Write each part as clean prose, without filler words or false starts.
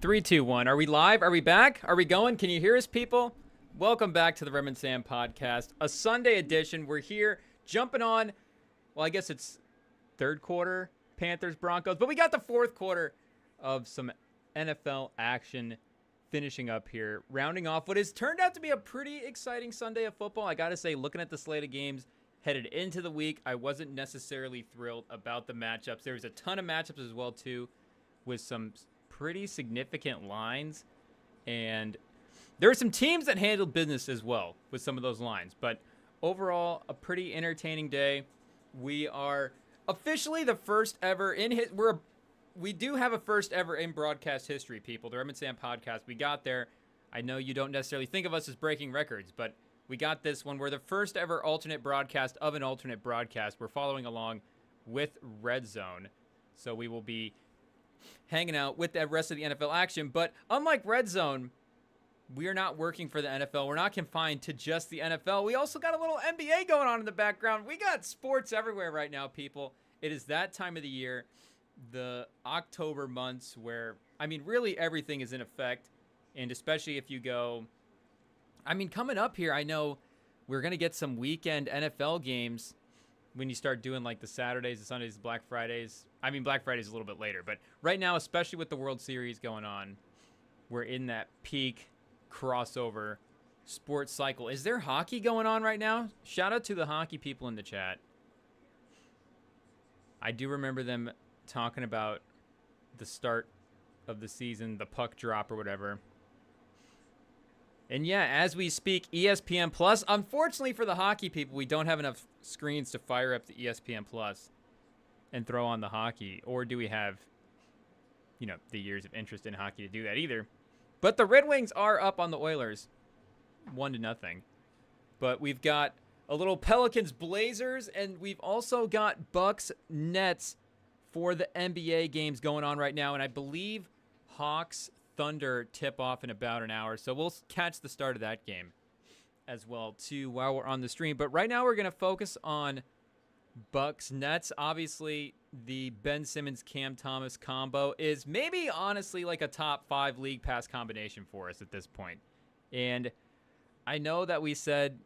Three, two, one. Are we live? Are we back? Are we going? Can you hear us, people? Welcome back to the Rem and Sam podcast, a Sunday edition. We're here jumping on, well, I guess it's third quarter, Panthers, Broncos, but we got the fourth quarter of some NFL action finishing up here, rounding off what has turned out to be a pretty exciting Sunday of football. I got to say, looking at the slate of games headed into the week, I wasn't necessarily thrilled about the matchups. There was a ton of matchups as well, too, with some pretty significant lines, and there are some teams that handled business as well with some of those lines, but overall a pretty entertaining day. We are officially the first ever we do have a first ever in broadcast history, people. The Rem and Sam podcast, we got there. I know you don't necessarily think of us as breaking records, but we got this one. We're the first ever alternate broadcast of an alternate broadcast. We're following along with Red-Zone, so we will be hanging out with the rest of the NFL action. But unlike Red-Zone, we are not working for the NFL. We're not confined to just the NFL. We also got a little NBA going on in the background. We got sports everywhere right now, people. It is that time of the year, the October months, where, I mean, really everything is in effect. And especially if you go, I mean, coming up here, I know we're going to get some weekend NFL games when you start doing like the Saturdays, the Sundays, the Black Fridays. I mean, Black Friday's a little bit later, but right now, especially with the World Series going on, we're in that peak crossover sports cycle. Is there hockey going on right now? Shout out to the hockey people in the chat. I do remember them talking about the start of the season, the puck drop or whatever. And yeah, as we speak, ESPN Plus. Unfortunately for the hockey people, we don't have enough screens to fire up the ESPN Plus and throw on the hockey. Or do we have, the years of interest in hockey to do that either? But the Red Wings are up on the Oilers, 1-0. But we've got a little Pelicans Blazers, and we've also got Bucks Nets for the NBA games going on right now. And I believe Hawks Thunder tip off in about an hour. So we'll catch the start of that game as well, too, while we're on the stream. But right now we're going to focus on Bucks Nets. Obviously, the Ben Simmons Cam Thomas combo is maybe honestly like a top 5 league pass combination for us at this point. And I know that we said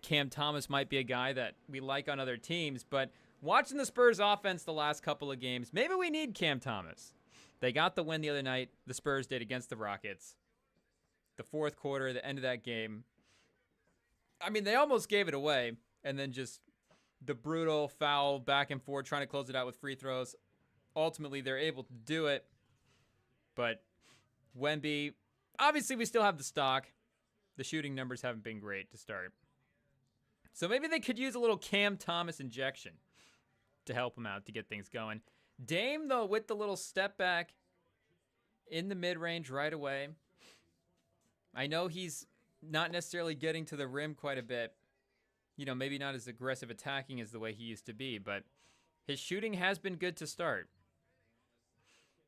Cam Thomas might be a guy that we like on other teams, but watching the Spurs offense the last couple of games, maybe we need Cam Thomas. They got the win the other night, the Spurs did, against the Rockets. The fourth quarter, the end of that game, I mean, they almost gave it away, and then just the brutal foul back and forth, trying to close it out with free throws. Ultimately, they're able to do it. But Wemby, obviously we still have the stock. The shooting numbers haven't been great to start. So maybe they could use a little Cam Thomas injection to help him out, to get things going. Dame, though, with the little step back in the mid-range right away. I know he's not necessarily getting to the rim quite a bit. Maybe not as aggressive attacking as the way he used to be, but his shooting has been good to start.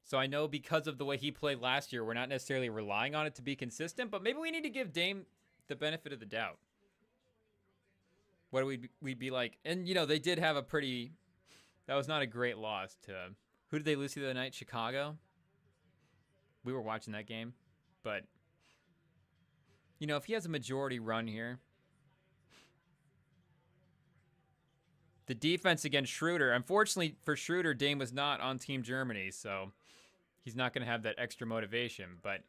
So I know because of the way he played last year, we're not necessarily relying on it to be consistent, but maybe we need to give Dame the benefit of the doubt. What we'd be like. And, they did have that was not a great loss to, who did they lose to the other night? Chicago? We were watching that game. But, if he has a majority run here, the defense against Schroeder, unfortunately for Schroeder, Dame was not on Team Germany, so he's not going to have that extra motivation. But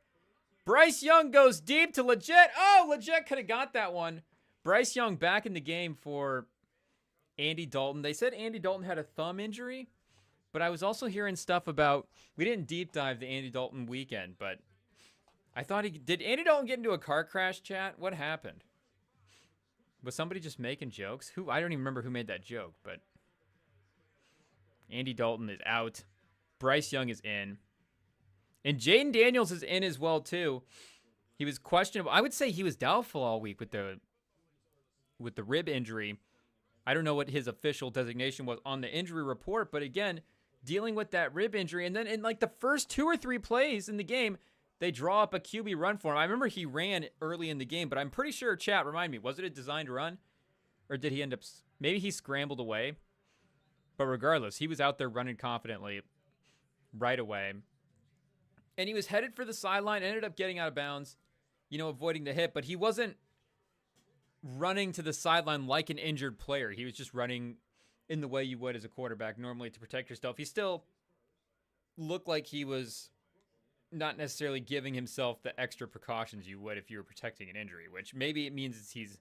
Bryce Young goes deep to Legit. Oh, Legit could have got that one. Bryce Young back in the game for Andy Dalton. They said Andy Dalton had a thumb injury, but I was also hearing stuff about, we didn't deep dive the Andy Dalton weekend, but I thought did Andy Dalton get into a car crash, chat? What happened? Was somebody just making jokes? I don't even remember who made that joke, but Andy Dalton is out. Bryce Young is in. And Jaden Daniels is in as well, too. He was questionable. I would say he was doubtful all week with the rib injury. I don't know what his official designation was on the injury report, but again, dealing with that rib injury. And then in like the first 2 or 3 plays in the game, they draw up a QB run for him. I remember he ran early in the game, but I'm pretty sure, chat, remind me, was it a designed run? Or did he end up, maybe he scrambled away? But regardless, he was out there running confidently right away. And he was headed for the sideline, ended up getting out of bounds, avoiding the hit. But he wasn't running to the sideline like an injured player. He was just running in the way you would as a quarterback normally to protect yourself. He still looked like he was not necessarily giving himself the extra precautions you would if you were protecting an injury, which maybe it means he's,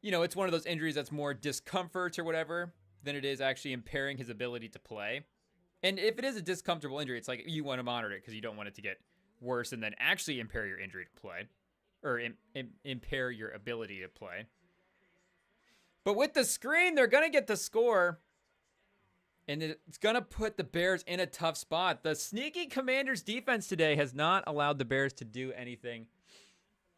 it's one of those injuries that's more discomfort or whatever than it is actually impairing his ability to play. And if it is a discomfortable injury, it's like you want to monitor it because you don't want it to get worse and then actually impair your injury to play or impair your ability to play. But with the screen, they're going to get the score. And it's going to put the Bears in a tough spot. The sneaky Commanders defense today has not allowed the Bears to do anything.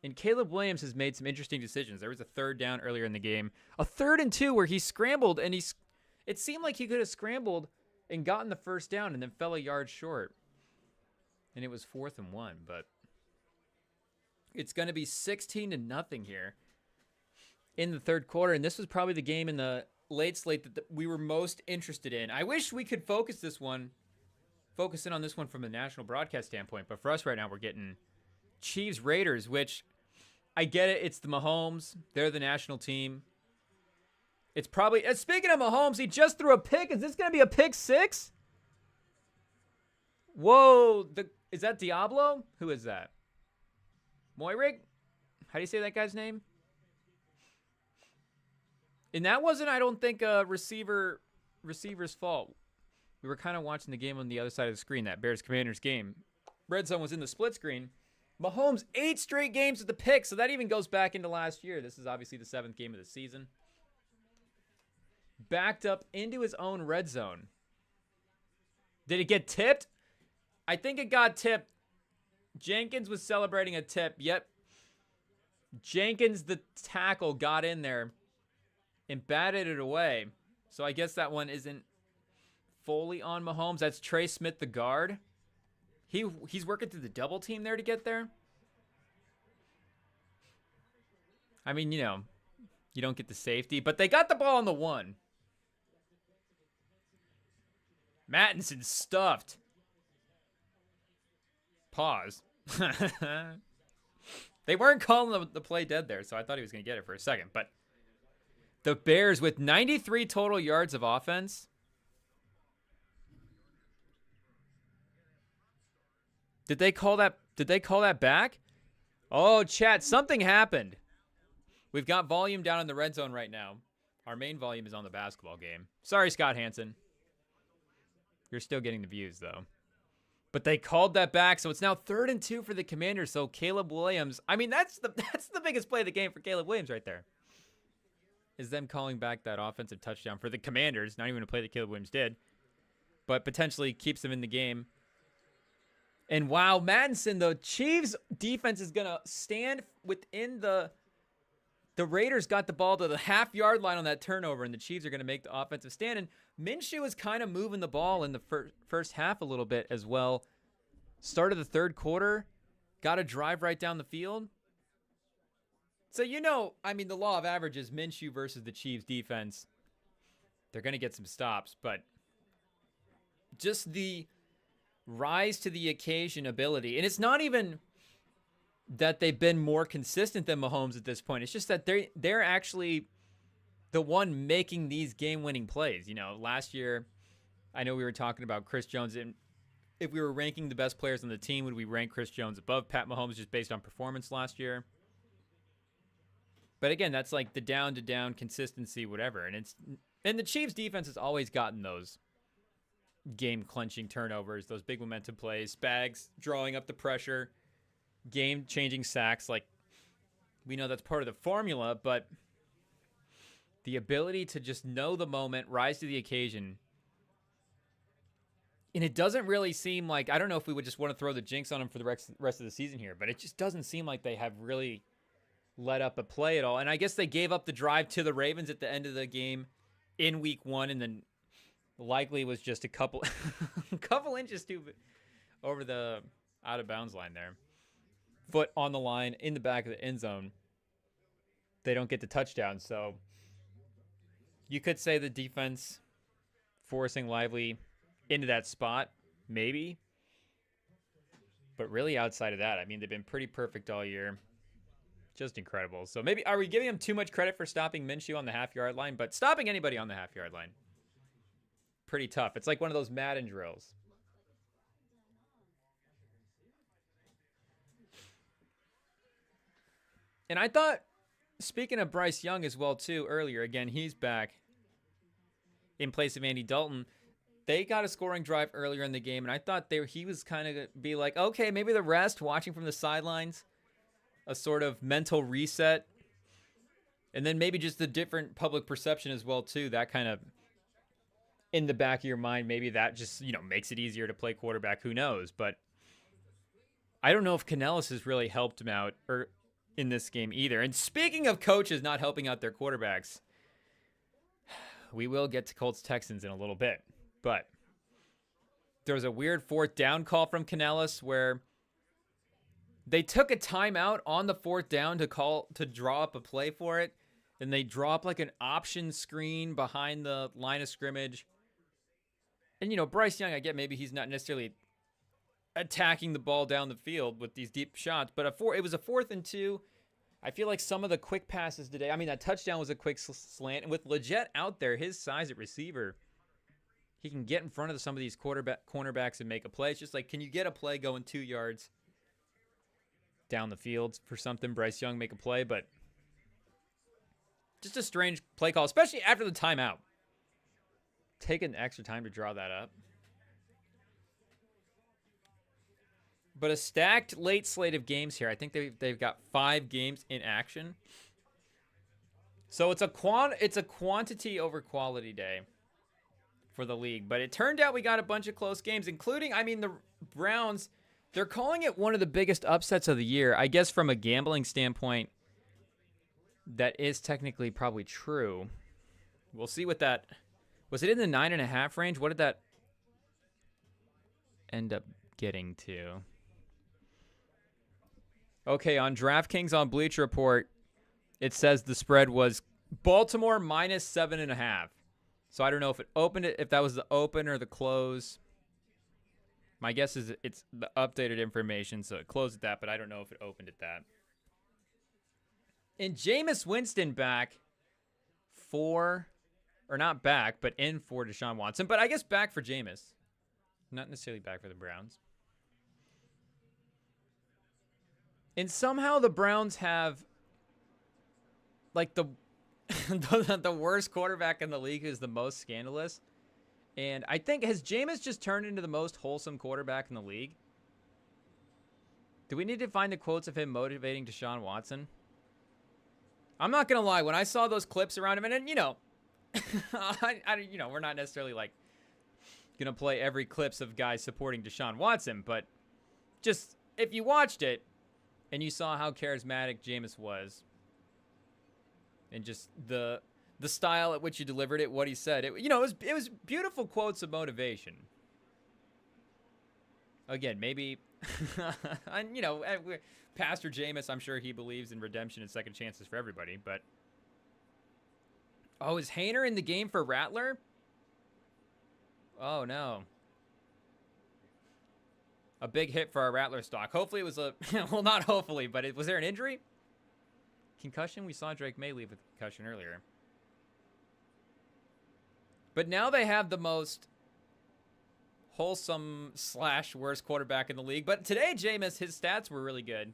And Caleb Williams has made some interesting decisions. There was a third down earlier in the game. A 3rd and 2 where he scrambled, and it seemed like he could have scrambled and gotten the first down and then fell a yard short. And it was 4th and 1. But it's going to be 16-0 here in the third quarter. And this was probably the game in the late slate that we were most interested in. I wish we could focus in on this one from a national broadcast standpoint, but for us right now, we're getting Chiefs Raiders, which I get it. It's the Mahomes. They're the national team. It's probably, speaking of Mahomes, he just threw a pick. Is this going to be a pick 6? Whoa. Is that Diablo? Who is that? Moyrig? How do you say that guy's name? And that wasn't, I don't think, a receiver's fault. We were kind of watching the game on the other side of the screen, that Bears-Commanders game. Red Zone was in the split screen. Mahomes, 8 straight games with the pick, so that even goes back into last year. This is obviously the 7th game of the season. Backed up into his own red zone. Did it get tipped? I think it got tipped. Jenkins was celebrating a tip. Yep. Jenkins, the tackle, got in there and batted it away. So I guess that one isn't fully on Mahomes. That's Trey Smith, the guard. He's working through the double team there to get there. I mean, you don't get the safety, but they got the ball on the 1. Mattinson stuffed. Pause. They weren't calling the play dead there, so I thought he was going to get it for a second, but the Bears with 93 total yards of offense. Did they call that back? Oh, chat, something happened. We've got volume down in the red zone right now. Our main volume is on the basketball game. Sorry, Scott Hansen. You're still getting the views, though. But they called that back, so it's now 3rd and 2 for the Commanders. So Caleb Williams, I mean, that's the biggest play of the game for Caleb Williams right there. Is them calling back that offensive touchdown for the Commanders. Not even a play that Caleb Williams did, but potentially keeps them in the game. And wow, Mattinson, the Chiefs defense is going to stand within the Raiders got the ball to the half-yard line on that turnover, and the Chiefs are going to make the offensive stand. And Minshew is kind of moving the ball in the first half a little bit as well. Start of the third quarter, got a drive right down the field. So, I mean, the law of averages, Minshew versus the Chiefs defense, they're going to get some stops, but just the rise to the occasion ability. And it's not even that they've been more consistent than Mahomes at this point. It's just that they're actually the one making these game-winning plays. Last year, I know we were talking about Chris Jones, and if we were ranking the best players on the team, would we rank Chris Jones above Pat Mahomes just based on performance last year? But again, that's like the down-to-down consistency, whatever. And the Chiefs' defense has always gotten those game-clinching turnovers, those big momentum plays, Spags drawing up the pressure, game-changing sacks. Like, we know that's part of the formula, but the ability to just know the moment, rise to the occasion. And it doesn't really seem like, I don't know if we would just want to throw the jinx on them for the rest of the season here, but it just doesn't seem like they have really let up a play at all. And I guess they gave up the drive to the Ravens at the end of the game in week 1, and then likely was just a couple inches too over the out of bounds line there. Foot on the line in the back of the end zone. They don't get the touchdown. So you could say the defense forcing Lively into that spot, maybe. But really, outside of that, I mean, they've been pretty perfect all year. Just incredible. So maybe, are we giving them too much credit for stopping Minshew on the half-yard line? But stopping anybody on the half-yard line, pretty tough. It's like one of those Madden drills. And I thought, speaking of Bryce Young as well, too, earlier, again, he's back in place of Andy Dalton. They got a scoring drive earlier in the game, and I thought he was kind of be like, okay, maybe the rest, watching from the sidelines, a sort of mental reset, and then maybe just the different public perception as well, too. That kind of in the back of your mind, maybe that just, makes it easier to play quarterback. Who knows? But I don't know if Canellis has really helped him out in this game either. And speaking of coaches not helping out their quarterbacks, we will get to Colts-Texans in a little bit. But there was a weird fourth down call from Canellis where they took a timeout on the fourth down to draw up a play for it. And they draw up like an option screen behind the line of scrimmage. And, Bryce Young, I get maybe he's not necessarily attacking the ball down the field with these deep shots. But it was a 4th and 2. I feel like some of the quick passes today, I mean, that touchdown was a quick slant. And with Leggett out there, his size at receiver, he can get in front of some of these cornerbacks and make a play. It's just like, can you get a play going 2 yards down the field for something? Bryce Young make a play, but just a strange play call, especially after the timeout. Taking extra time to draw that up. But a stacked late slate of games here. I think they've got 5 games in action. So it's a quantity over quality day for the league. But it turned out we got a bunch of close games, including, the Browns. They're calling it one of the biggest upsets of the year. I guess from a gambling standpoint, that is technically probably true. We'll see what that... Was it in the 9.5 range? What did that end up getting to? Okay, on DraftKings on Bleacher Report, it says the spread was Baltimore minus 7.5. So I don't know if if that was the open or the close. My guess is it's the updated information, so it closed at that, but I don't know if it opened at that. And Jameis Winston back not back, but in for Deshaun Watson. But I guess back for Jameis. Not necessarily back for the Browns. And somehow the Browns have like the worst quarterback in the league who's the most scandalous. And I think, has Jameis just turned into the most wholesome quarterback in the league? Do we need to find the quotes of him motivating Deshaun Watson? I'm not going to lie. When I saw those clips around him, and we're not necessarily like going to play every clips of guys supporting Deshaun Watson, but just if you watched it and you saw how charismatic Jameis was and just the style at which he delivered it, what he said, it was beautiful quotes of motivation. Again, maybe, Pastor Jameis, I'm sure he believes in redemption and second chances for everybody, but oh, is Haener in the game for Rattler? Oh, no. A big hit for our Rattler stock. Hopefully it was well, not hopefully, but was there an injury? Concussion? We saw Drake May leave with concussion earlier. But now they have the most wholesome / worst quarterback in the league. But today, Jameis, his stats were really good.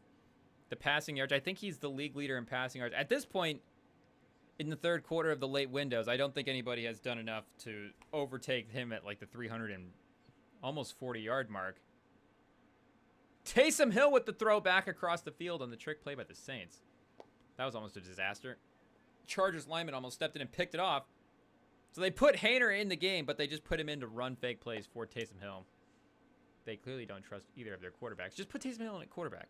The passing yards, I think he's the league leader in passing yards. At this point, in the third quarter of the late windows, I don't think anybody has done enough to overtake him at like the 300 and almost 40-yard mark. Taysom Hill with the throw back across the field on the trick play by the Saints. That was almost a disaster. Chargers lineman almost stepped in and picked it off. So they put Haener in the game, but they just put him in to run fake plays for Taysom Hill. They clearly don't trust either of their quarterbacks. Just put Taysom Hill in at quarterback.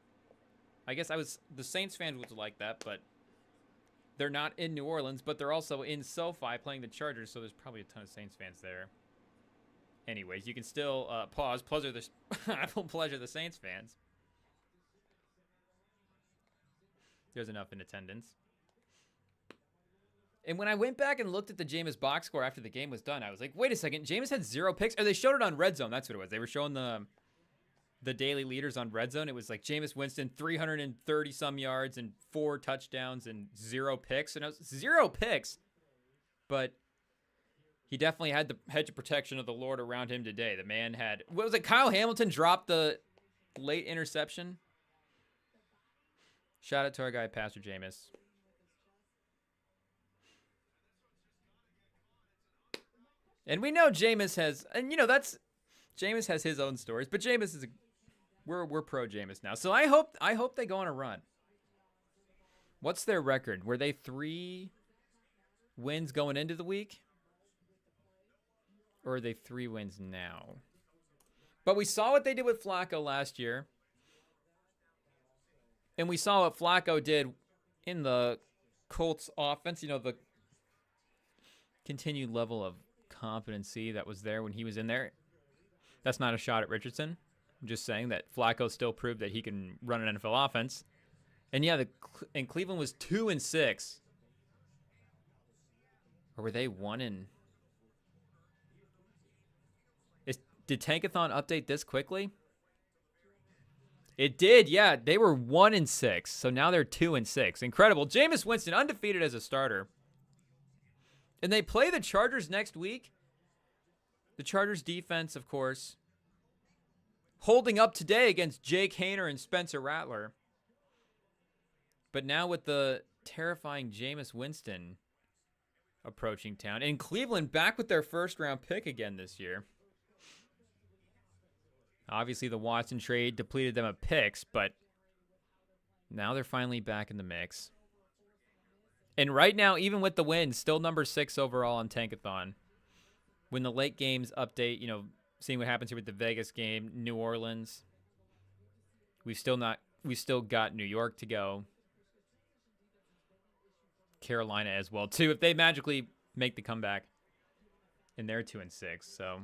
I guess the Saints fans would like that, but they're not in New Orleans, but they're also in SoFi playing the Chargers, so there's probably a ton of Saints fans there. Anyways, you can still pause. Pleasure the Saints fans. There's enough in attendance. And when I went back and looked at the Jameis box score after the game was done, I was like, wait a second. Jameis had 0 picks? Or they showed it on Red Zone. That's what it was. They were showing the the daily leaders on Red Zone, it was like Jameis Winston, 330 some yards and 4 touchdowns and 0 picks. And it was 0 picks, but he definitely had the hedge of protection of the Lord around him today. The man had, what was it? Kyle Hamilton dropped the late interception. Shout out to our guy, Pastor Jameis. And we know Jameis has, and you know, Jameis has his own stories, but Jameis is we're pro Jameis now. So I hope they go on a run. What's their record? Were they 3 wins going into the week? Or are they 3 wins now? But we saw what they did with Flacco last year. And we saw what Flacco did in the Colts offense. You know, the continued level of competency that was there when he was in there. That's not a shot at Richardson. I'm just saying that Flacco still proved that he can run an NFL offense. And yeah, and Cleveland was 2-6. Or were they 1 Did Tankathon update this quickly? It did, yeah. They were 1-6, so now they're 2-6. Incredible. Jameis Winston undefeated as a starter. And they play the Chargers next week. The Chargers defense, of course, holding up today against Jake Haener and Spencer Rattler. But now with the terrifying Jameis Winston approaching town. And Cleveland back with their first-round pick again this year. Obviously, the Watson trade depleted them of picks, but now they're finally back in the mix. And right now, even with the win, still number 6 overall on Tankathon. When the late games update, you know, seeing what happens here with the Vegas game, New Orleans. We still got New York to go. Carolina as well, too. If they magically make the comeback, and they're 2-6, so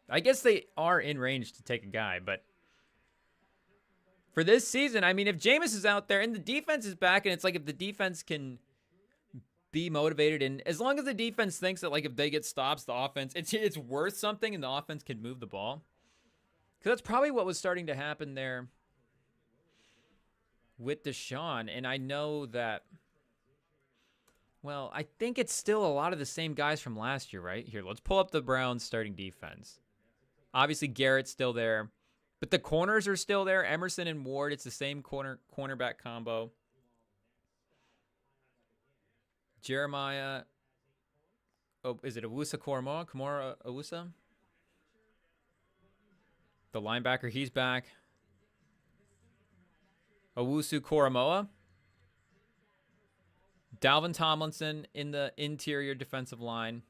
I guess they are in range to take a guy, but for this season, I mean, if Jameis is out there and the defense is back, and it's like if the defense can be motivated, and as long as the defense thinks that, like, if they get stops, the offense, it's worth something, and the offense can move the ball. Because that's probably what was starting to happen there with Deshaun, and I know that, well, I think it's still a lot of the same guys from last year, right? Here, let's pull up the Browns starting defense. Obviously, Garrett's still there, but the corners are still there. Emerson and Ward, it's the same cornerback combo. Jeremiah, oh, is it Owusa Kamara Owusa? The linebacker, he's back. Owusu Koromoa. Dalvin Tomlinson in the interior defensive line.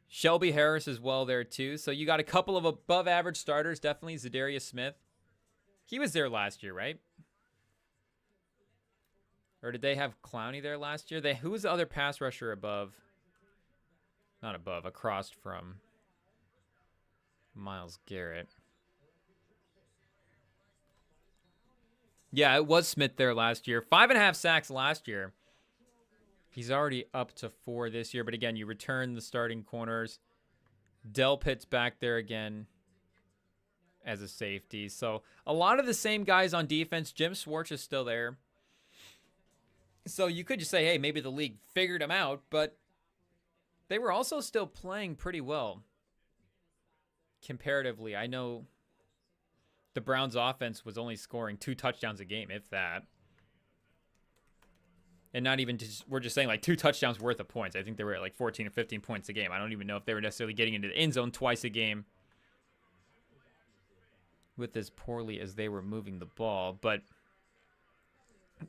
Shelby Harris as well there too. So you got a couple of above average starters. Definitely Zadarius Smith. He was there last year, right? Or did they have Clowney there last year? Who was the other pass rusher above? Not above, across from Myles Garrett. Yeah, it was Smith there last year. 5.5 sacks last year. He's already up to 4 this year. But again, you return the starting corners. Delpit's back there again as a safety. So a lot of the same guys on defense. Jim Schwartz is still there. So you could just say, hey, maybe the league figured him out. But they were also still playing pretty well comparatively. I know the Browns offense was only scoring 2 touchdowns a game, if that. And not even just, we're just saying like 2 touchdowns worth of points. I think they were at like 14 or 15 points a game. I don't even know if they were necessarily getting into the end zone twice a game with as poorly as they were moving the ball. But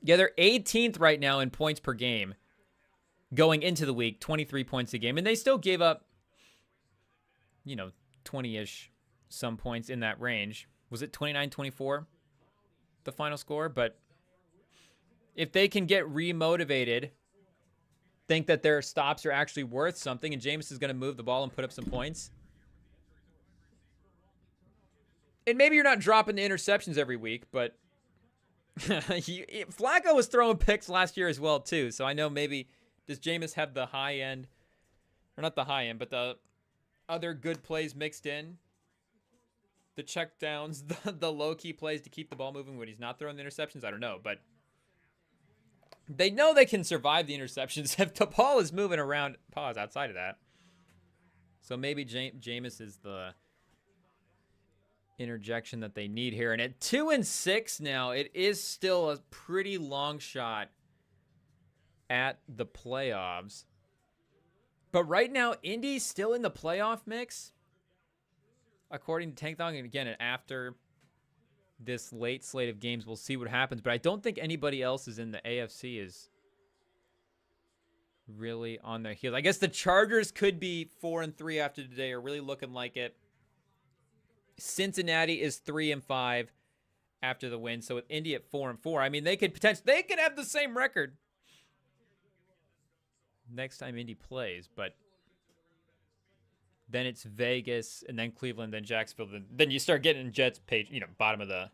yeah, they're 18th right now in points per game going into the week, 23 points a game. And they still gave up, 20-ish some points in that range. Was it 29-24, the final score? But if they can get remotivated, think that their stops are actually worth something, and Jameis is going to move the ball and put up some points. And maybe you're not dropping the interceptions every week, but Flacco was throwing picks last year as well, too. So I know maybe, does Jameis have the high end, or not the high end, but the other good plays mixed in? the check downs, the low-key plays to keep the ball moving when he's not throwing the interceptions? I don't know, but they know they can survive the interceptions if the ball is moving around. Pause outside of that. So maybe Jameis is the interjection that they need here. And at 2-6 now, it is still a pretty long shot at the playoffs. But right now, Indy's still in the playoff mix, according to Tank Thong. And again, after this late slate of games, we'll see what happens. But I don't think anybody else is in the AFC is really on their heels. I guess the Chargers could be 4-3 after today, are really looking like it. Cincinnati is 3-5 after the win. So with Indy at 4-4, I mean, they could have the same record next time Indy plays, but then it's Vegas and then Cleveland, then Jacksonville, then you start getting Jets page, bottom of the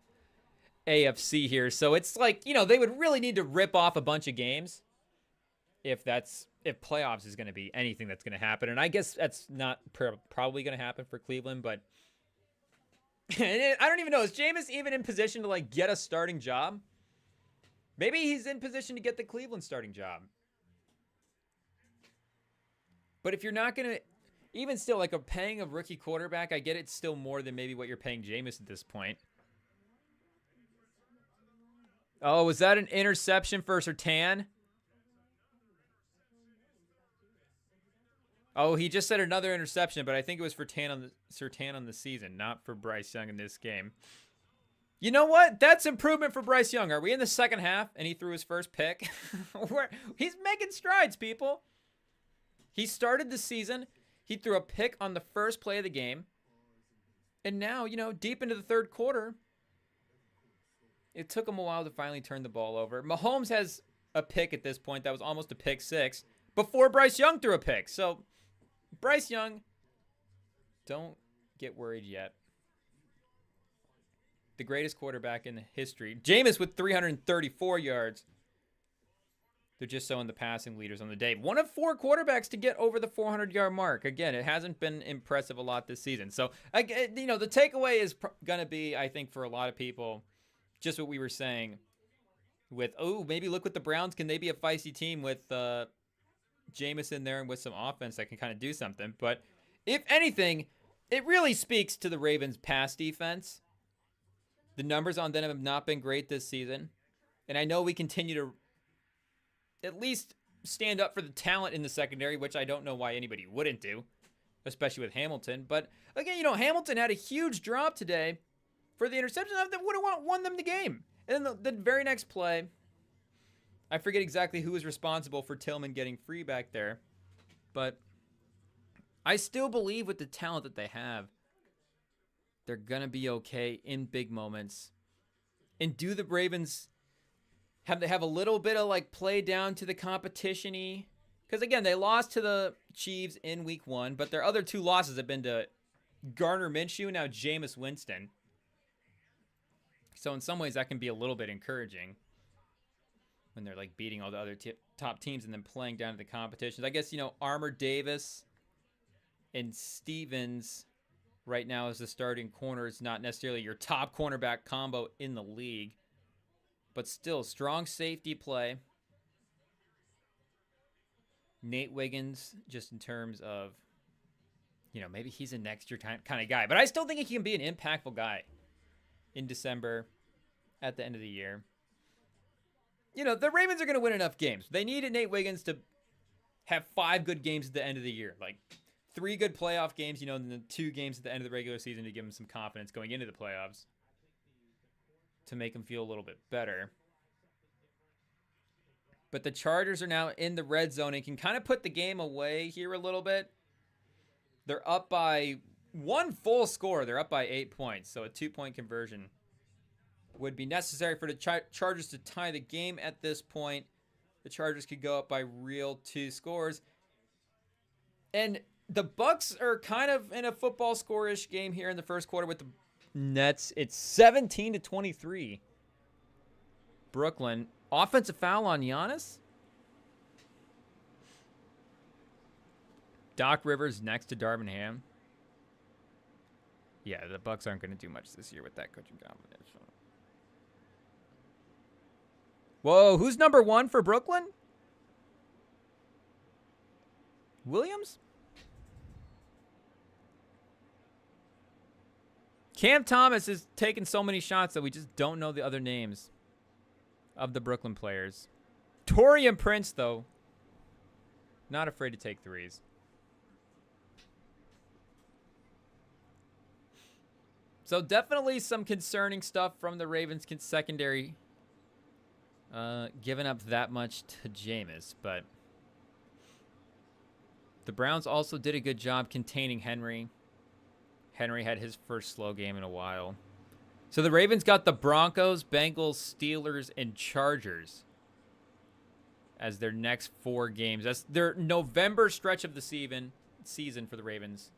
AFC here. So it's like, they would really need to rip off a bunch of games if playoffs is going to be anything that's going to happen. And I guess that's not probably going to happen for Cleveland, but I don't even know. Is Jameis even in position to get a starting job? Maybe he's in position to get the Cleveland starting job. But if you're not going to, even still, a paying of rookie quarterback, I get it's still more than maybe what you're paying Jameis at this point. Oh, was that an interception for Surtain? Oh, he just said another interception, but I think it was for Surtain on the season, not for Bryce Young in this game. You know what? That's improvement for Bryce Young. Are we in the second half and he threw his first pick? He's making strides, people. He started the season. He threw a pick on the first play of the game. And now, deep into the third quarter, it took him a while to finally turn the ball over. Mahomes has a pick at this point that was almost a pick six before Bryce Young threw a pick. So, Bryce Young, don't get worried yet. The greatest quarterback in history. Jameis with 334 yards. They're just so in the passing leaders on the day. One of 4 quarterbacks to get over the 400-yard mark. Again, it hasn't been impressive a lot this season. So, the takeaway is going to be, I think, for a lot of people, just what we were saying with, maybe look what the Browns, can they be a feisty team with Jameis in there and with some offense that can kind of do something. But if anything, it really speaks to the Ravens' pass defense. The numbers on them have not been great this season. And I know we continue to at least stand up for the talent in the secondary, which I don't know why anybody wouldn't do, especially with Hamilton. But again, Hamilton had a huge drop today for the interception that would have won them the game. And then the very next play, I forget exactly who was responsible for Tillman getting free back there, but I still believe with the talent that they have, they're going to be okay in big moments. And do the Ravens have a little bit of play down to the competition-y? Because again, they lost to the Chiefs in week 1, but their other 2 losses have been to Gardner Minshew and now Jameis Winston. So in some ways, that can be a little bit encouraging when they're beating all the other top teams and then playing down to the competitions. I guess, Armour Davis and Stevens right now as the starting corner is not necessarily your top cornerback combo in the league. But still, strong safety play. Nate Wiggins, just in terms of, maybe he's a next year kind of guy. But I still think he can be an impactful guy in December at the end of the year. The Ravens are going to win enough games. They needed Nate Wiggins to have 5 good games at the end of the year. 3 good playoff games, and then 2 games at the end of the regular season to give him some confidence going into the playoffs, to make him feel a little bit better. But the Chargers are now in the red zone and can kind of put the game away here a little bit. They're up by 1 full score. They're up by 8 points. So a 2-point conversion would be necessary for the Chargers to tie the game at this point. The Chargers could go up by real 2 scores. And the Bucs are kind of in a football score-ish game here in the first quarter with the Nets. It's 17-23. Brooklyn. Offensive foul on Giannis. Doc Rivers next to Darvin Ham. Yeah, the Bucks aren't going to do much this year with that coaching combination. Whoa, who's number 1 for Brooklyn? Williams? Cam Thomas is taking so many shots that we just don't know the other names of the Brooklyn players. Taurean Prince, though, not afraid to take threes. So definitely some concerning stuff from the Ravens secondary, giving up that much to Jameis. But the Browns also did a good job containing Henry. Henry had his first slow game in a while. So the Ravens got the Broncos, Bengals, Steelers, and Chargers as their next 4 games. That's their November stretch of the season for the Ravens.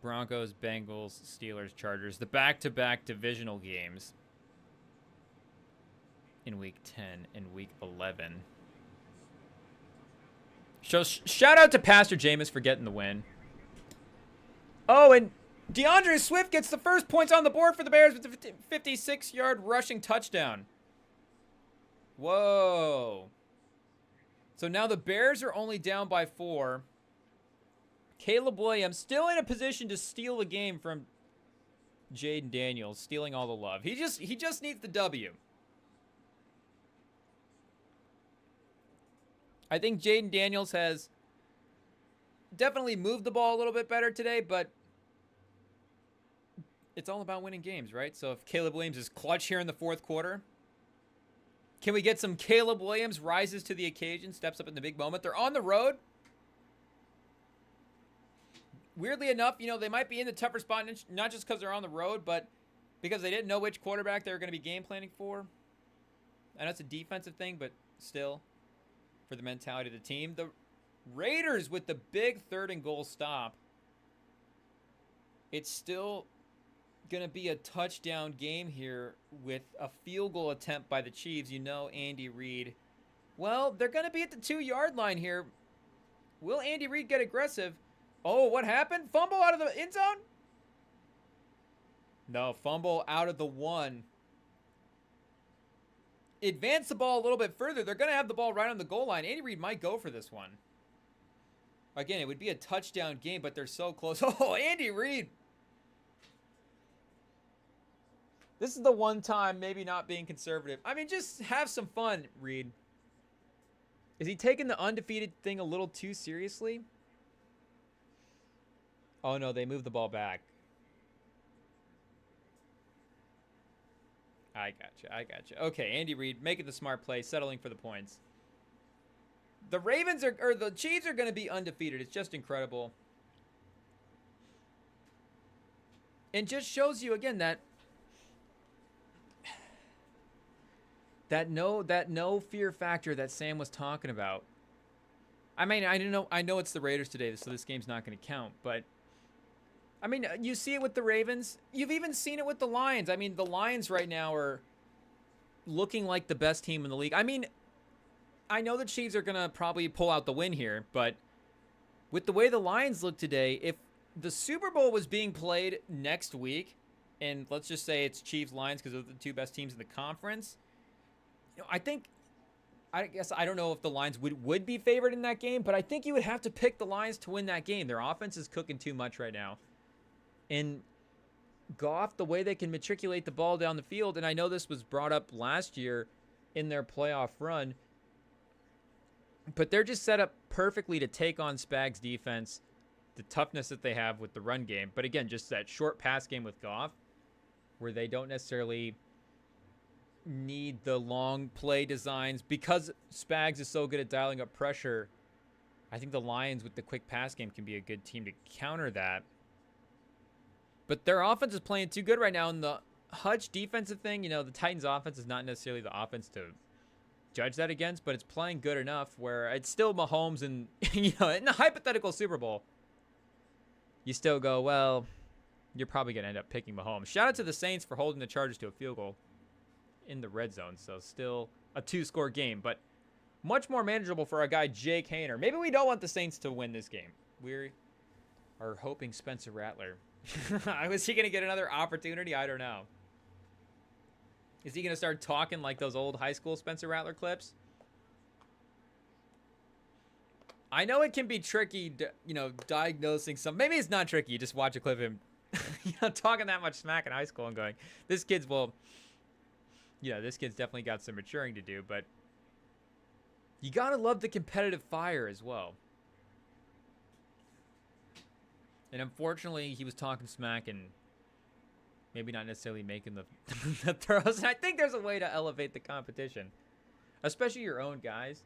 Broncos, Bengals, Steelers, Chargers. The back-to-back divisional games in Week 10 and Week 11. So shout out to Pastor Jameis for getting the win. Oh, and DeAndre Swift gets the first points on the board for the Bears with the 56-yard rushing touchdown. Whoa. So now the Bears are only down by 4. Caleb Williams still in a position to steal the game from Jaden Daniels, stealing all the love. He just needs the W. I think Jaden Daniels has definitely moved the ball a little bit better today, but it's all about winning games, right? So if Caleb Williams is clutch here in the 4th quarter, can we get some Caleb Williams rises to the occasion, steps up in the big moment? They're on the road. Weirdly enough, you know, they might be in the tougher spot, not just because they're on the road, but because they didn't know which quarterback they were going to be game planning for. I know it's a defensive thing, but still, for the mentality of the team. The Raiders with the big 3rd and goal stop. It's still going to be a touchdown game here with a field goal attempt by the Chiefs. You know, Andy Reid. Well, they're going to be at the 2-yard line here. Will Andy Reid get aggressive? Oh, what happened? Fumble out of the end zone? No, fumble out of the 1. Advance the ball a little bit further. They're going to have the ball right on the goal line. Andy Reid might go for this one. Again, it would be a touchdown game, but they're so close. Oh, Andy Reid. This is the one time maybe not being conservative. I mean, just have some fun, Reid. Is he taking the undefeated thing a little too seriously? Oh, no, they moved the ball back. I gotcha. Okay, Andy Reid making the smart play, settling for the points. The Ravens or the Chiefs are going to be undefeated. It's just incredible. And just shows you again that no fear factor that Sam was talking about. I mean, I know it's the Raiders today, so this game's not going to count, but I mean, you see it with the Ravens. You've even seen it with the Lions. I mean, the Lions right now are looking like the best team in the league. I mean, I know the Chiefs are going to probably pull out the win here, but with the way the Lions look today, if the Super Bowl was being played next week, and let's just say it's Chiefs-Lions because they're the 2 best teams in the conference, you know, I guess I don't know if the Lions would be favored in that game, but I think you would have to pick the Lions to win that game. Their offense is cooking too much right now. And Goff, the way they can matriculate the ball down the field, and I know this was brought up last year in their playoff run, but they're just set up perfectly to take on Spags' defense, the toughness that they have with the run game. But again, just that short pass game with Goff, where they don't necessarily need the long play designs. Because Spags is so good at dialing up pressure, I think the Lions with the quick pass game can be a good team to counter that. But their offense is playing too good right now. And the Hutch defensive thing, you know, the Titans offense is not necessarily the offense to judge that against, but it's playing good enough where it's still Mahomes and, you know, in the hypothetical Super Bowl, you still go, well, you're probably going to end up picking Mahomes. Shout out to the Saints for holding the Chargers to a field goal in the red zone. So still a 2-score game, but much more manageable for our guy Jake Haener. Maybe we don't want the Saints to win this game. We are hoping Spencer Rattler Was he going to get another opportunity? I don't know. Is he going to start talking like those old high school Spencer Rattler clips? I know it can be tricky, you know, diagnosing some. Maybe it's not tricky. You just watch a clip of him, you know, talking that much smack in high school and going, this kid's, well, yeah, this kid's definitely got some maturing to do. But you got to love the competitive fire as well. And unfortunately, he was talking smack and maybe not necessarily making the, the throws. And I think there's a way to elevate the competition, especially your own guys,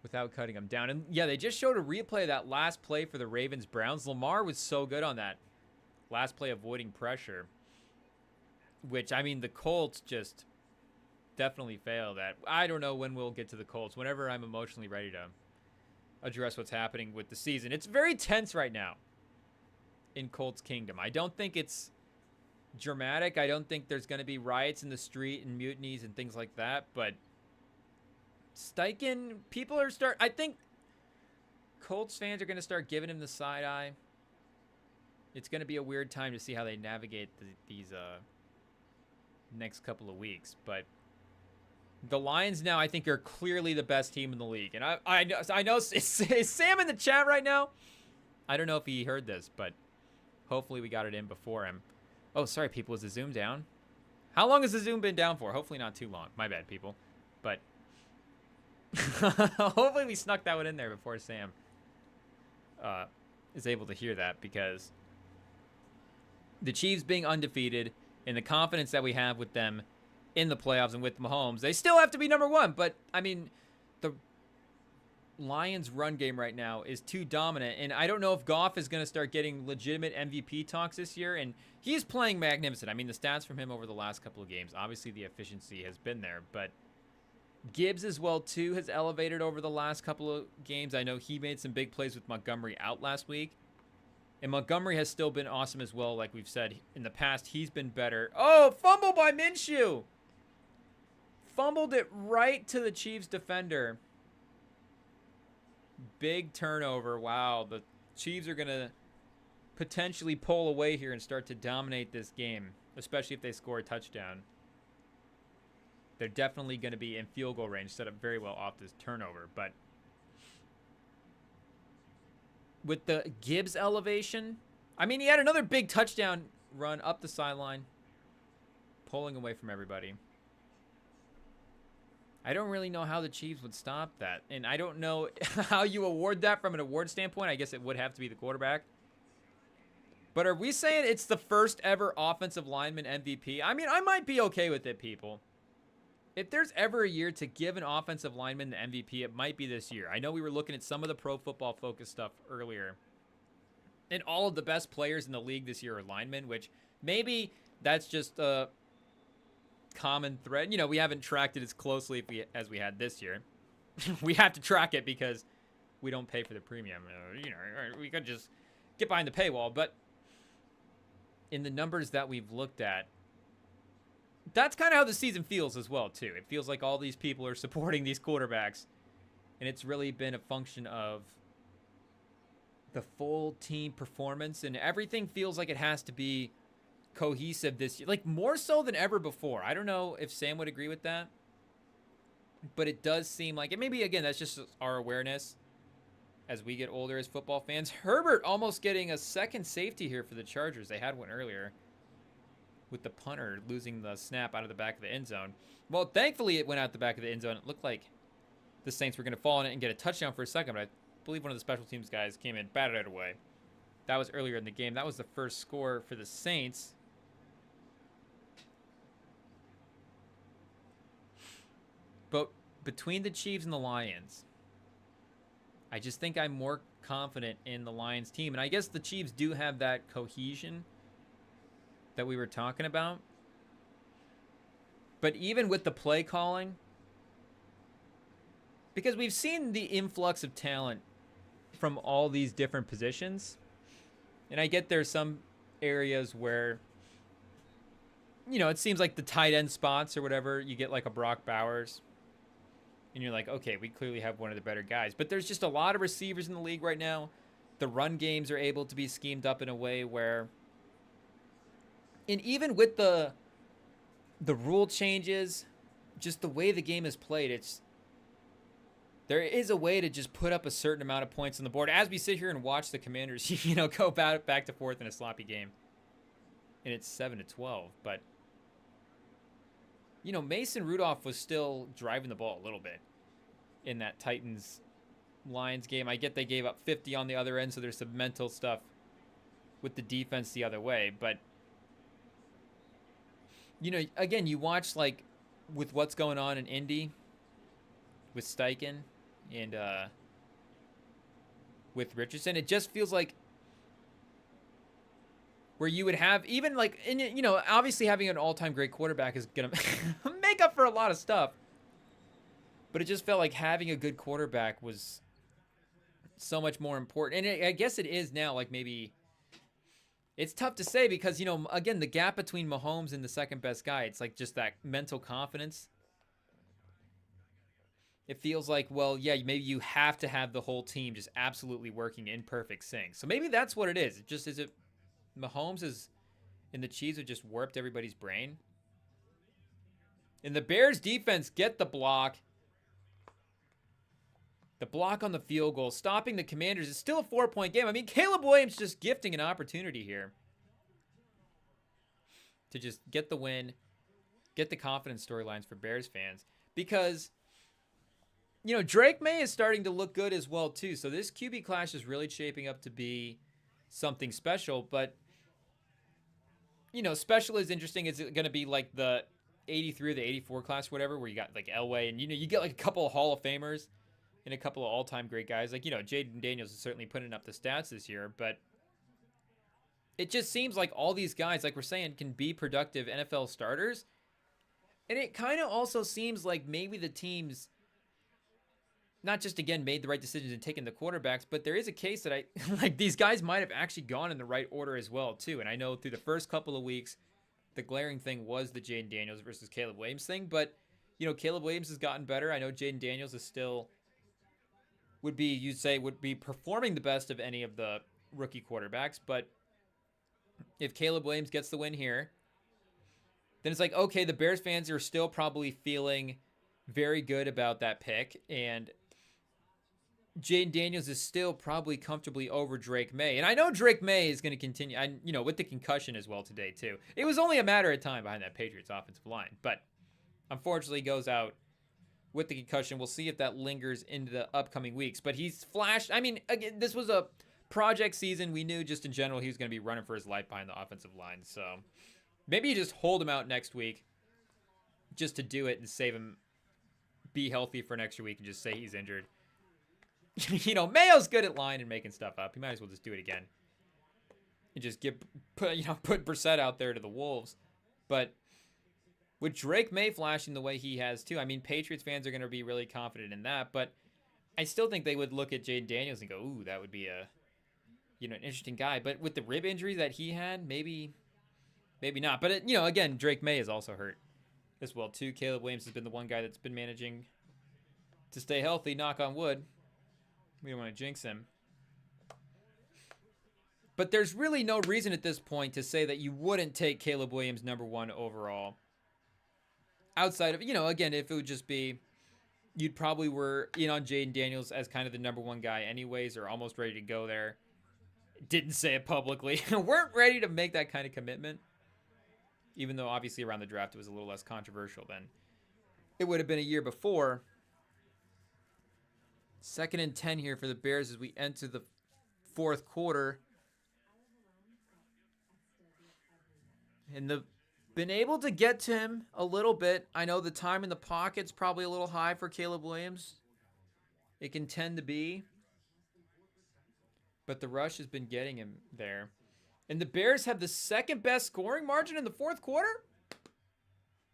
without cutting them down. And yeah, they just showed a replay of that last play for the Ravens-Browns. Lamar was so good on that last play, avoiding pressure, which, I mean, the Colts just definitely failed at. I don't know when we'll get to the Colts. Whenever I'm emotionally ready to address what's happening with the season. It's very tense right now in Colts Kingdom. I don't think it's dramatic. I don't think there's going to be riots in the street and mutinies and things like that. But Steichen, people are I think Colts fans are going to start giving him the side eye. It's going to be a weird time to see how they navigate these next couple of weeks. But the Lions now, I think, are clearly the best team in the league. And I know is Sam in the chat right now? I don't know if he heard this, but hopefully we got it in before him. Oh, sorry, people. Is the Zoom down? How long has the Zoom been down for? Hopefully not too long. My bad, people. But hopefully we snuck that one in there before Sam is able to hear that, because the Chiefs being undefeated and the confidence that we have with them in the playoffs and with Mahomes, they still have to be number one. But, I mean, the Lions' run game right now is too dominant. And I don't know if Goff is going to start getting legitimate MVP talks this year. And he's playing magnificent. I mean, the stats from him over the last couple of games, obviously the efficiency has been there. But Gibbs as well, too, has elevated over the last couple of games. I know he made some big plays with Montgomery out last week. And Montgomery has still been awesome as well. Like we've said in the past, he's been better. Oh, fumble by Minshew. Fumbled it right to the Chiefs defender. Big turnover. Wow, the Chiefs are going to potentially pull away here and start to dominate this game, especially if they score a touchdown. They're definitely going to be in field goal range, set up very well off this turnover. But with the Gibbs elevation, I mean, he had another big touchdown run up the sideline, pulling away from everybody. I don't really know how the Chiefs would stop that. And I don't know how you award that from an award standpoint. I guess it would have to be the quarterback. But are we saying it's the first ever offensive lineman MVP? I mean, I might be okay with it, people. If there's ever a year to give an offensive lineman the MVP, it might be this year. I know we were looking at some of the Pro Football Focus stuff earlier. And all of the best players in the league this year are linemen, which maybe that's just a common thread. You know, we haven't tracked it as closely as we had this year. We have to track it because we don't pay for the premium. You know, we could just get behind the paywall. But in the numbers that we've looked at, that's kind of how the season feels as well, too. It feels like all these people are supporting these quarterbacks, and it's really been a function of the full team performance, and everything feels like it has to be cohesive this year, like more so than ever before. I don't know if Sam would agree with that, but it does seem like it. Maybe, again, that's just our awareness as we get older as football fans. Herbert almost getting a second safety here for the Chargers. They had one earlier with the punter losing the snap out of the back of the end zone. Well, thankfully it went out the back of the end zone. It looked like the Saints were going to fall in it and get a touchdown for a second, but I believe one of the special teams guys came in, batted it away. That was earlier in the game. That was the first score for the Saints. But between the Chiefs and the Lions, I just think I'm more confident in the Lions team. And I guess the Chiefs do have that cohesion that we were talking about. But even with the play calling, because we've seen the influx of talent from all these different positions. And I get there's some areas where, you know, it seems like the tight end spots or whatever, you get like a Brock Bowers. And you're like, okay, we clearly have one of the better guys. But there's just a lot of receivers in the league right now. The run games are able to be schemed up in a way where, and even with the rule changes, just the way the game is played, there is a way to just put up a certain amount of points on the board as we sit here and watch the Commanders, go back to forth in a sloppy game. And it's 7-12, but Mason Rudolph was still driving the ball a little bit in that Titans-Lions game. I get they gave up 50 on the other end, so there's some mental stuff with the defense the other way. But, again, you watch, like, with what's going on in Indy with Steichen and with Richardson, it just feels like where you would have even like, obviously having an all-time great quarterback is going to make up for a lot of stuff. But it just felt like having a good quarterback was so much more important. And I guess it is now, like maybe it's tough to say because, again, the gap between Mahomes and the second best guy, it's like just that mental confidence. It feels like, well, yeah, maybe you have to have the whole team just absolutely working in perfect sync. So maybe that's what it is. It just is Mahomes and the Chiefs have just warped everybody's brain. And the Bears defense get the block. The block on the field goal, stopping the Commanders. It's still a 4-point game. I mean, Caleb Williams just gifting an opportunity here to just get the win, get the confidence storylines for Bears fans. Because, Drake May is starting to look good as well, too. So this QB clash is really shaping up to be something special. But, special is interesting. Is it going to be like the 83 or the 84 class, whatever, where you got like Elway and, you get like a couple of Hall of Famers and a couple of all-time great guys. Like, Jaden Daniels is certainly putting up the stats this year, but it just seems like all these guys, like we're saying, can be productive NFL starters. And it kind of also seems like maybe the teams not just, again, made the right decisions in taking the quarterbacks, but there is a case that like these guys might have actually gone in the right order as well, too. And I know through the first couple of weeks, the glaring thing was the Jaden Daniels versus Caleb Williams thing, but, Caleb Williams has gotten better. I know Jaden Daniels is still would be performing the best of any of the rookie quarterbacks. But if Caleb Williams gets the win here, then it's like, okay, the Bears fans are still probably feeling very good about that pick. And Jaden Daniels is still probably comfortably over Drake May. And I know Drake May is going to continue, with the concussion as well today, too. It was only a matter of time behind that Patriots offensive line. But unfortunately goes out with the concussion. We'll see if that lingers into the upcoming weeks. But he's flashed. I mean, again, this was a project season. We knew just in general he was going to be running for his life behind the offensive line. So maybe you just hold him out next week just to do it and save him, be healthy for an extra week and just say he's injured. Mayo's good at lying and making stuff up. He might as well just do it again and just put Brissett out there to the Wolves. But with Drake May flashing the way he has too, I mean, Patriots fans are going to be really confident in that. But I still think they would look at Jaden Daniels and go, "Ooh, that would be an interesting guy." But with the rib injury that he had, maybe not. But again, Drake May is also hurt as well too. Caleb Williams has been the one guy that's been managing to stay healthy. Knock on wood. We don't want to jinx him. But there's really no reason at this point to say that you wouldn't take Caleb Williams #1 overall. Outside of, again, if it would just be, you'd probably were in on Jaden Daniels as kind of the #1 guy anyways, or almost ready to go there. Didn't say it publicly. Weren't ready to make that kind of commitment. Even though obviously around the draft it was a little less controversial than it would have been a year before. 2nd and 10 here for the Bears as we enter the 4th quarter. And been able to get to him a little bit. I know the time in the pocket's probably a little high for Caleb Williams. It can tend to be. But the rush has been getting him there. And the Bears have the 2nd best scoring margin in the 4th quarter.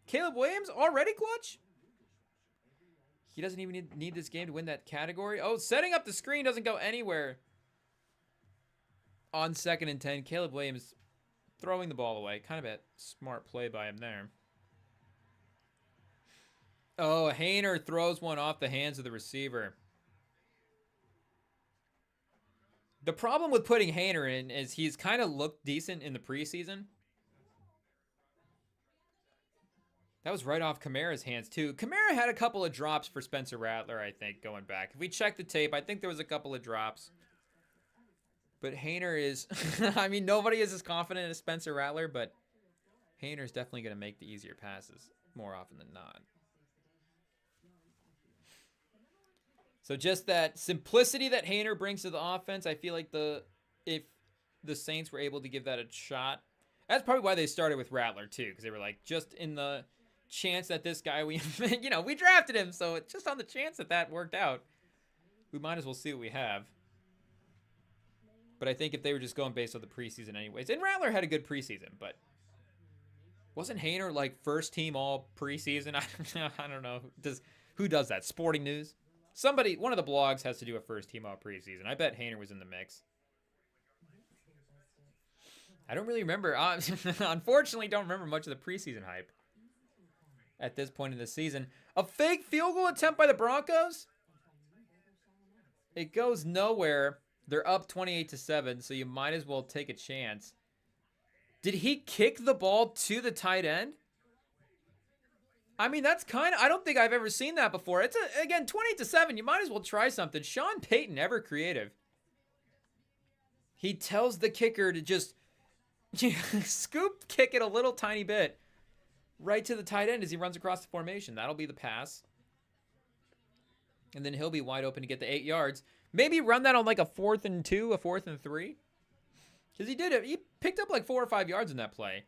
Caleb Williams already clutch. He doesn't even need this game to win that category. Oh, setting up the screen doesn't go anywhere. On 2nd and 10, Caleb Williams throwing the ball away. Kind of a smart play by him there. Oh, Hayner throws one off the hands of the receiver. The problem with putting Hainer in is he's kind of looked decent in the preseason. That was right off Kamara's hands, too. Kamara had a couple of drops for Spencer Rattler, I think, going back. If we check the tape, I think there was a couple of drops. But Hainer is... I mean, nobody is as confident as Spencer Rattler, but Hainer's definitely going to make the easier passes more often than not. So just that simplicity that Hainer brings to the offense, I feel like if the Saints were able to give that a shot, that's probably why they started with Rattler, too, because they were like, just in the chance that this guy, we drafted him, so it's just on the chance that worked out, we might as well see what we have. But I think if they were just going based on the preseason anyways, and Rattler had a good preseason, but wasn't Hainer like first team all preseason? I don't know. Who does that? Sporting News? One of the blogs has to do a first team all preseason. I bet Hainer was in the mix. I don't really remember. Unfortunately, don't remember much of the preseason hype at this point in the season. A fake field goal attempt by the Broncos? It goes nowhere. They're up 28-7, so you might as well take a chance. Did he kick the ball to the tight end? I mean, that's kind of... I don't think I've ever seen that before. It's, again, 28-7. You might as well try something. Sean Payton, ever creative. He tells the kicker to just scoop kick it a little tiny bit right to the tight end as he runs across the formation. That'll be the pass. And then he'll be wide open to get the 8 yards. Maybe run that on like a 4th and 2, a 4th and 3. Because he did it. He picked up like 4 or 5 yards in that play.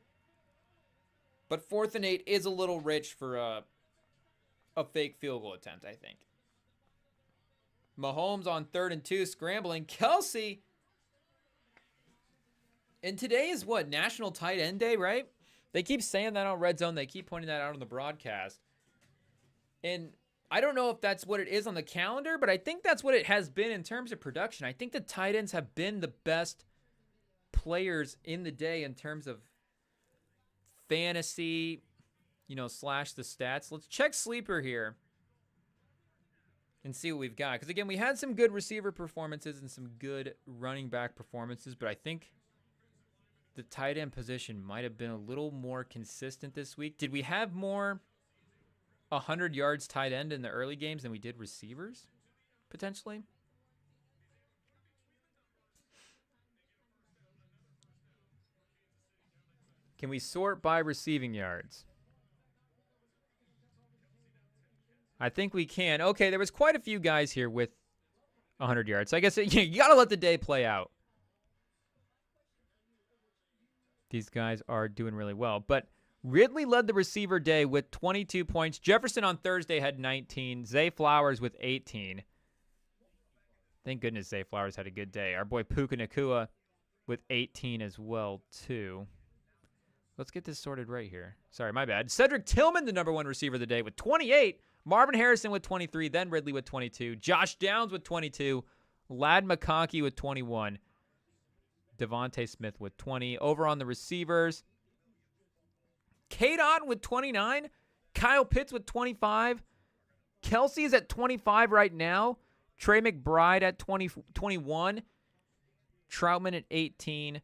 But 4th and 8 is a little rich for a fake field goal attempt, I think. Mahomes on 3rd and 2, scrambling. Kelsey. And today is what? National Tight End Day, right? They keep saying that on Red Zone. They keep pointing that out on the broadcast. And I don't know if that's what it is on the calendar, but I think that's what it has been in terms of production. I think the tight ends have been the best players in the day in terms of fantasy, slash the stats. Let's check Sleeper here and see what we've got. Because, again, we had some good receiver performances and some good running back performances, but I think the tight end position might have been a little more consistent this week. Did we have more 100 yards tight end in the early games than we did receivers, potentially? Can we sort by receiving yards? I think we can. Okay, there was quite a few guys here with 100 yards. So I guess you got to let the day play out. These guys are doing really well. But Ridley led the receiver day with 22 points. Jefferson on Thursday had 19. Zay Flowers with 18. Thank goodness Zay Flowers had a good day. Our boy Puka Nacua with 18 as well, too. Let's get this sorted right here. Sorry, my bad. Cedric Tillman, the #1 receiver of the day with 28. Marvin Harrison with 23. Then Ridley with 22. Josh Downs with 22. Ladd McConkey with 21. Devontae Smith with 20. Over on the receivers, K-Dot with 29. Kyle Pitts with 25. Kelsey's at 25 right now. Trey McBride at 21. Troutman at 18.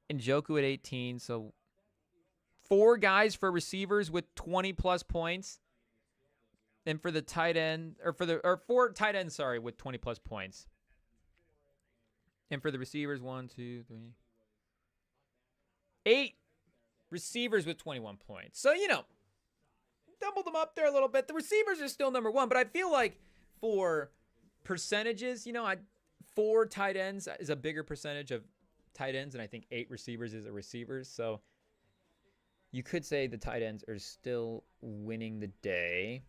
And Njoku at 18. So 4 guys for receivers with 20-plus points. And for the tight end, or 4 tight ends, sorry, with 20-plus points. And for the receivers, 1, 2, 3, 8 receivers with 21 points. So, doubled them up there a little bit. The receivers are still #1, but I feel like for percentages, 4 tight ends is a bigger percentage of tight ends, and I think 8 receivers is a receivers. So you could say the tight ends are still winning the day.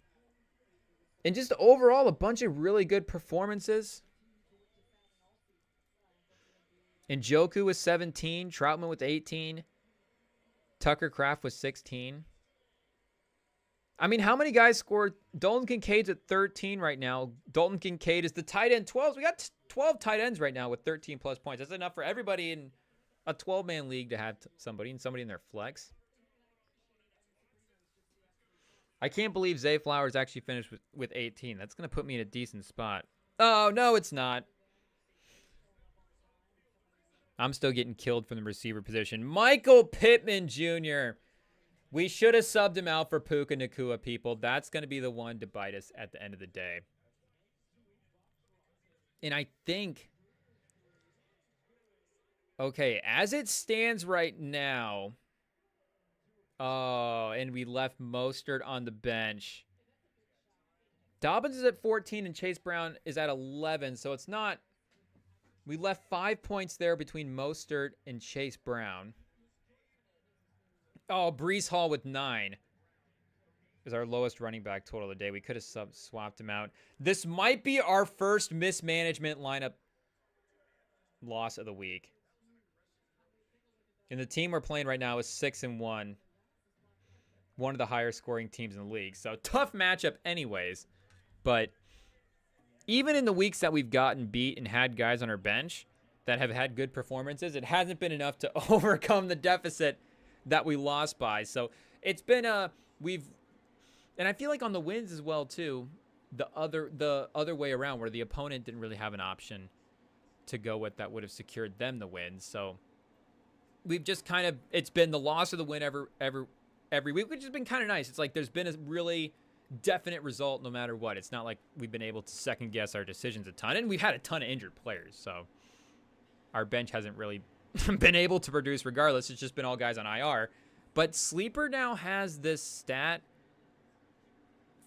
And just overall, a bunch of really good performances. Njoku with 17. Troutman with 18. Tucker Kraft with 16. I mean, how many guys scored? Dalton Kincaid's at 13 right now. Dalton Kincaid is the tight end 12. We got 12 tight ends right now with 13-plus points. That's enough for everybody in a 12-man league to have somebody and somebody in their flex. I can't believe Zay Flowers actually finished with 18. That's going to put me in a decent spot. Oh, no, it's not. I'm still getting killed from the receiver position. Michael Pittman Jr. We should have subbed him out for Puka Nacua, people. That's going to be the one to bite us at the end of the day. And I think, okay, as it stands right now, oh, and we left Mostert on the bench. Dobbins is at 14 and Chase Brown is at 11, so it's not, we left 5 points there between Mostert and Chase Brown. Oh, Breece Hall with 9 is our lowest running back total of the day. We could have swapped him out. This might be our first mismanagement lineup loss of the week. And the team we're playing right now is 6-1. One of the higher scoring teams in the league. So tough matchup anyways. But even in the weeks that we've gotten beat and had guys on our bench that have had good performances, it hasn't been enough to overcome the deficit that we lost by. So it's been and I feel like on the wins as well too, the other way around where the opponent didn't really have an option to go with that would have secured them the win. So we've just kind of, it's been the loss or the win every week, which has been kind of nice. It's like there's been a really definite result no matter what. It's not like we've been able to second guess our decisions a ton, and we've had a ton of injured players, so our bench hasn't really been able to produce regardless. It's just been all guys on IR. But Sleeper now has this stat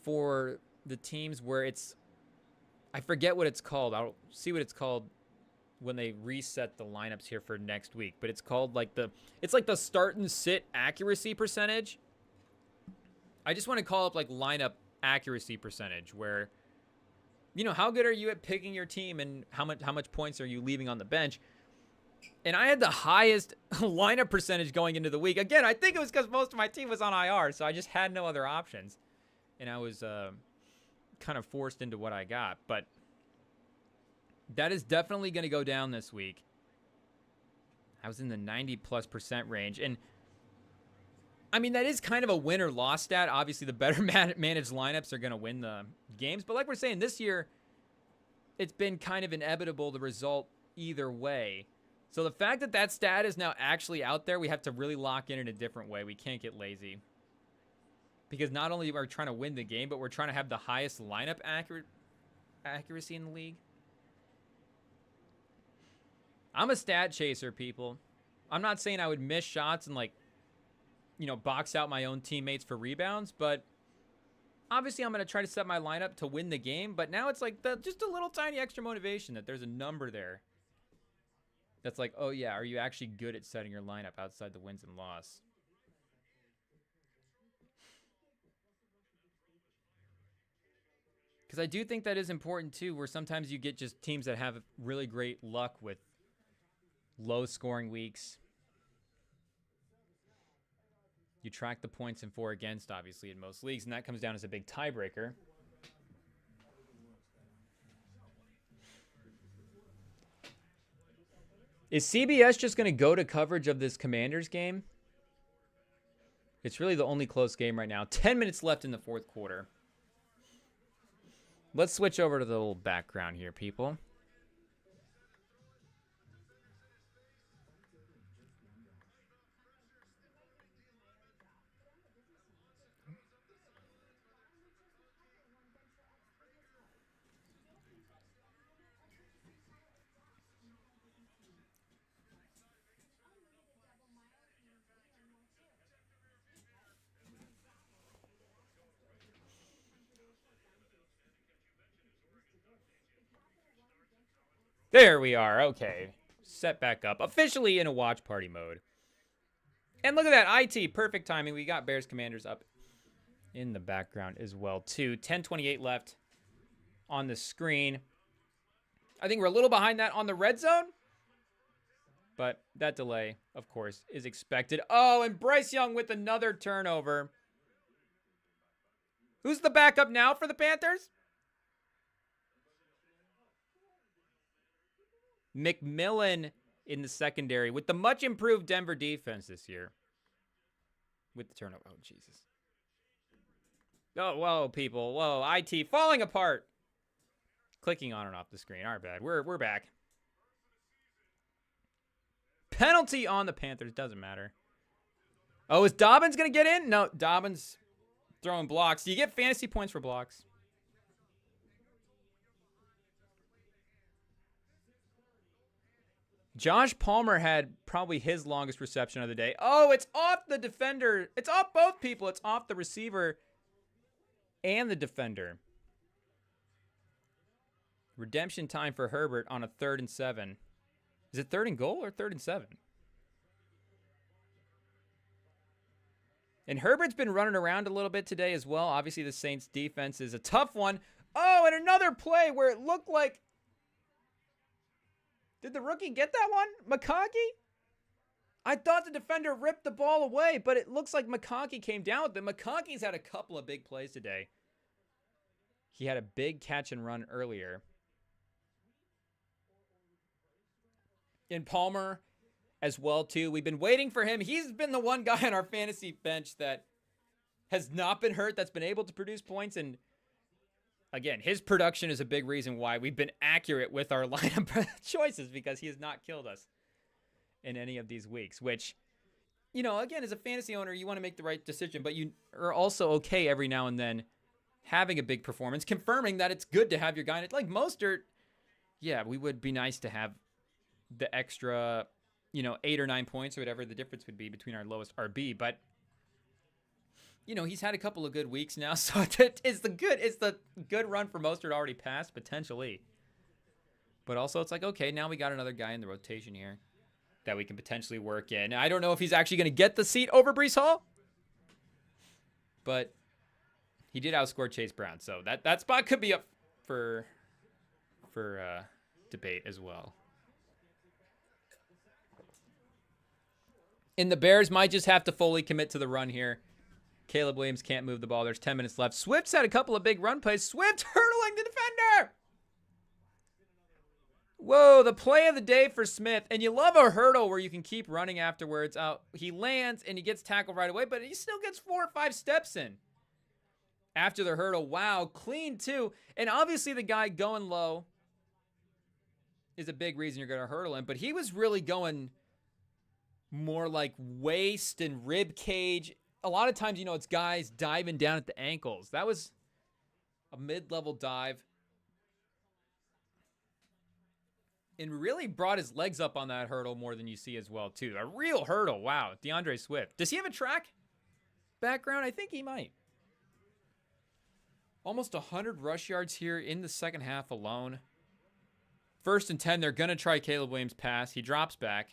for the teams where it's, I forget what it's called. I'll see what it's called when they reset the lineups here for next week, but it's called like it's like the start and sit accuracy percentage. I just want to call up like lineup accuracy percentage, where, you know, how good are you at picking your team and how much points are you leaving on the bench? And I had the highest lineup percentage going into the week. Again, I think it was because most of my team was on IR, so I just had no other options, and I was kind of forced into what I got. But that is definitely going to go down this week. I was in the 90+% range, and I mean, that is kind of a win or loss stat. Obviously, the better managed lineups are going to win the games. But like we're saying, this year, it's been kind of inevitable the result either way. So the fact that that stat is now actually out there, we have to really lock in a different way. We can't get lazy. Because not only are we trying to win the game, but we're trying to have the highest lineup accuracy in the league. I'm a stat chaser, people. I'm not saying I would miss shots and, like, you know, box out my own teammates for rebounds, but obviously I'm going to try to set my lineup to win the game. But now it's like just a little tiny extra motivation that there's a number there that's like, oh yeah, are you actually good at setting your lineup outside the wins and loss? Because I do think that is important too, where sometimes you get just teams that have really great luck with low scoring weeks. You track the points and for against, obviously, in most leagues, and that comes down as a big tiebreaker. Is CBS just going to go to coverage of this Commanders game? It's really the only close game right now. 10 minutes left in the fourth quarter. Let's switch over to the little background here, people. There we are. Okay. Set back up. Officially in a watch party mode. And look at that. IT. Perfect timing. We got Bears Commanders up in the background as well, too. 10:28 left on the screen. I think we're a little behind that on the red zone. But that delay, of course, is expected. Oh, and Bryce Young with another turnover. Who's the backup now for the Panthers? McMillan in the secondary with the much improved Denver defense this year. With the turnover. Oh, Jesus. Oh, whoa, people. Whoa, IT falling apart. Clicking on and off the screen. Our bad. We're back. Penalty on the Panthers. Doesn't matter. Oh, is Dobbins going to get in? No, Dobbins throwing blocks. Do you get fantasy points for blocks? Josh Palmer had probably his longest reception of the day. Oh, it's off the defender. It's off both people. It's off the receiver and the defender. Redemption time for Herbert on a 3rd and 7. Is it 3rd and goal or 3rd and 7? And Herbert's been running around a little bit today as well. Obviously, the Saints defense is a tough one. Oh, and another play where it looked like... Did the rookie get that one? McConkey? I thought the defender ripped the ball away, but it looks like McConkey came down with it. McConkey's had a couple of big plays today. He had a big catch and run earlier. And Palmer as well, too. We've been waiting for him. He's been the one guy on our fantasy bench that has not been hurt, that's been able to produce points. And again, his production is a big reason why we've been accurate with our lineup choices, because he has not killed us in any of these weeks, which, you know, again, as a fantasy owner, you want to make the right decision, but you are also okay every now and then having a big performance, confirming that it's good to have your guy. Like Mostert, yeah, we would be nice to have the extra, 8 or 9 points or whatever the difference would be between our lowest RB. But, he's had a couple of good weeks now. So it's the good run for Mostert already passed, potentially. But also it's like, okay, now we got another guy in the rotation here that we can potentially work in. I don't know if he's actually going to get the seat over Breece Hall. But he did outscore Chase Brown. So that spot could be up for debate as well. And the Bears might just have to fully commit to the run here. Caleb Williams can't move the ball. There's 10 minutes left. Swift's had a couple of big run plays. Swift hurdling the defender. Whoa, the play of the day for Smith. And you love a hurdle where you can keep running afterwards. He lands and he gets tackled right away, but he still gets 4 or 5 steps in after the hurdle. Wow, clean too. And obviously the guy going low is a big reason you're going to hurdle him, but he was really going more like waist and rib cage. A lot of times, it's guys diving down at the ankles. That was a mid-level dive. And really brought his legs up on that hurdle more than you see as well, too. A real hurdle. Wow. DeAndre Swift. Does he have a track background? I think he might. Almost 100 rush yards here in the second half alone. 1st and 10. They're going to try Caleb Williams' pass. He drops back.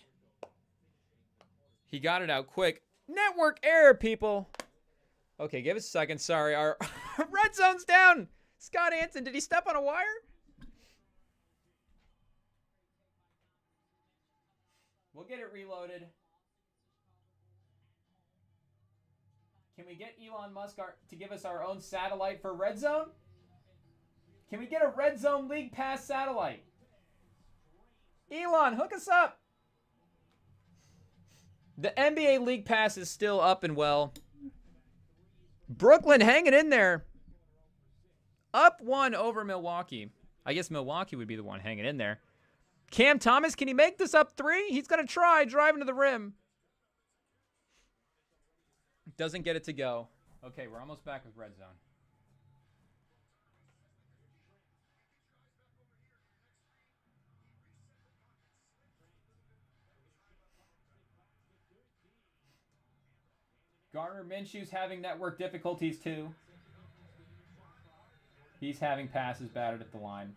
He got it out quick. Network error, people. Okay, give us a second. Sorry, our red zone's down. Scott Hansen, did he step on a wire? We'll get it reloaded. Can we get Elon Musk to give us our own satellite for Red Zone? Can we get a Red Zone League Pass satellite? Elon, hook us up. The NBA League Pass is still up and well. Brooklyn hanging in there. Up 1 over Milwaukee. I guess Milwaukee would be the one hanging in there. Cam Thomas, can he make this up 3? He's going to try driving to the rim. Doesn't get it to go. Okay, we're almost back with Red Zone. Gardner Minshew's having network difficulties too. He's having passes batted at the line.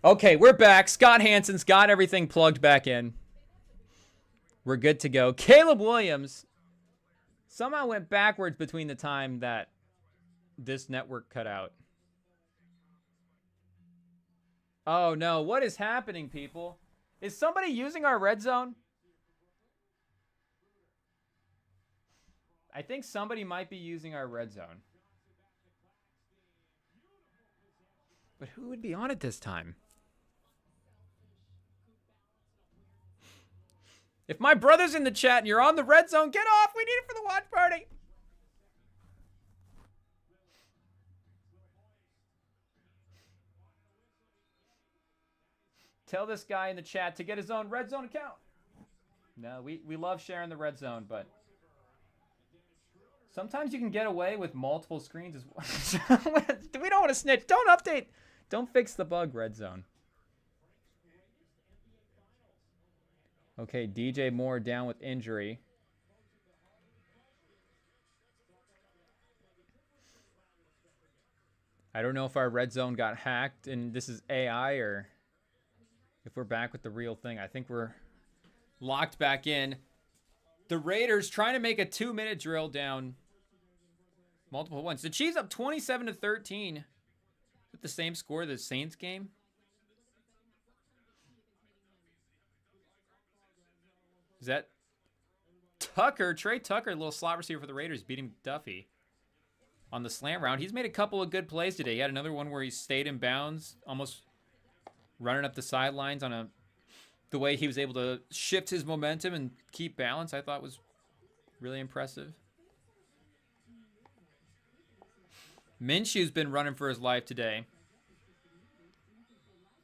Okay, we're back. Scott Hansen's got everything plugged back in. We're good to go. Caleb Williams somehow went backwards between the time that this network cut out. Oh no, what is happening, people? Is somebody using our red zone? I think somebody might be using our red zone. But who would be on it this time? If my brother's in the chat and you're on the red zone, get off. We need it for the watch party. Tell this guy in the chat to get his own Red Zone account. No, we love sharing the Red Zone, but sometimes you can get away with multiple screens as well. We don't want to snitch. Don't update. Don't fix the bug, Red Zone. Okay, DJ Moore down with injury. I don't know if our Red Zone got hacked and this is AI or if we're back with the real thing. I think we're locked back in. The Raiders trying to make a 2-minute drill down multiple ones. The Chiefs up 27-13 with the same score as the Saints game. Is that Tucker? Trey Tucker, a little slot receiver for the Raiders, beating Duffy on the slant route. He's made a couple of good plays today. He had another one where he stayed in bounds, almost running up the sidelines on the way he was able to shift his momentum and keep balance. I thought was really impressive. Minshew's been running for his life today.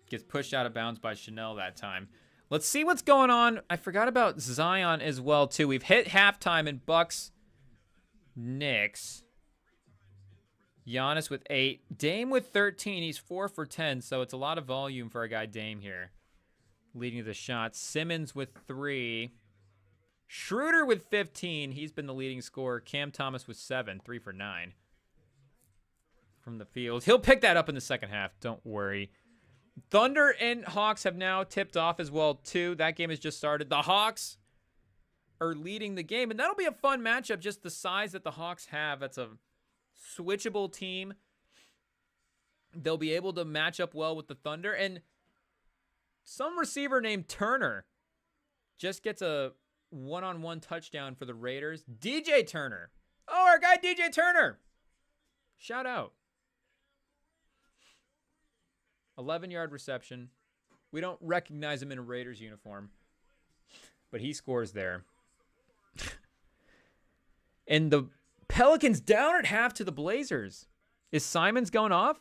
Gets pushed out of bounds by Chanel that time. Let's see what's going on. I forgot about Zion as well, too. We've hit halftime in Bucks, Knicks. Giannis with 8. Dame with 13. He's 4 for 10, so it's a lot of volume for our guy Dame here. Leading the shots. Simmons with 3. Schroeder with 15. He's been the leading scorer. Cam Thomas with 7. 3 for 9 from the field. He'll pick that up in the second half. Don't worry. Thunder and Hawks have now tipped off as well, too. That game has just started. The Hawks are leading the game, and that'll be a fun matchup, just the size that the Hawks have. That's a switchable team. They'll be able to match up well with the Thunder, and some receiver named Turner just gets a one-on-one touchdown for the Raiders. DJ Turner. Oh, our guy DJ Turner. Shout out. 11-yard reception. We don't recognize him in a Raiders uniform, but he scores there. And the Pelicans down at half to the Blazers. Is Simons going off?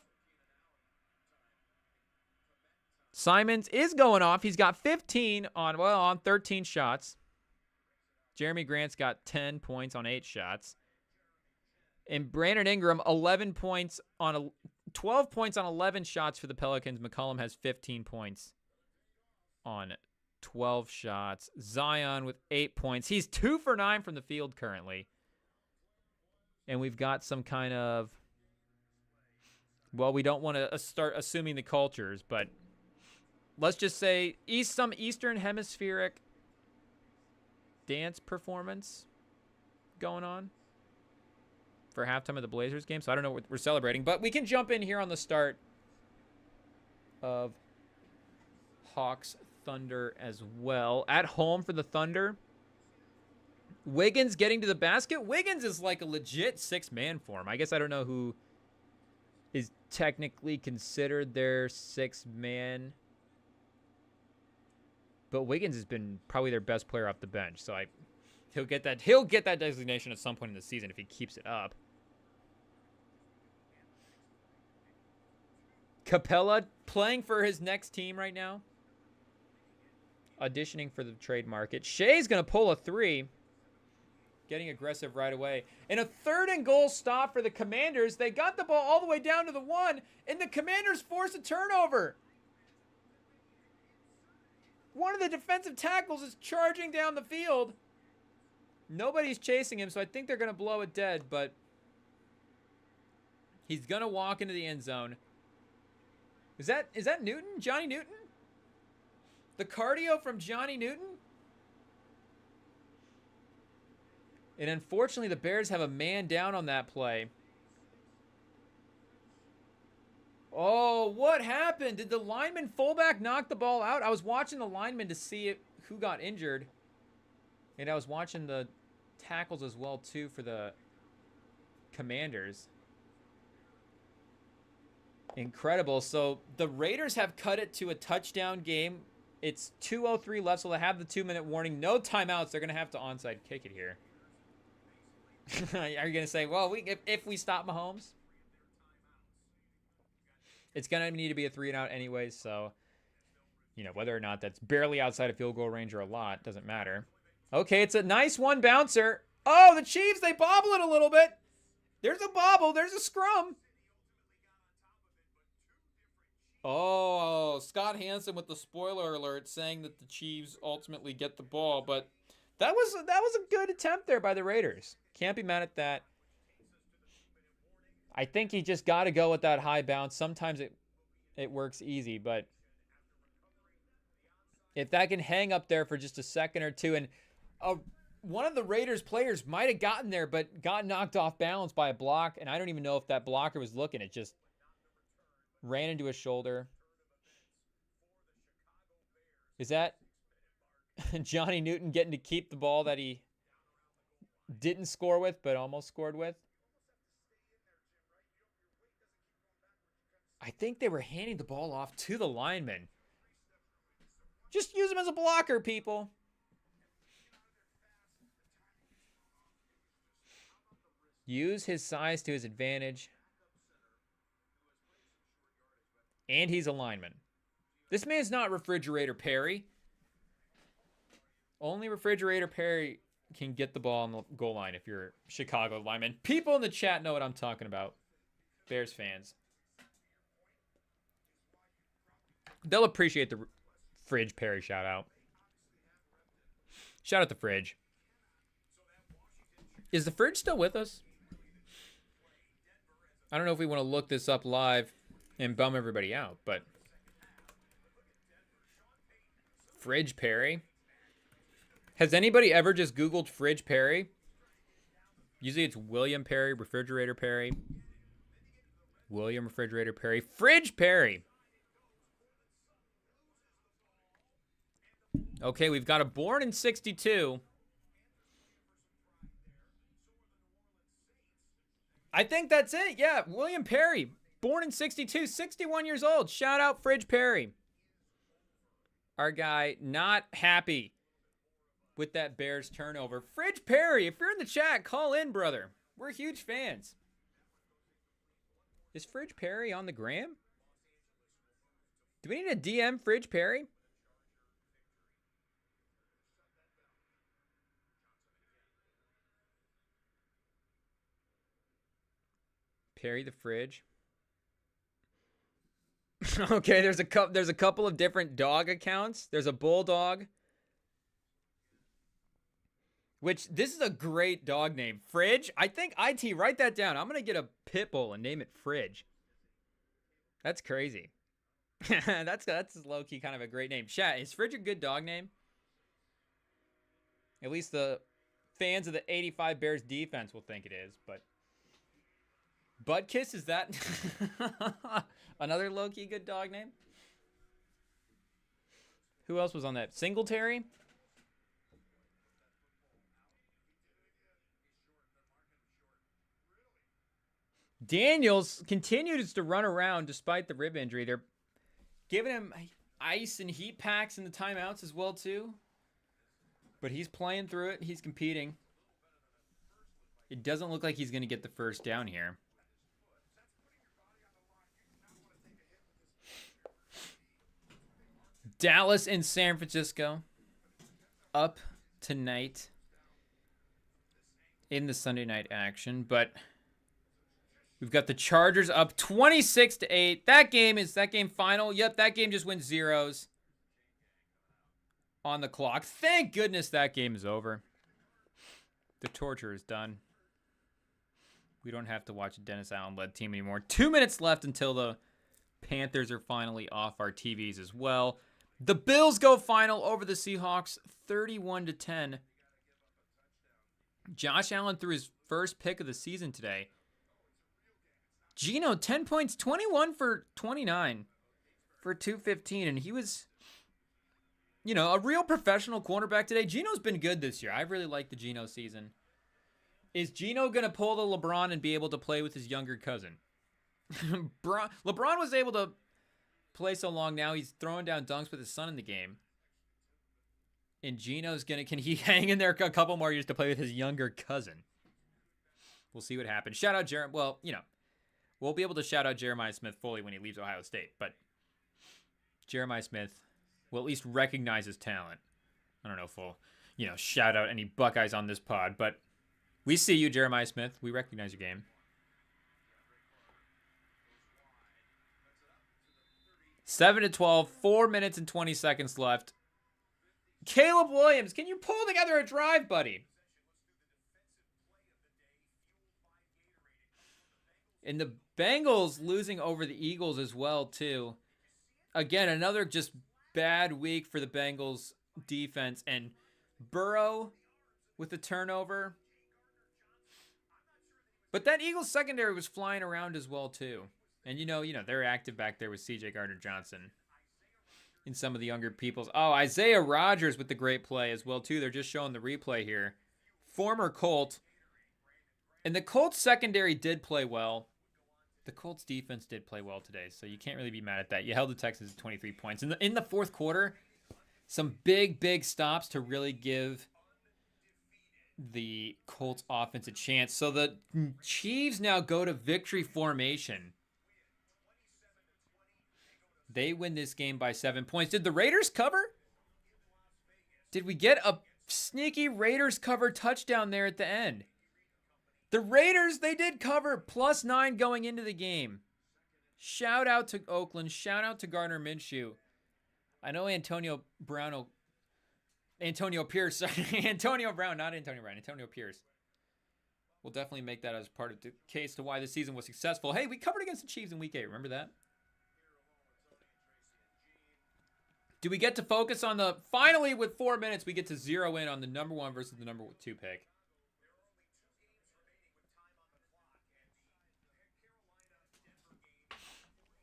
Simons is going off. He's got 15 on 13 shots. Jeremy Grant's got 10 points on 8 shots. And Brandon Ingram, 12 points on 11 shots for the Pelicans. McCollum has 15 points on 12 shots. Zion with 8 points. He's 2 for 9 from the field currently. And we've got some kind of, well, we don't want to start assuming the cultures, but let's just say some Eastern Hemispheric dance performance going on for halftime of the Blazers game. So I don't know what we're celebrating, but we can jump in here on the start of Hawks Thunder as well. At home for the Thunder. Wiggins getting to the basket. Wiggins is like a legit 6-man for him. I guess I don't know who is technically considered their 6-man. But Wiggins has been probably their best player off the bench. So he'll get that designation at some point in the season if he keeps it up. Capella playing for his next team right now. Auditioning for the trade market. Shea's going to pull a 3. Getting aggressive right away. And a 3rd and goal stop for the Commanders. They got the ball all the way down to the 1, and the Commanders force a turnover. One of the defensive tackles is charging down the field. Nobody's chasing him, so I think they're going to blow it dead, but he's going to walk into the end zone. Is that Newton? Johnny Newton? The cardio from Johnny Newton? And unfortunately, the Bears have a man down on that play. Oh, what happened? Did the lineman fullback knock the ball out? I was watching the lineman to see who got injured. And I was watching the tackles as well, too, for the Commanders. Incredible. So the Raiders have cut it to a touchdown game. It's 2:03 left, so they have the 2-minute warning. No timeouts. They're going to have to onside kick it here. Are you going to say, well, if we stop Mahomes? It's going to need to be a 3-and-out anyways, so You know, whether or not that's barely outside of field goal range or a lot, doesn't matter. Okay, it's a nice one bouncer. Oh, the Chiefs, they bobble it a little bit. There's a bobble. There's a scrum. Oh, Scott Hansen with the spoiler alert saying that the Chiefs ultimately get the ball, but that was a good attempt there by the Raiders. Can't be mad at that. I think you just got to go with that high bounce. Sometimes it works easy, but if that can hang up there for just a second or two, and one of the Raiders players might have gotten there, but got knocked off balance by a block, and I don't even know if that blocker was looking. It just ran into his shoulder. Is that Johnny Newton getting to keep the ball that he didn't score with, but almost scored with? I think they were handing the ball off to the lineman. Just use him as a blocker, people. Use his size to his advantage. And he's a lineman. This man's not Refrigerator Perry. Only Refrigerator Perry can get the ball on the goal line if you're a Chicago lineman. People in the chat know what I'm talking about. Bears fans. They'll appreciate the Fridge Perry shout out. Shout out to Fridge. Is the Fridge still with us? I don't know if we want to look this up live and bum everybody out, but Fridge Perry. Has anybody ever just Googled Fridge Perry? Usually it's William Perry, Refrigerator Perry. William Refrigerator Perry. Fridge Perry. Okay, we've got a born in 62. I think that's it. Yeah, William Perry, born in 62, 61 years old. Shout out Fridge Perry. Our guy not happy with that Bears turnover. Fridge Perry, if you're in the chat, call in, brother. We're huge fans. Is Fridge Perry on the gram? Do we need a DM Fridge Perry? Perry the Fridge. Okay, there's a couple of different dog accounts. There's a bulldog, which this is a great dog name. Fridge. I think IT, write that down. I'm gonna get a pit bull and name it Fridge. That's crazy. that's low key kind of a great name. Chat, is Fridge a good dog name? At least the fans of the 85 Bears defense will think it is, but Buttkiss, is that another low-key good dog name? Who else was on that? Singletary? Daniels continues to run around despite the rib injury. They're giving him ice and heat packs in the timeouts as well, too. But he's playing through it. He's competing. It doesn't look like he's going to get the first down here. Dallas and San Francisco up tonight in the Sunday night action, but we've got the Chargers up 26-8. That game final. Yep, that game just went zeros on the clock. Thank goodness that game is over. The torture is done. We don't have to watch a Dennis Allen-led team anymore. 2 minutes left until the Panthers are finally off our TVs as well. The Bills go final over the Seahawks, 31-10. Josh Allen threw his first pick of the season today. Geno, 10 points, 21 for 29 for 215. And he was, a real professional cornerback today. Geno's been good this year. I really like the Geno season. Is Geno going to pull the LeBron and be able to play with his younger cousin? LeBron was able to play so long now. He's throwing down dunks with his son in the game. And Geno's can he hang in there a couple more years to play with his younger cousin? We'll see what happens. Shout out Jeremiah. Well, we'll be able to shout out Jeremiah Smith fully when he leaves Ohio State. But Jeremiah Smith We'll at least recognize his talent. I don't know if we'll, shout out any Buckeyes on this pod, but we see you, Jeremiah Smith. We recognize your game. 7-12, 4 minutes and 20 seconds left. Caleb Williams, can you pull together a drive, buddy? And the Bengals losing over the Eagles as well, too. Again, another just bad week for the Bengals defense. And Burrow with the turnover. But that Eagles secondary was flying around as well, too. And, they're active back there with C.J. Gardner-Johnson and some of the younger peoples. Oh, Isaiah Rodgers with the great play as well, too. They're just showing the replay here. Former Colt. And the Colts secondary did play well. The Colts defense did play well today, so you can't really be mad at that. You held the Texans to 23 points. In the fourth quarter, some big stops to really give the Colts offense a chance. So the Chiefs now go to victory formation. They win this game by 7 points. Did the Raiders cover? Did we get a sneaky Raiders cover touchdown there at the end? The Raiders, they did cover +9 going into the game. Shout out to Oakland. Shout out to Gardner Minshew. I know Antonio Pierce. Antonio Brown, not Antonio Brown. Antonio Pierce. We'll definitely make that as part of the case to why the season was successful. Hey, we covered against the Chiefs in Week 8. Remember that? Do we get to focus on the... Finally, with 4 minutes, we get to zero in on the number 1 versus the number 2 pick.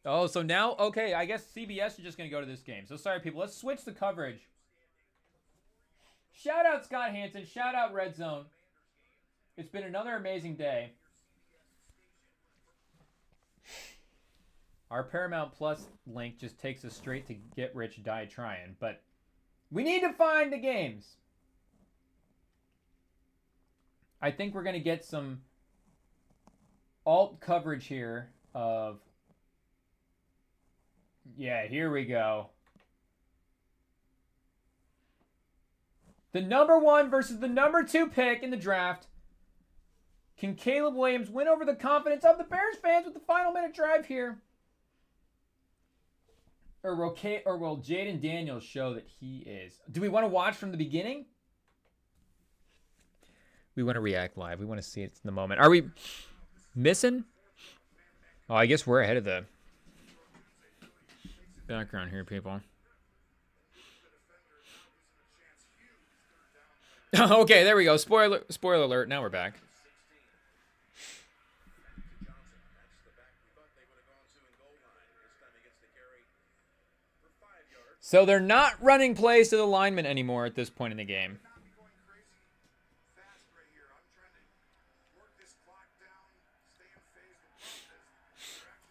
Oh, so now, okay, I guess CBS is just going to go to this game. So sorry, people. Let's switch the coverage. Shout out Scott Hansen. Shout out Red Zone. It's been another amazing day. Our Paramount Plus link just takes us straight to Get Rich, Die Trying. But we need to find the games. I think we're going to get some alt coverage here of... Yeah, here we go. The number 1 versus the number 2 pick in the draft. Can Caleb Williams win over the confidence of the Bears fans with the final minute drive here? Or will Jaden Daniels show that he is? Do we want to watch from the beginning? We want to react live. We want to see it in the moment. Are we missing? Oh, I guess we're ahead of the background here, people. Okay, there we go. Spoiler alert. Now we're back. So they're not running plays to the lineman anymore at this point in the game.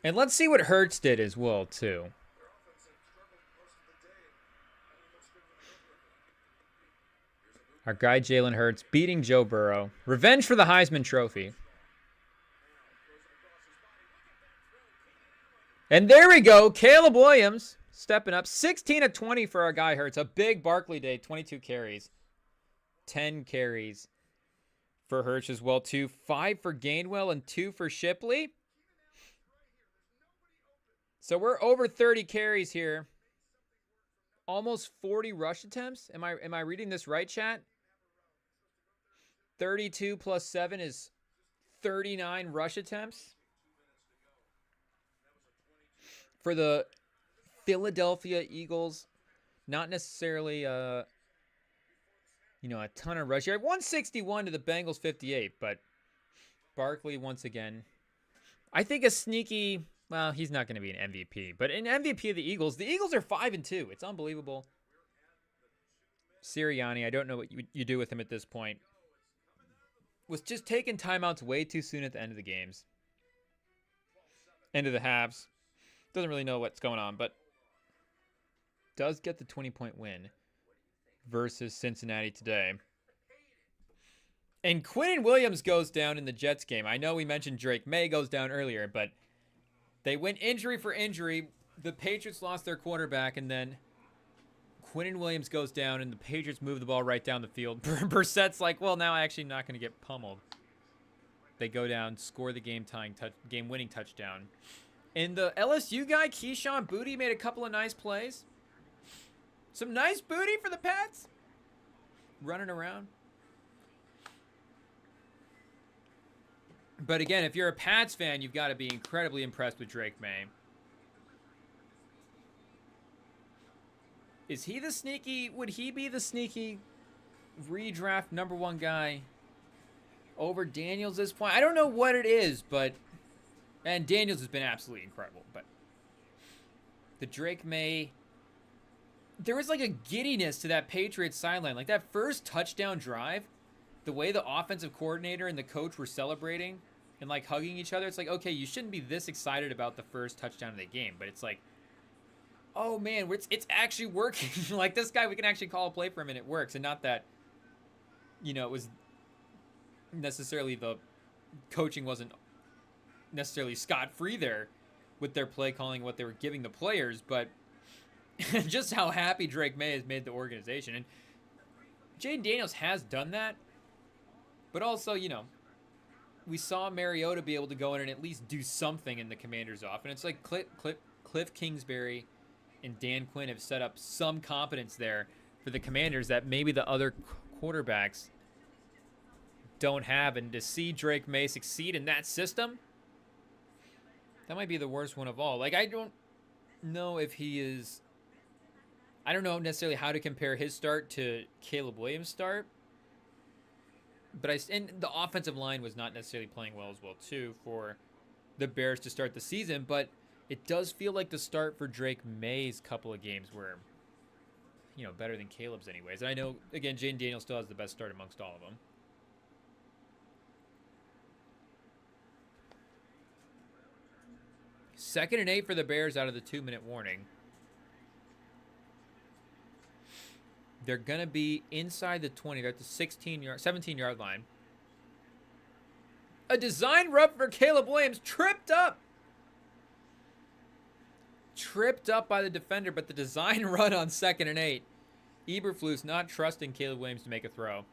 And let's see what Hurts did as well, too. Our guy Jalen Hurts beating Joe Burrow. Revenge for the Heisman Trophy. And there we go. Caleb Williams stepping up. 16 of 20 for our guy Hurts. A big Barkley day. 22 carries. 10 carries for Hurts as well, too. 5 for Gainwell and 2 for Shipley. So we're over 30 carries here. Almost 40 rush attempts. Am I reading this right, chat? 32 plus 7 is 39 rush attempts for the Philadelphia Eagles. Not necessarily a ton of rush here. 161 to the Bengals 58, but Barkley once again. I think a sneaky, well, he's not going to be an MVP, but an MVP of the Eagles are 5-2. It's unbelievable. Sirianni, I don't know what you do with him at this point. Was just taking timeouts way too soon at the end of the games. End of the halves. Doesn't really know what's going on, but does get the 20-point win versus Cincinnati today. And Quinnen Williams goes down in the Jets game. I know we mentioned Drake May goes down earlier, but they went injury for injury. The Patriots lost their quarterback, and then Quinnen Williams goes down, and the Patriots move the ball right down the field. Brissett's like, well, now I'm actually not going to get pummeled. They go down, score the game-winning touchdown. And the LSU guy, Keyshawn Booty, made a couple of nice plays. Some nice booty for the Pats. Running around. But again, if you're a Pats fan, you've got to be incredibly impressed with Drake May. Is he the sneaky, would he be the sneaky redraft #1 guy over Daniels at this point? I don't know what it is, but, and Daniels has been absolutely incredible, but the Drake May, there was like a giddiness to that Patriots sideline. Like that first touchdown drive, the way the offensive coordinator and the coach were celebrating and like hugging each other, it's like, okay, you shouldn't be this excited about the first touchdown of the game, but it's like, oh man, it's actually working. Like this guy, we can actually call a play for him and it works. And not that, you know, it was necessarily the coaching wasn't necessarily scot-free there with their play calling, what they were giving the players, but just how happy Drake May has made the organization. And Jaden Daniels has done that, but also, you know, we saw Mariota be able to go in and at least do something in the Commanders' offense. It's like Cliff Kingsbury and Dan Quinn have set up some competence there for the Commanders that maybe the other quarterbacks don't have. And to see Drake May succeed in that system, that might be the worst one of all. Like, I don't know if he is... I don't know necessarily how to compare his start to Caleb Williams' start. But and the offensive line was not necessarily playing well as well, too, for the Bears to start the season. But it does feel like the start for Drake May's couple of games were, you know, better than Caleb's anyways. And I know, again, Jaden Daniels still has the best start amongst all of them. Second and 8 for the Bears out of the 2-minute warning. They're going to be inside the 20. They're at the 17-yard line. A design rub for Caleb Williams. Tripped up. Tripped up by the defender, but the design run on 2nd and 8. Eberflus not trusting Caleb Williams to make a throw.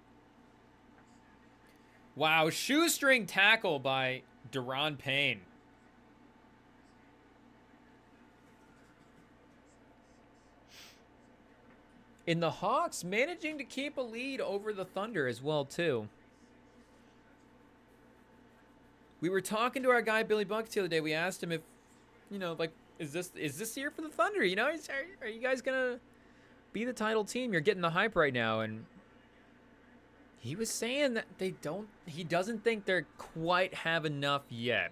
Wow, shoestring tackle by Deron Payne. In the Hawks, managing to keep a lead over the Thunder as well, too. We were talking to our guy, Billy Bucks, the other day. We asked him if, you know, like, is this the year for the Thunder? You know, are you guys going to be the title team? You're getting the hype right now. And he was saying that he doesn't think they're quite have enough yet.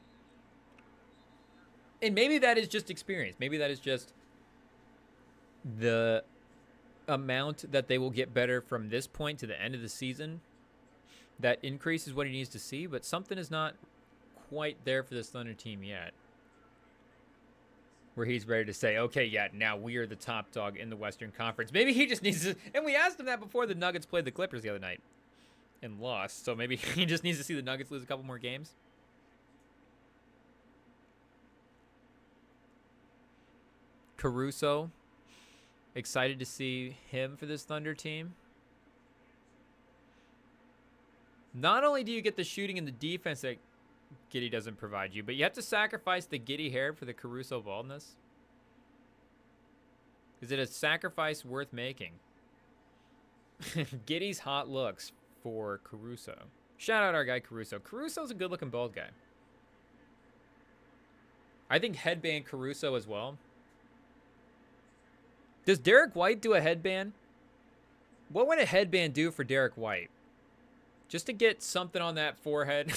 And maybe that is just experience. Maybe that is just the amount that they will get better from this point to the end of the season. That increases what he needs to see, but something is not quite there for this Thunder team yet, where he's ready to say, okay, yeah, now we are the top dog in the Western Conference. Maybe he just needs to, and we asked him that before the Nuggets played the Clippers the other night and lost, so maybe he just needs to see the Nuggets lose a couple more games. Caruso, excited to see him for this Thunder team. Not only do you get the shooting and the defense that Giddey doesn't provide you, but you have to sacrifice the Giddey hair for the Caruso baldness. Is it a sacrifice worth making? Giddey's hot looks for Caruso. Shout out our guy Caruso. Caruso's a good-looking bald guy. I think headband Caruso as well. Does Derek White do a headband? What would a headband do for Derek White? Just to get something on that forehead.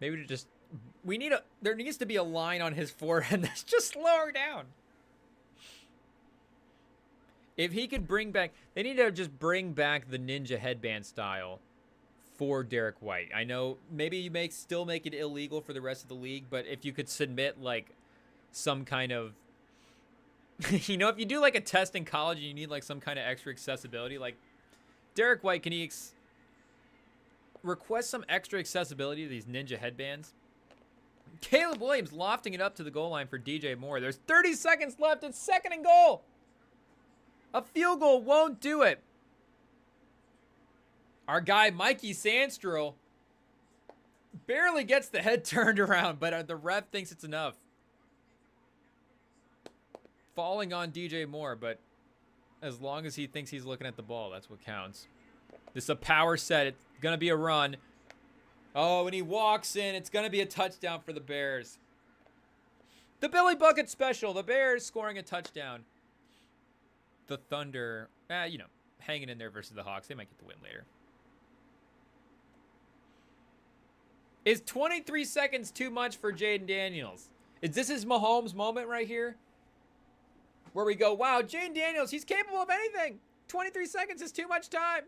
Maybe to just... there needs to be a line on his forehead that's just lower down. If he could bring back... They need to just bring back the ninja headband style for Derek White. I know maybe you still make it illegal for the rest of the league, but if you could submit like some kind of... you know, if you do like a test in college and you need like some kind of extra accessibility, like Derek White, can he request some extra accessibility to these ninja headbands Caleb Williams lofting it up to the goal line for DJ Moore. There's 30 seconds left. It's 2nd and goal. A field goal won't do it. Our guy, Mikey Sandstrel, barely gets the head turned around, but the ref thinks it's enough. Falling on DJ Moore, but as long as he thinks he's looking at the ball, that's what counts. This is a power set. It's going to be a run. Oh, and he walks in. It's going to be a touchdown for the Bears. The Billy Bucket special. The Bears scoring a touchdown. The Thunder, hanging in there versus the Hawks. They might get the win later. Is 23 seconds too much for Jaden Daniels? Is this his Mahomes moment right here? Where we go, wow, Jaden Daniels, he's capable of anything. 23 seconds is too much time.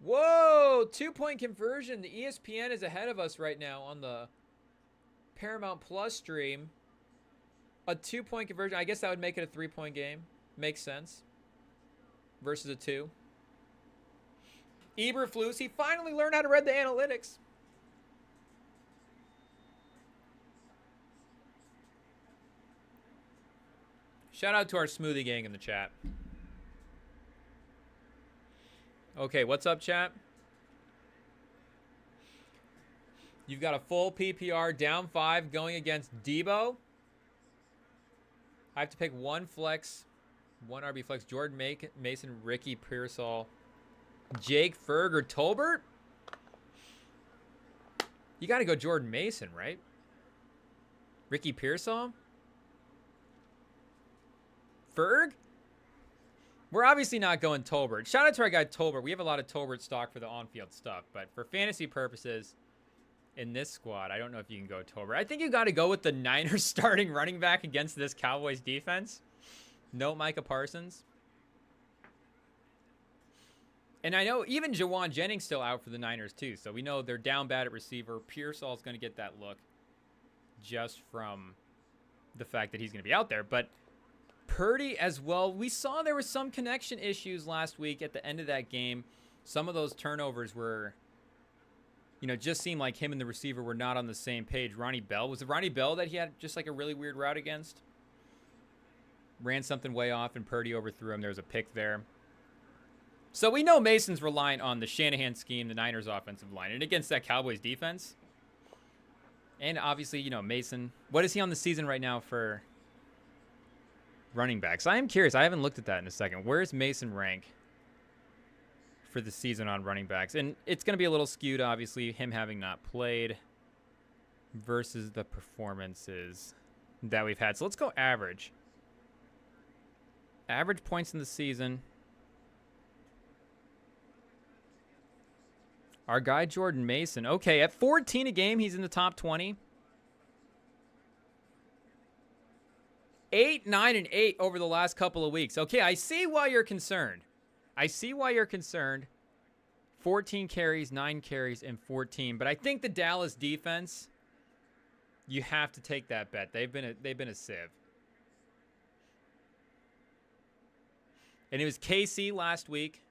Whoa, 2-point conversion. The ESPN is ahead of us right now on the Paramount Plus stream. A 2-point conversion. I guess that would make it a 3-point game. Makes sense. Versus a 2. Eberflus, he finally learned how to read the analytics. Shout out to our smoothie gang in the chat. Okay, what's up, chat? You've got a full PPR, down 5, going against Debo. I have to pick one flex, one RB flex. Jordan Mason, Ricky Pearsall, Jake Ferg, or Tolbert? You got to go Jordan Mason, right? Ricky Pearsall? Ferg? We're obviously not going Tolbert. Shout out to our guy Tolbert. We have a lot of Tolbert stock for the on-field stuff, but for fantasy purposes in this squad, I don't know if you can go Tolbert. I think you got to go with the Niners starting running back against this Cowboys defense. No Micah Parsons. And I know even Jawan Jennings still out for the Niners too, so we know they're down bad at receiver. Pearsall's going to get that look just from the fact that he's going to be out there, but Purdy as well. We saw there were some connection issues last week at the end of that game. Some of those turnovers were, just seemed like him and the receiver were not on the same page. Ronnie Bell. Was it Ronnie Bell that he had just like a really weird route against? Ran something way off and Purdy overthrew him. There was a pick there. So we know Mason's reliant on the Shanahan scheme, the Niners offensive line, and against that Cowboys defense. And obviously, Mason. What is he on the season right now for running backs? I am curious. I haven't looked at that in a second. Where's Mason rank for the season on running backs? And it's going to be a little skewed, obviously, him having not played versus the performances that we've had. So let's go average. Average points in the season. Our guy Jordan Mason. Okay, at 14 a game, he's in the top 20. 8, 9, and 8 over the last couple of weeks. Okay, I see why you're concerned. 14 carries, 9 carries, and 14. But I think the Dallas defense, you have to take that bet. They've been a sieve. And it was KC last week.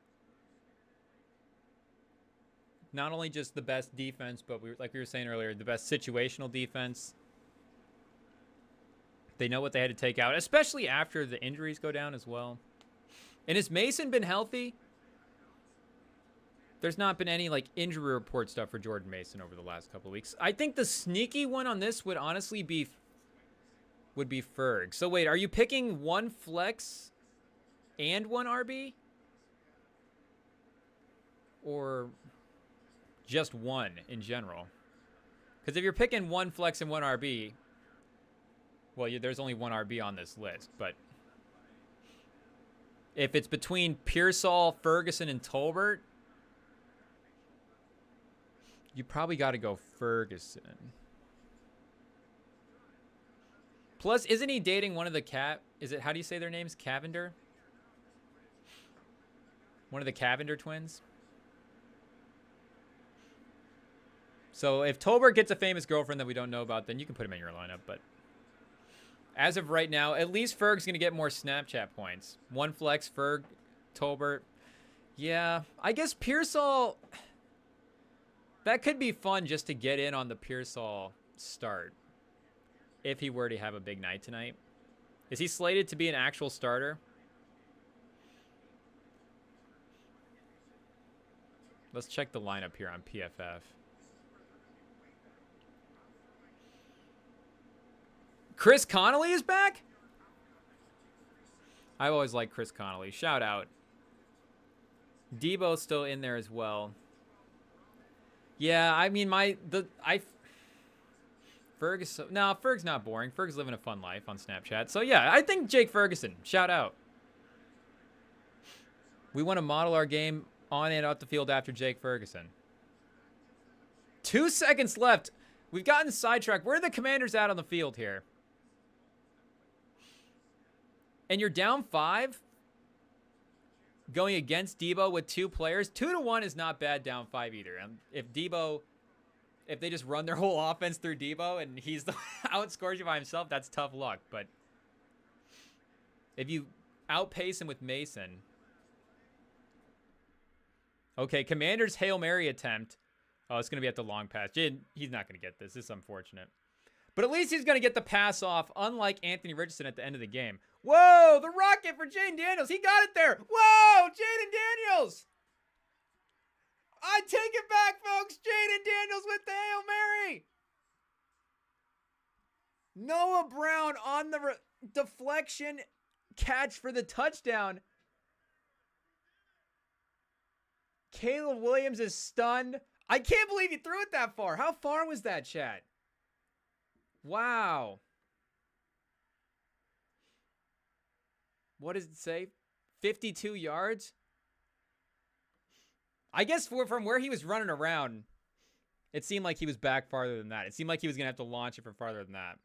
Not only just the best defense, but like we were saying earlier, the best situational defense. They know what they had to take out, especially after the injuries go down as well. And has Mason been healthy? There's not been any injury report stuff for Jordan Mason over the last couple of weeks. I think the sneaky one on this would honestly be Ferg. So wait, are you picking one flex and one RB? Or just one in general? Because if you're picking one flex and one RB, well, there's only one RB on this list, but if it's between Pearsall, Ferguson, and Tolbert, you probably got to go Ferguson. Plus, isn't he dating one of the how do you say their names? Cavender? One of the Cavender twins? So if Tolbert gets a famous girlfriend that we don't know about, then you can put him in your lineup, but as of right now, at least Ferg's going to get more Snapchat points. One flex, Ferg, Tolbert. Yeah, I guess Pearsall, that could be fun just to get in on the Pearsall start if he were to have a big night tonight. Is he slated to be an actual starter? Let's check the lineup here on PFF. Chris Connolly is back? I always like Chris Connolly. Shout out. Debo's still in there as well. Yeah, I mean, Ferguson. No, Ferg's not boring. Ferg's living a fun life on Snapchat. So yeah, I think Jake Ferguson. Shout out. We want to model our game on and off the field after Jake Ferguson. 2 seconds left. We've gotten sidetracked. Where are the Commanders at on the field here? And you're down 5? Going against Debo with 2 players. 2-1 is not bad down 5 either. If they just run their whole offense through Debo and he's the outscores you by himself, that's tough luck. But if you outpace him with Mason. Okay, Commander's Hail Mary attempt. Oh, it's going to be at the long pass. He's not going to get this. This is unfortunate. But at least he's going to get the pass off, unlike Anthony Richardson at the end of the game. Whoa, the rocket for Jaden Daniels. He got it there. Whoa, Jaden Daniels. I take it back, folks. Jaden Daniels with the Hail Mary. Noah Brown on the deflection catch for the touchdown. Caleb Williams is stunned. I can't believe he threw it that far. How far was that, chat? Wow. What does it say? 52 yards? I guess from where he was running around, it seemed like he was back farther than that. It seemed like he was going to have to launch it for farther than that.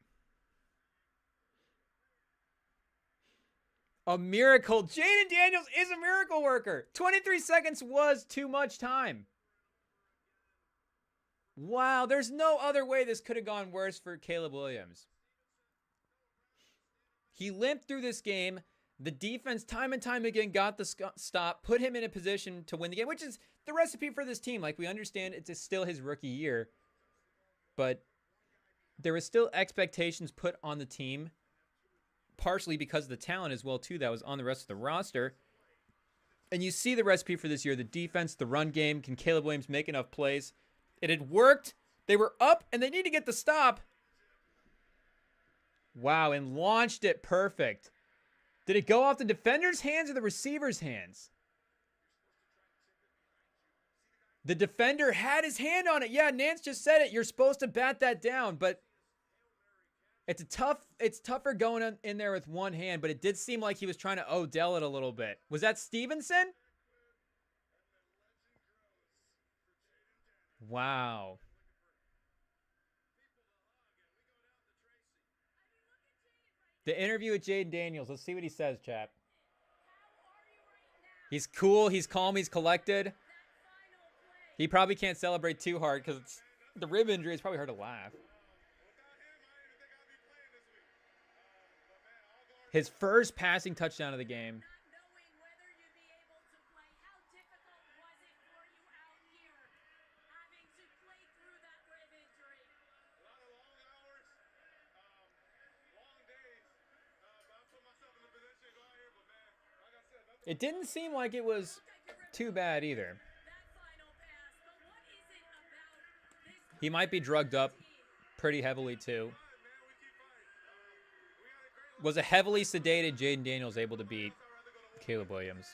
A miracle. Jaden Daniels is a miracle worker. 23 seconds was too much time. Wow, there's no other way this could have gone worse for Caleb Williams. He limped through this game. The defense, time and time again, got the stop, put him in a position to win the game, which is the recipe for this team. Like, we understand it's still his rookie year, but there was still expectations put on the team, partially because of the talent as well, too, that was on the rest of the roster. And you see the recipe for this year, the defense, the run game. Can Caleb Williams make enough plays? It had worked. They were up, and they need to get the stop. Wow, and launched it perfect. Did it go off the defender's hands or the receiver's hands? The defender had his hand on it. Yeah, Nance just said it. You're supposed to bat that down, but it's tougher going in there with one hand, but it did seem like he was trying to Odell it a little bit. Was that Stevenson? Wow. The interview with Jaden Daniels. Let's see what he says, chap. He's cool. He's calm. He's collected. He probably can't celebrate too hard because the rib injury is probably hard to laugh. His first passing touchdown of the game. It didn't seem like it was too bad either. He might be drugged up pretty heavily too. Was a heavily sedated Jaden Daniels able to beat Caleb Williams?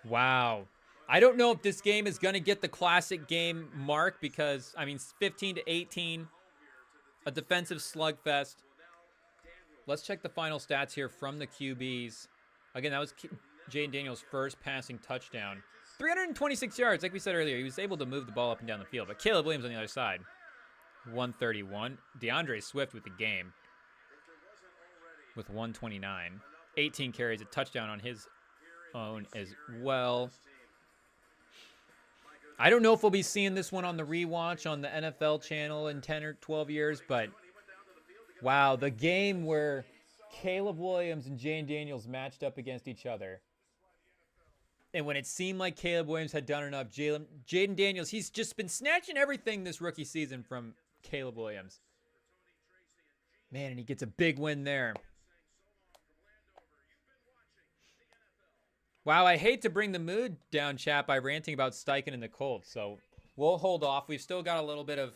Wow. I don't know if this game is going to get the classic game mark because, I mean, 15-18, a defensive slugfest. Let's check the final stats here from the QBs. Again, that was Jaden Daniels' first passing touchdown. 326 yards, like we said earlier. He was able to move the ball up and down the field. But Caleb Williams on the other side, 131. DeAndre Swift with the game with 129. 18 carries, a touchdown on his own as well. I don't know if we'll be seeing this one on the rewatch on the NFL channel in 10 or 12 years, but wow, the game where Caleb Williams and Jane Daniels matched up against each other. And when it seemed like Caleb Williams had done enough, Jaden Daniels, he's just been snatching everything this rookie season from Caleb Williams. Man, and he gets a big win there. Wow, I hate to bring the mood down, chat, by ranting about Steichen and the Colts. So we'll hold off. We've still got a little bit of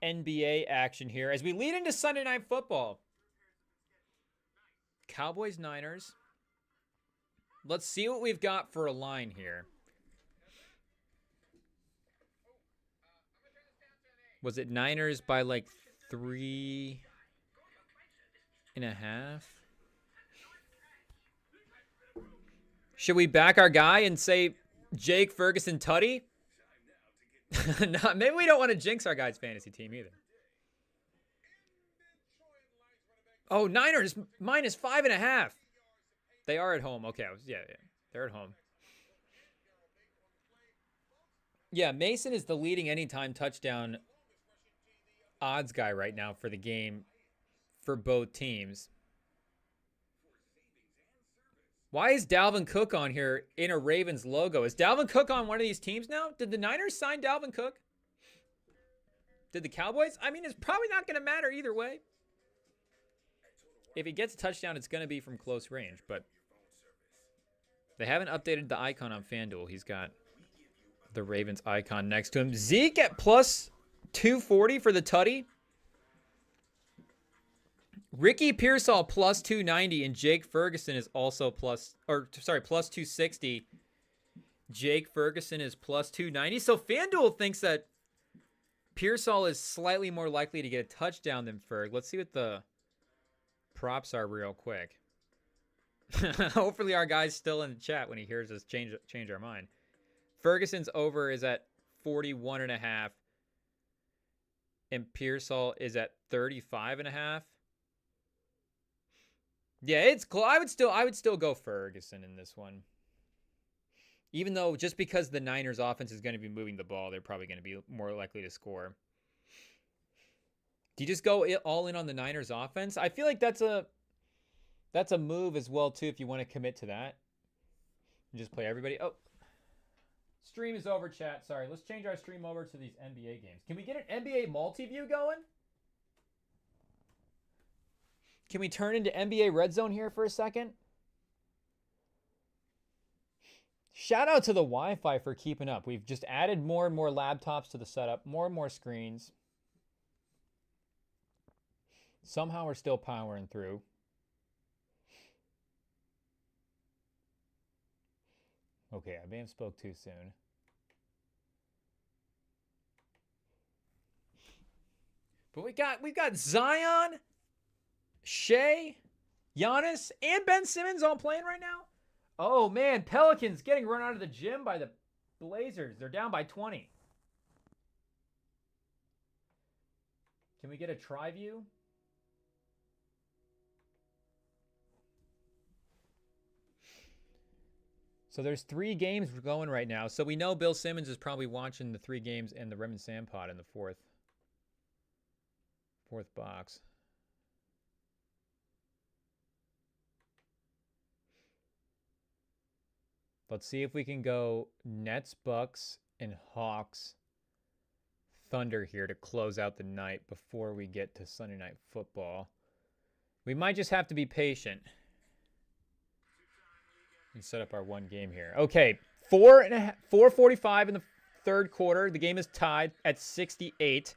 NBA action here as we lead into Sunday Night Football. Cowboys, Niners. Let's see what we've got for a line here. Was it Niners by like 3.5? Should we back our guy and say Jake Ferguson Tutty? No, maybe we don't want to jinx our guy's fantasy team either. Oh, Niners minus 5.5. They are at home. Okay, yeah, they're at home. Yeah, Mason is the leading anytime touchdown odds guy right now for the game for both teams. Why is Dalvin Cook on here in a Ravens logo? Is Dalvin Cook on one of these teams now? Did the Niners sign Dalvin Cook? Did the Cowboys? I mean, it's probably not going to matter either way. If he gets a touchdown, it's going to be from close range, but they haven't updated the icon on FanDuel. He's got the Ravens icon next to him. Zeke at plus 240 for the tutty. Ricky Pearsall plus 290, and Jake Ferguson is also plus 260. Jake Ferguson is plus 290. So FanDuel thinks that Pearsall is slightly more likely to get a touchdown than Ferg. Let's see what the props are real quick. Hopefully our guy's still in the chat when he hears us change our mind. Ferguson's over is at 41.5, and Pearsall is at 35.5. Yeah, it's close. I would still go Ferguson in this one. Even though just because the Niners offense is going to be moving the ball, they're probably going to be more likely to score. Do you just go all in on the Niners offense? I feel like that's a move as well too if you want to commit to that. And just play everybody. Oh. Stream is over, chat. Sorry. Let's change our stream over to these NBA games. Can we get an NBA multi-view going? Can we turn into NBA Red Zone here for a second? Shout out to the Wi-Fi for keeping up. We've just added more and more laptops to the setup, more and more screens. Somehow we're still powering through. Okay, I may have spoke too soon. But we've got Zion, Shea, Giannis, and Ben Simmons all playing right now. Oh man, Pelicans getting run out of the gym by the Blazers. They're down by 20. Can we get a try view? So there's 3 games going right now. So we know Bill Simmons is probably watching the 3 games and the Rem and Sam pod in the fourth box. Let's see if we can go Nets, Bucks, and Hawks, Thunder here to close out the night before we get to Sunday Night Football. We might just have to be patient and set up our one game here. Okay, 4:45 in the third quarter. The game is tied at 68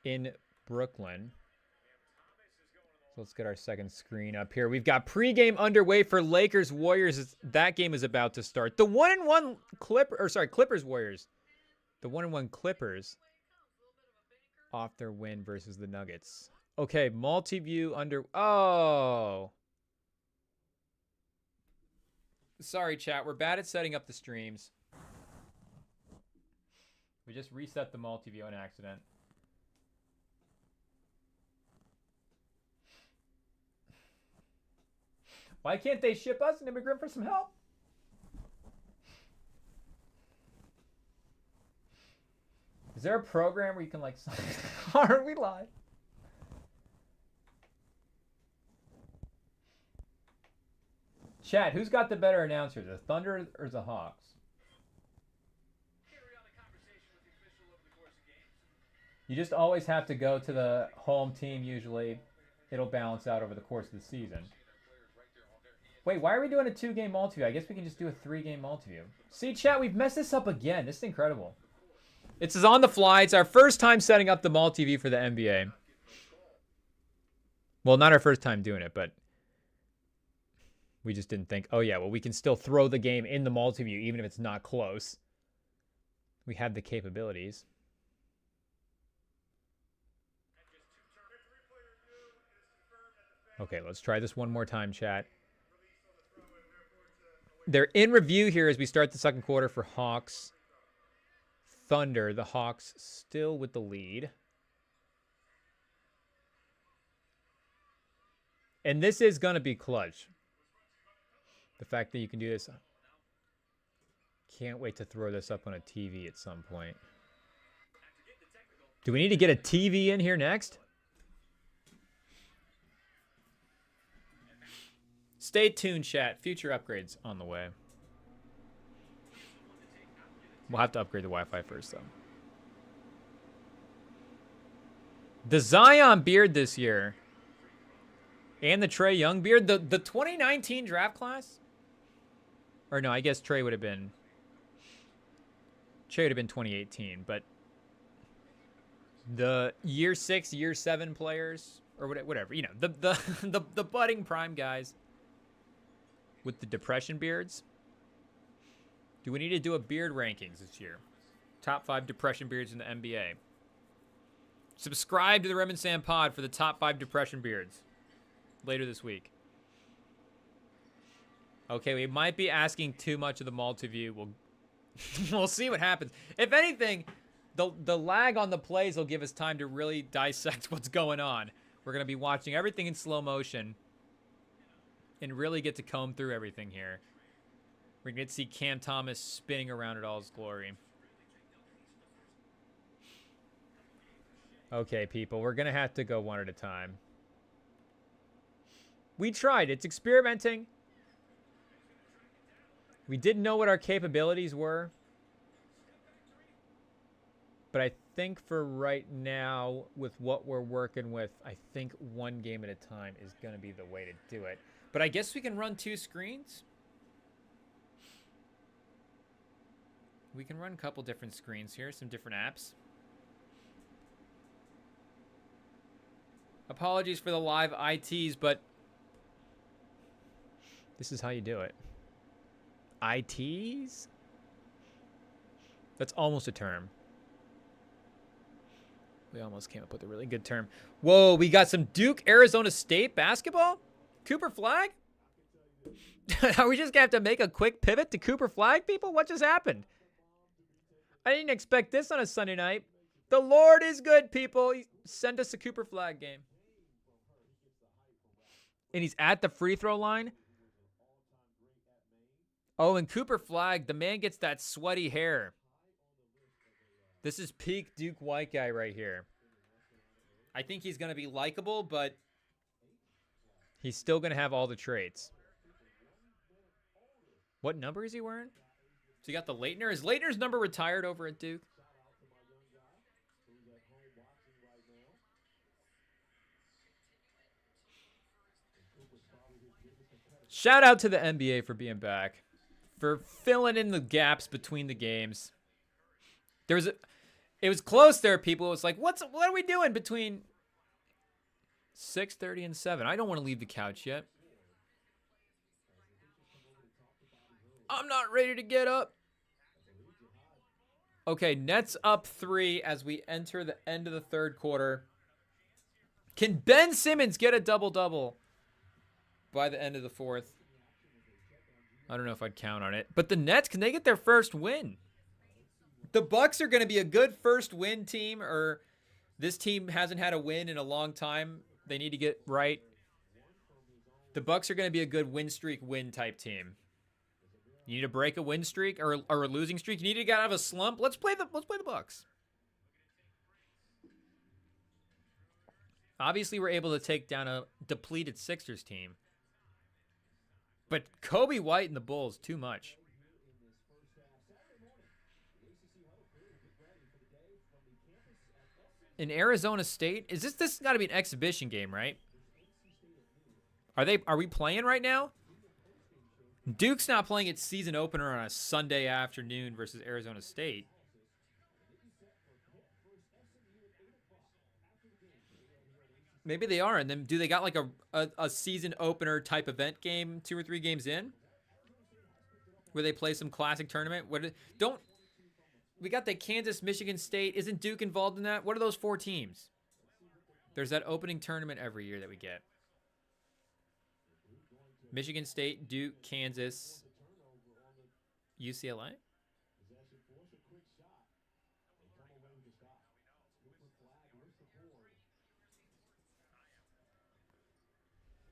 in Brooklyn. So let's get our second screen up here. We've got pregame underway for Lakers Warriors. That game is about to start. The 1-1 Clippers Warriors. The 1-1 Clippers off their win versus the Nuggets. Okay, multi-view under. Oh. Sorry, chat. We're bad at setting up the streams. We just reset the multi-view on accident. Why can't they ship us an immigrant for some help? Is there a program where you can like... Are we live? Chat, who's got the better announcer, the Thunder or the Hawks? You just always have to go to the home team usually. It'll balance out over the course of the season. Wait, why are we doing a 2-game multi-view? I guess we can just do a 3-game multi-view. See, chat, we've messed this up again. This is incredible. It's on the fly. It's our first time setting up the multi-view for the NBA. Well, not our first time doing it, but we just didn't think, oh yeah, well, we can still throw the game in the multi-view even if it's not close. We have the capabilities. Okay, let's try this one more time, chat. They're in review here as we start the second quarter for Hawks. Thunder, the Hawks still with the lead. And this is going to be clutch. The fact that you can do this. Can't wait to throw this up on a TV at some point. Do we need to get a TV in here next? Stay tuned, chat. Future upgrades on the way. We'll have to upgrade the Wi-Fi first, though. The Zion beard this year. And the Trae Young beard. The 2019 draft class? Or no, I guess Trae would have been 2018. But the year 6, year 7 players, or whatever. You know, the budding prime guys with the depression beards. Do we need to do a beard rankings this year? Top 5 depression beards in the NBA. Subscribe to the Rem and Sam pod for the top 5 depression beards later this week. Okay, we might be asking too much of the multi-view. We'll see what happens. If anything, the lag on the plays will give us time to really dissect what's going on. We're going to be watching everything in slow motion and really get to comb through everything here. We're going to get to see Cam Thomas spinning around in all his glory. Okay, people, we're going to have to go one at a time. We tried. It's experimenting. We didn't know what our capabilities were. But I think for right now, with what we're working with, I think one game at a time is going to be the way to do it. But I guess we can run 2 screens. We can run a couple different screens here, some different apps. Apologies for the live ITs, but this is how you do it. ITs? That's almost a term. We almost came up with a really good term. Whoa, we got some Duke Arizona State basketball? Cooper Flag? Are we just going to have to make a quick pivot to Cooper Flag, people? What just happened? I didn't expect this on a Sunday night. The Lord is good, people. Send us a Cooper Flag game. And he's at the free throw line. Oh, and Cooper Flag, the man gets that sweaty hair. This is peak Duke white guy right here. I think he's going to be likable, but he's still going to have all the traits. What number is he wearing? So you got the Leitner. Is Leitner's number retired over at Duke? Shout out to the NBA for being back. For filling in the gaps between the games. It was close there, people. It was like, what are we doing between 6:30 and 7? I don't want to leave the couch yet. I'm not ready to get up. Okay, Nets up 3 as we enter the end of the third quarter. Can Ben Simmons get a double-double by the end of the fourth? I don't know if I'd count on it. But the Nets, can they get their first win? The Bucks are going to be a good first win team, or this team hasn't had a win in a long time. They need to get right. The Bucks are going to be a good win streak win type team. You need to break a win streak or a losing streak. You need to get out of a slump. Let's play the Bucks. Obviously, we're able to take down a depleted Sixers team. But Kobe White and the Bulls, too much. In Arizona State, is this got to be an exhibition game, right? Are we playing right now? Duke's not playing its season opener on a Sunday afternoon versus Arizona State. Maybe they are. And then do they got like a season opener type event game 2 or 3 games in? Where they play some classic tournament? We got the Kansas, Michigan State. Isn't Duke involved in that? What are those 4 teams? There's that opening tournament every year that we get. Michigan State, Duke, Kansas, UCLA?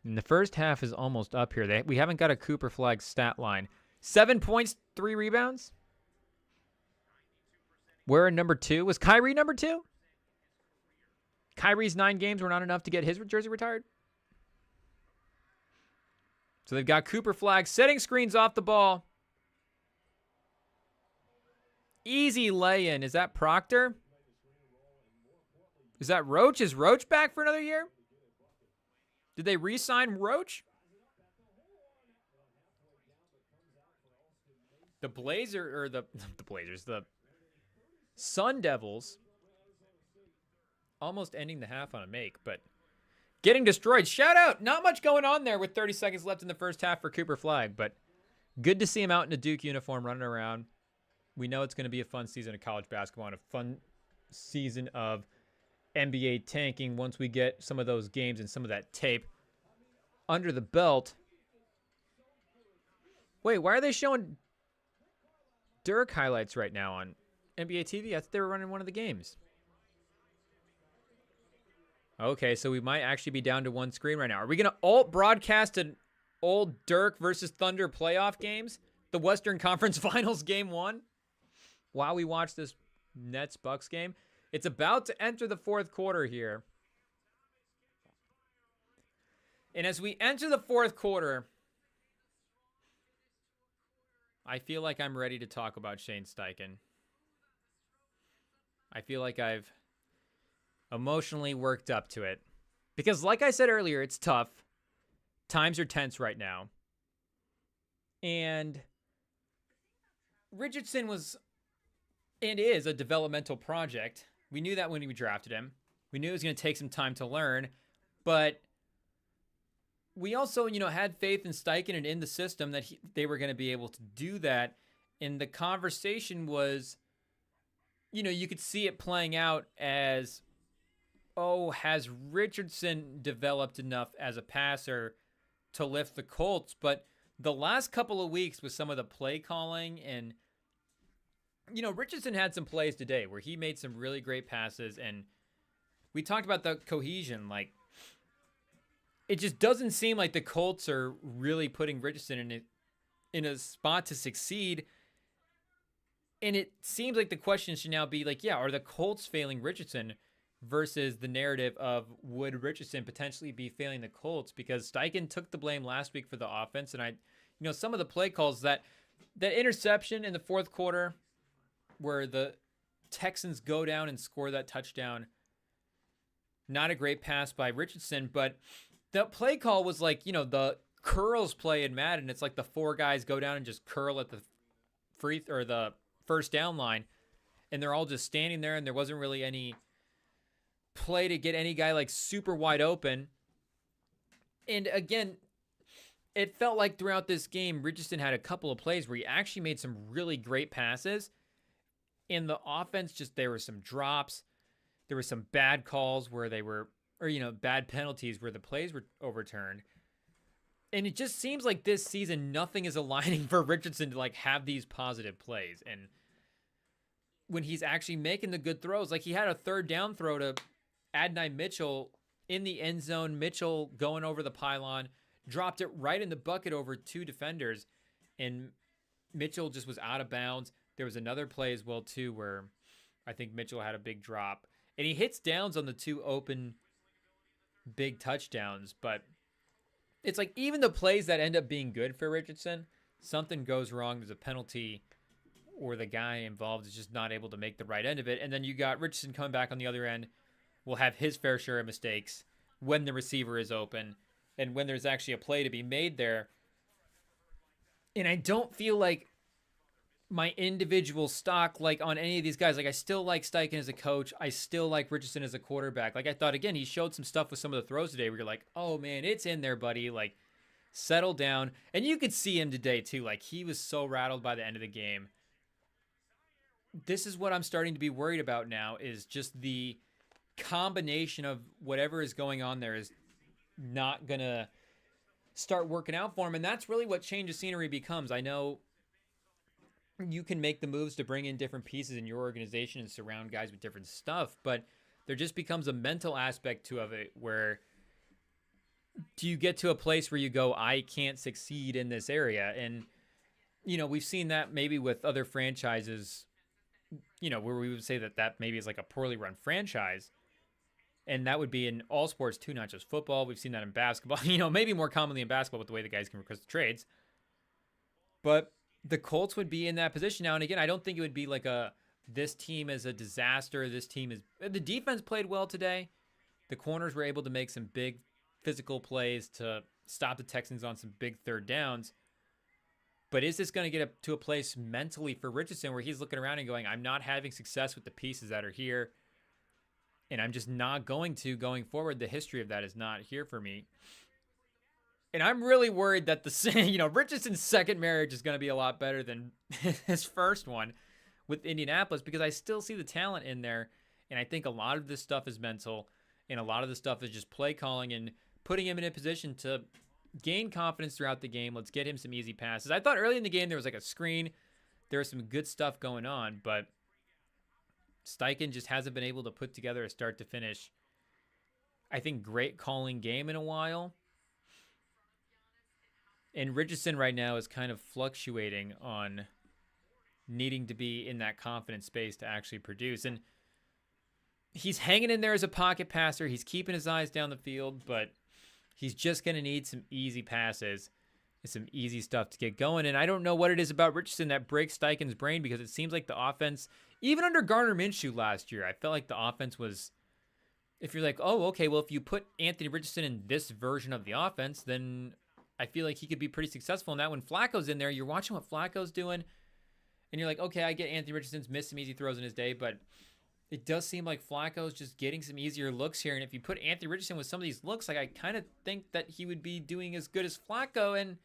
And the first half is almost up here. We haven't got a Cooper Flag stat line. 7 points, 3 rebounds. We're in number 2. Was Kyrie number 2? Kyrie's 9 games were not enough to get his jersey retired. So they've got Cooper Flag setting screens off the ball. Easy lay-in. Is that Proctor? Is that Roach? Is Roach back for another year? Did they re-sign Roach? The Sun Devils almost ending the half on a make, but getting destroyed. Shout out. Not much going on there with 30 seconds left in the first half for Cooper Flag, but good to see him out in a Duke uniform running around. We know it's going to be a fun season of college basketball and a fun season of NBA tanking once we get some of those games and some of that tape under the belt. Wait, why are they showing Dirk highlights right now on NBA TV? I thought they were running one of the games. Okay, so we might actually be down to 1 screen right now. Are we going to alt broadcast an old Dirk versus Thunder playoff games? The Western Conference Finals Game 1? While we watch this Nets-Bucks game? It's about to enter the 4th quarter here. And as we enter the 4th quarter, I feel like I'm ready to talk about Shane Steichen. I feel like I've emotionally worked up to it. Because like I said earlier, it's tough. Times are tense right now. And Richardson was and is a developmental project. We knew that when we drafted him. We knew it was going to take some time to learn. But we also, had faith in Steichen and in the system that they were going to be able to do that. And the conversation was, you could see it playing out as, has Richardson developed enough as a passer to lift the Colts? But the last couple of weeks with some of the play calling and, Richardson had some plays today where he made some really great passes. And we talked about the cohesion. Like, it just doesn't seem like the Colts are really putting Richardson in a spot to succeed. And it seems like the question should now be like, are the Colts failing Richardson versus the narrative of would Richardson potentially be failing the Colts? Because Steichen took the blame last week for the offense. And some of the play calls, that interception in the 4th quarter where the Texans go down and score that touchdown, not a great pass by Richardson, but the play call was like, the curls play in Madden. It's like the 4 guys go down and just curl at the the first down line, and they're all just standing there, and there wasn't really any play to get any guy like super wide open. And again, it felt like throughout this game, Richardson had a couple of plays where he actually made some really great passes. In the offense, there were some drops. There were some bad calls where bad penalties where the plays were overturned. And it just seems like this season, nothing is aligning for Richardson to have these positive plays. And when he's actually making the good throws, like he had a 3rd down throw to Adonai Mitchell in the end zone. Mitchell going over the pylon, dropped it right in the bucket over 2 defenders. And Mitchell just was out of bounds. There was another play as well, too, where I think Mitchell had a big drop. And he hits downs on the 2 open big touchdowns. But it's like even the plays that end up being good for Richardson, something goes wrong. There's a penalty, or the guy involved is just not able to make the right end of it. And then you got Richardson coming back on the other end, will have his fair share of mistakes when the receiver is open and when there's actually a play to be made there. And I don't feel like my individual stock, like on any of these guys, like I still like Steichen as a coach. I still like Richardson as a quarterback. Like I thought, again, he showed some stuff with some of the throws today where you're like, oh man, it's in there, buddy. Like settle down. And you could see him today too. Like he was so rattled by the end of the game. This is what I'm starting to be worried about now, is just the combination of whatever is going on there is not going to start working out for him. And that's really what change of scenery becomes. I know you can make the moves to bring in different pieces in your organization and surround guys with different stuff, but there just becomes a mental aspect to of it where do you get to a place where you go, I can't succeed in this area? And, you know, we've seen that maybe with other franchises, you know, where we would say that maybe is like a poorly run franchise. And that would be in all sports too, not just football. We've seen that in basketball, you know, maybe more commonly in basketball with the way the guys can request the trades. But the Colts would be in that position now. And again, I don't think it would be like this team is a disaster. This team is, the defense played well today. The corners were able to make some big physical plays to stop the Texans on some big third downs. But is this going to get up to a place mentally for Richardson where he's looking around and going, I'm not having success with the pieces that are here, and I'm just not going forward. The history of that is not here for me. And I'm really worried that Richardson's second marriage is going to be a lot better than his first one with Indianapolis, because I still see the talent in there. And I think a lot of this stuff is mental, and a lot of this stuff is just play calling and putting him in a position to gain confidence throughout the game. Let's get him some easy passes. I thought early in the game there was like a screen. There was some good stuff going on, but Steichen just hasn't been able to put together a start to finish, I think, great calling game in a while. And Richardson right now is kind of fluctuating on needing to be in that confident space to actually produce. And he's hanging in there as a pocket passer. He's keeping his eyes down the field, but he's just going to need some easy passes and some easy stuff to get going. And I don't know what it is about Richardson that breaks Steichen's brain, because it seems like the offense, even under Gardner Minshew last year, I felt like the offense was, if you're like, oh, okay, well, if you put Anthony Richardson in this version of the offense, then I feel like he could be pretty successful in that. When Flacco's in there, you're watching what Flacco's doing, and you're like, okay, I get Anthony Richardson's missed some easy throws in his day, but it does seem like Flacco's just getting some easier looks here. And if you put Anthony Richardson with some of these looks, like I kind of think that he would be doing as good as Flacco, and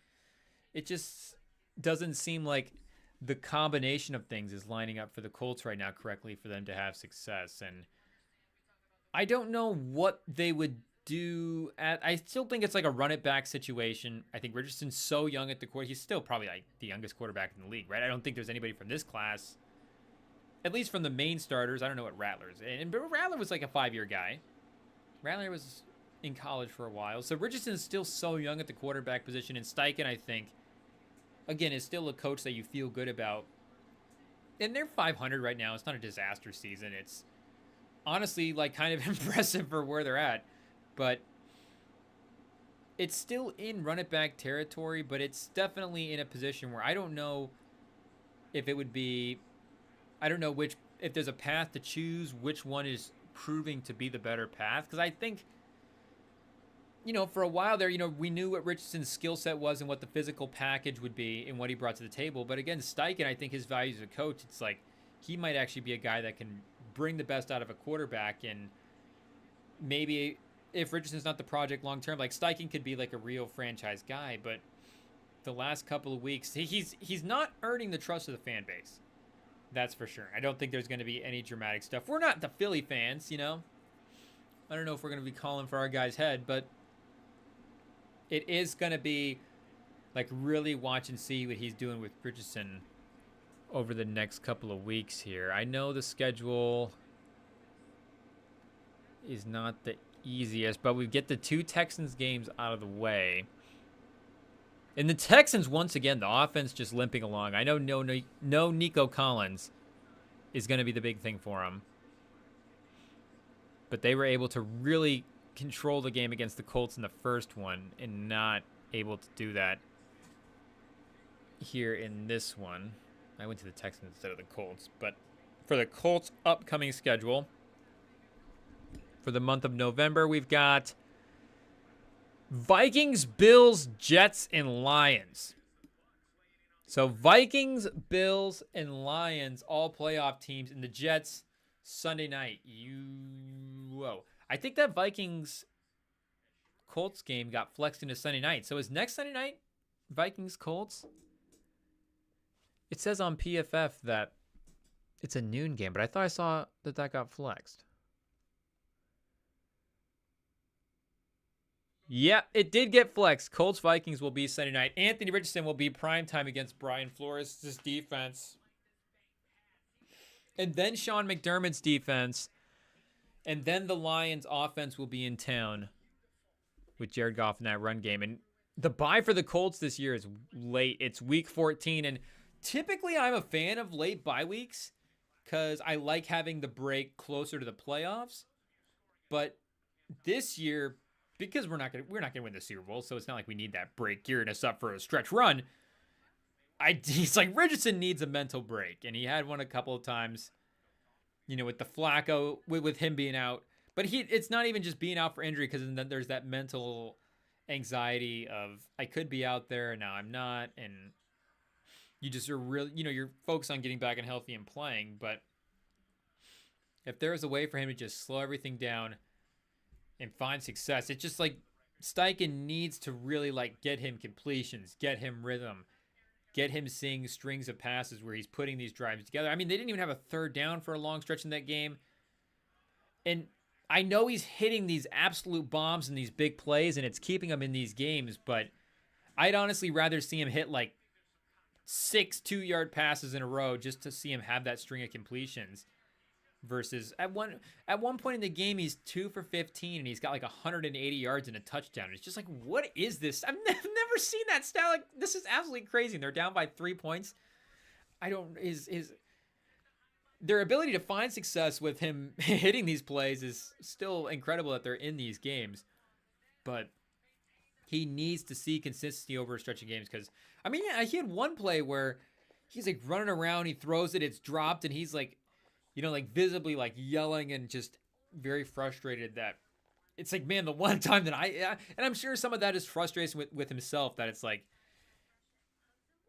it just doesn't seem like the combination of things is lining up for the Colts right now correctly for them to have success. And I don't know what they would do. I still think it's like a run it back situation. I think Richardson's so young at the court. He's still probably like the youngest quarterback in the league, right? I don't think there's anybody from this class, at least from the main starters. I don't know what Rattler's. And Rattler was like a 5-year guy. Rattler was in college for a while. So Richardson is still so young at the quarterback position. And Steichen, I think, again, is still a coach that you feel good about. And they're 500 right now. It's not a disaster season. It's honestly like kind of impressive for where they're at. But it's still in run it back territory, but it's definitely in a position where I don't know if it would be, I don't know if there's a path to choose, which one is proving to be the better path. Because I think, for a while there, we knew what Richardson's skill set was and what the physical package would be and what he brought to the table. But again, Steichen, I think his value as a coach, it's like he might actually be a guy that can bring the best out of a quarterback. And maybe if Richardson's not the project long term, like Steichen could be like a real franchise guy. But the last couple of weeks, he's not earning the trust of the fan base. That's for sure. I don't think there's going to be any dramatic stuff. We're not the Philly fans, I don't know if we're going to be calling for our guy's head, but it is going to be like really watch and see what he's doing with Richardson over the next couple of weeks here. I know the schedule is not the easiest, but we get the 2 Texans games out of the way. And the Texans, once again, the offense just limping along. I know no Nico Collins is going to be the big thing for them. But they were able to really control the game against the Colts in the first one and not able to do that here in this one. I went to the Texans instead of the Colts, but for the Colts' upcoming schedule for the month of November, we've got Vikings, Bills, Jets, and Lions. So Vikings, Bills, and Lions, all playoff teams, and the Jets Sunday night. Whoa. I think that Vikings Colts game got flexed into Sunday night. So is next Sunday night Vikings Colts? It says on PFF that it's a noon game, but I thought I saw that got flexed. Yeah, it did get flexed. Colts Vikings will be Sunday night. Anthony Richardson will be primetime against Brian Flores' defense. And then Sean McDermott's defense. And then the Lions offense will be in town with Jared Goff in that run game. And the bye for the Colts this year is late. It's week 14. And typically I'm a fan of late bye weeks because I like having the break closer to the playoffs. But this year, because we're not gonna win the Super Bowl, so it's not like we need that break gearing us up for a stretch run. He's like, Richardson needs a mental break, and he had one a couple of times, with the Flacco, with him being out. But it's not even just being out for injury, because then there's that mental anxiety of I could be out there and now I'm not, and you just are really, you're focused on getting back and healthy and playing. But if there is a way for him to just slow everything down and find success, it's just like Steichen needs to really get him completions, get him rhythm, get him seeing strings of passes where he's putting these drives together. I mean, they didn't even have a third down for a long stretch in that game. And I know he's hitting these absolute bombs and these big plays, and it's keeping him in these games, but I'd honestly rather see him hit 6 2-yard passes in a row just to see him have that string of completions. Versus at one point in the game, he's 2 for 15 and he's got 180 yards and a touchdown. It's just what is this? I've never seen that stat. This is absolutely crazy. And they're down by 3 points. Their ability to find success with him hitting these plays is still incredible that they're in these games. But he needs to see consistency over a stretch of games because, he had one play where he's running around, he throws it, it's dropped, and he's visibly yelling and just very frustrated that it's man, the one time that and I'm sure some of that is frustration with himself, that it's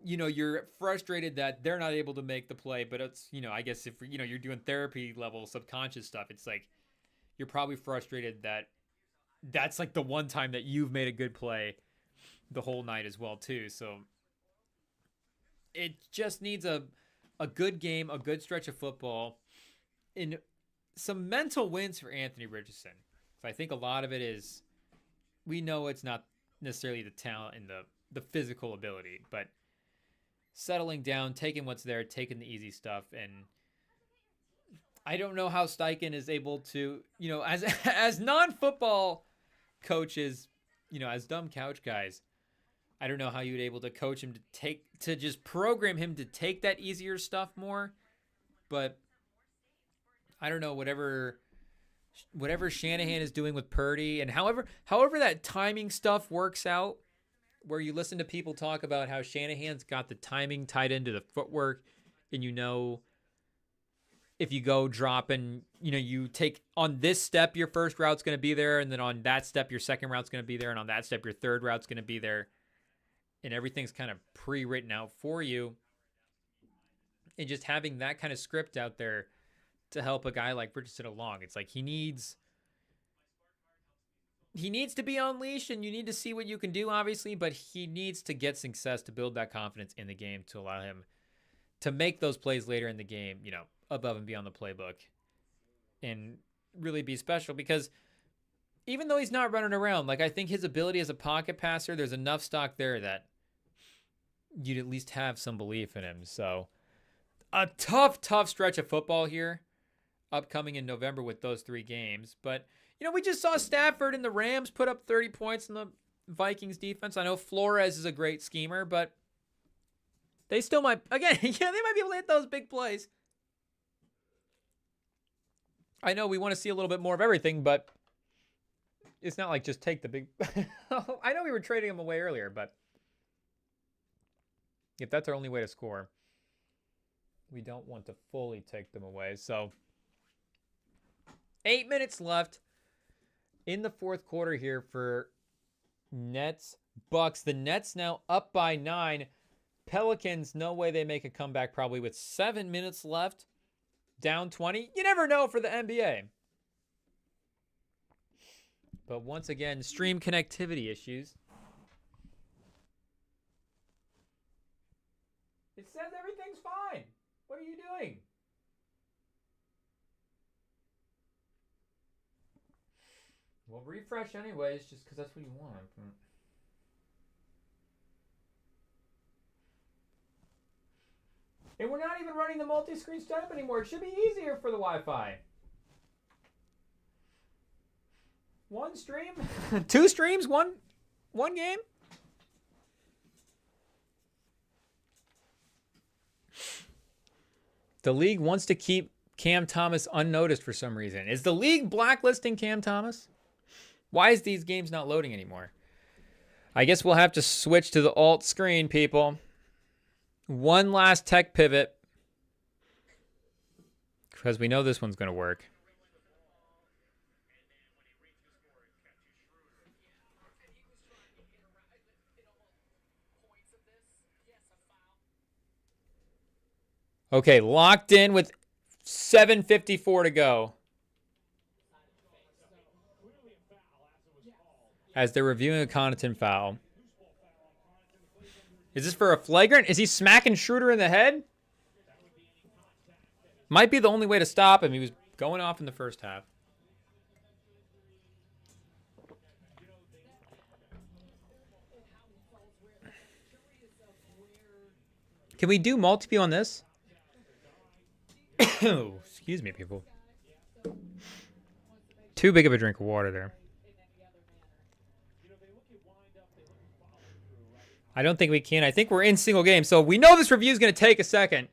you're frustrated that they're not able to make the play, but it's, I guess if, you're doing therapy level subconscious stuff, it's you're probably frustrated that that's the one time that you've made a good play the whole night as well too. So it just needs a good game, a good stretch of football, and some mental wins for Anthony Richardson. So I think a lot of it is, we know it's not necessarily the talent and the physical ability, but settling down, taking what's there, taking the easy stuff. And I don't know how Steichen is able to, as non-football coaches, as dumb couch guys, I don't know how you'd able to coach him to just program him to take that easier stuff more. But I don't know, whatever Shanahan is doing with Purdy, and however that timing stuff works out, where you listen to people talk about how Shanahan's got the timing tied into the footwork, and if you go dropping, you take on this step, your first route's going to be there, and then on that step, your second route's going to be there, and on that step, your third route's going to be there, and everything's kind of pre-written out for you. And just having that kind of script out there to help a guy like Richardson along, it's he needs to be unleashed, and you need to see what you can do, obviously, but he needs to get success to build that confidence in the game to allow him to make those plays later in the game, above and beyond the playbook, and really be special. Because even though he's not running around, I think his ability as a pocket passer, there's enough stock there that you'd at least have some belief in him. So a tough stretch of football here upcoming in November with those 3 games. But, we just saw Stafford and the Rams put up 30 points in the Vikings defense. I know Flores is a great schemer, but they still might, again, they might be able to hit those big plays. I know we want to see a little bit more of everything, but It's not like just take the big... I know we were trading them away earlier, but if that's our only way to score, we don't want to fully take them away. So 8 minutes left in the fourth quarter here for Nets Bucks. The Nets now up by 9. Pelicans, no way they make a comeback probably with 7 minutes left. Down 20. You never know for the NBA. But once again, stream connectivity issues. It says everything's fine. What are you doing? Well, refresh anyways, just because that's what you want. And we're not even running the multi-screen setup anymore. It should be easier for the Wi-Fi. One stream? 2 streams? One game? The league wants to keep Cam Thomas unnoticed for some reason. Is the league blacklisting Cam Thomas? Why is these games not loading anymore? I guess we'll have to switch to the alt screen, people. One last tech pivot. Because we know this one's going to work. Okay, locked in with 7:54 to go. As they're reviewing a Connaughton foul. Is this for a flagrant? Is he smacking Schroeder in the head? Might be the only way to stop him. He was going off in the first half. Can we do multi-view on this? Excuse me, people. Too big of a drink of water there. I don't think we can. I think we're in single game. So we know this review is going to take a second.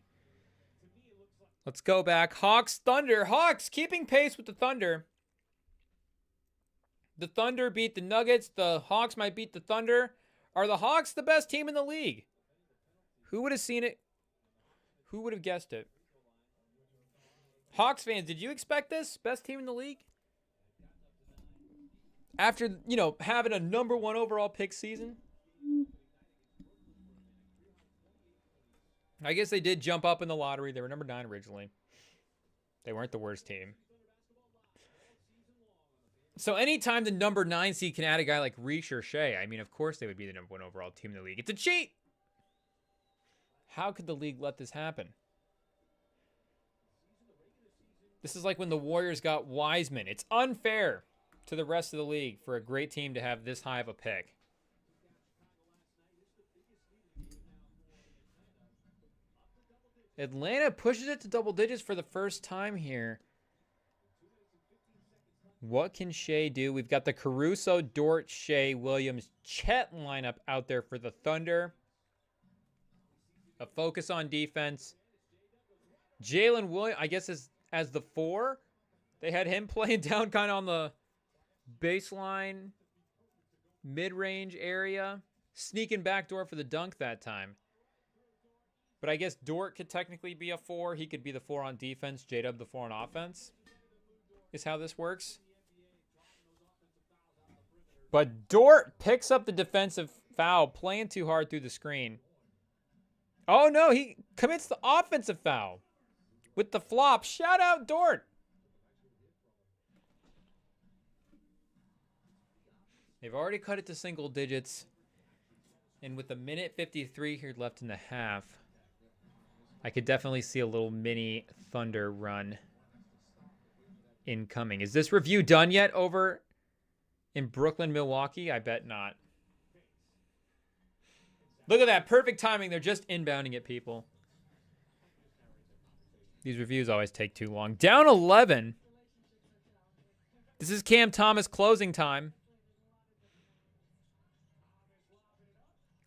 Let's go back. Hawks, Thunder. Hawks keeping pace with the Thunder. The Thunder beat the Nuggets. The Hawks might beat the Thunder. Are the Hawks the best team in the league? Who would have seen it? Who would have guessed it? Hawks fans, did you expect this? Best team in the league? After, you know, having a #1 overall pick season? I guess they did jump up in the lottery. They were number 9 originally. They weren't the worst team. So anytime the number 9 seed can add a guy like Reach or Shea, I mean, of course they would be the #1 overall team in the league. It's a cheat! How could the league let this happen? This is like when the Warriors got Wiseman. It's unfair to the rest of the league for a great team to have this high of a pick. Atlanta pushes it to double digits for the first time here. What can Shea do? We've got the Caruso, Dort, Shea, Williams, Chet lineup out there for the Thunder. A focus on defense. Jalen Williams, I guess, as the 4. They had him playing down kind of on the baseline, mid-range area. Sneaking backdoor for the dunk that time. But I guess Dort could technically be a 4. He could be the 4 on defense. J-Dub the 4 on offense. Is how this works. But Dort picks up the defensive foul, playing too hard through the screen. Oh, no, he commits the offensive foul with the flop. Shout out Dort. They've already cut it to single digits. And with a minute 53 here left in the half, I could definitely see a little mini Thunder run incoming. Is this review done yet over in Brooklyn, Milwaukee? I bet not. Look at that. Perfect timing. They're just inbounding it, people. These reviews always take too long. Down 11. This is Cam Thomas closing time.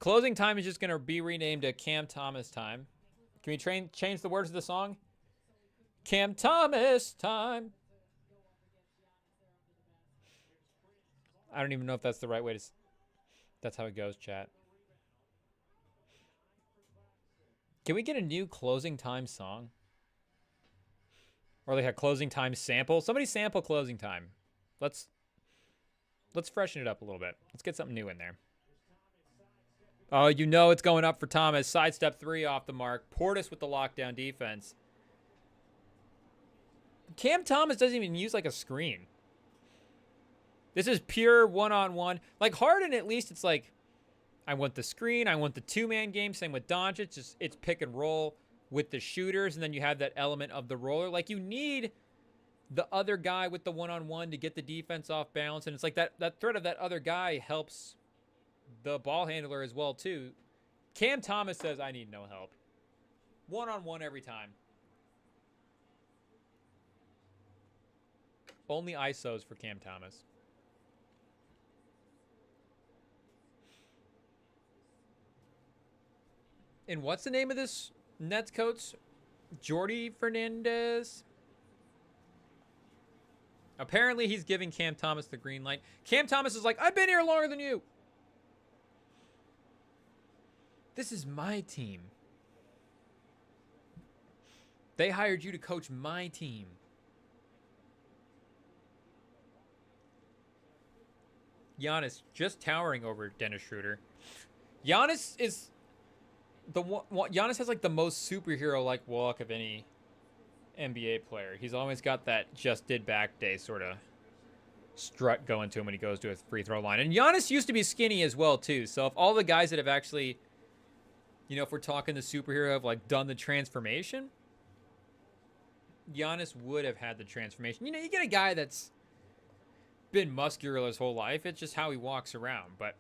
Closing time is just going to be renamed to Cam Thomas time. Can we change the words of the song? Cam Thomas time. I don't even know if that's the right way to... That's how it goes, chat. Can we get a new closing time song? Or like a closing time sample? Somebody sample closing time. Let's freshen it up a little bit. Let's get something new in there. Oh, you know it's going up for Thomas. Sidestep 3 off the mark. Portis with the lockdown defense. Cam Thomas doesn't even use like a screen. This is pure one-on-one. Like Harden, at least it's like, I want the screen. I want the two-man game. Same with Doncic. It's pick and roll with the shooters, and then you have that element of the roller. Like you need the other guy with the one-on-one to get the defense off balance, and it's like that threat of that other guy helps the ball handler as well too. Cam Thomas says, I need no help. One-on-one every time. Only ISOs for Cam Thomas. And what's the name of this Nets coach? Jordi Fernandez? Apparently he's giving Cam Thomas the green light. Cam Thomas is like, I've been here longer than you. This is my team. They hired you to coach my team. Giannis just towering over Dennis Schroeder. Giannis is Giannis has like the most superhero-like walk of any NBA player. He's always got that just did back day sort of strut going to him when he goes to a free throw line. And Giannis used to be skinny as well too. So if all the guys that have actually, you know, if we're talking the superhero have like done the transformation, Giannis would have had the transformation. You know, you get a guy that's been muscular his whole life. It's just how he walks around. But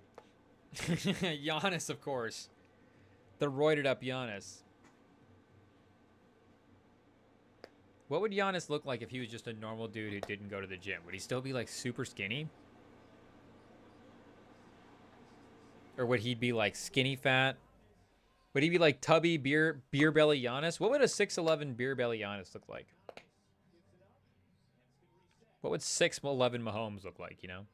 Giannis, of course. The roided up Giannis. What would Giannis look like if he was just a normal dude who didn't go to the gym? Would he still be like super skinny? Or would he be like skinny fat? Would he be like tubby beer belly Giannis? What would a 6'11 beer belly Giannis look like? What would 6'11 Mahomes look like, you know?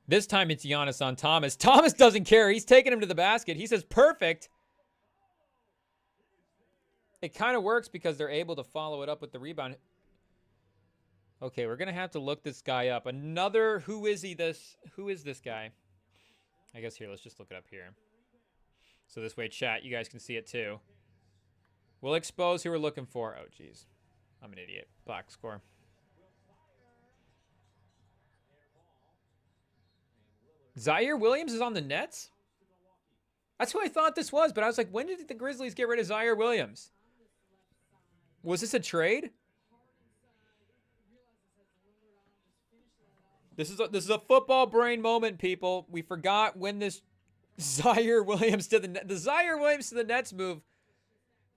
This time it's Giannis on Thomas. Thomas doesn't care. He's taking him to the basket. He says, perfect. It kind of works because they're able to follow it up with the rebound. Okay, we're going to have to look this guy up. Another, who is this guy? I guess here, let's just look it up here. So this way, chat, you guys can see it too. We'll expose who we're looking for. Oh, geez. I'm an idiot. Black score. Zaire Williams is on the Nets? That's who I thought this was, but I was like, when did the Grizzlies get rid of Zaire Williams? Was this a trade? This is a football brain moment, people. We forgot when this Zaire Williams to the Zaire Williams to the Nets move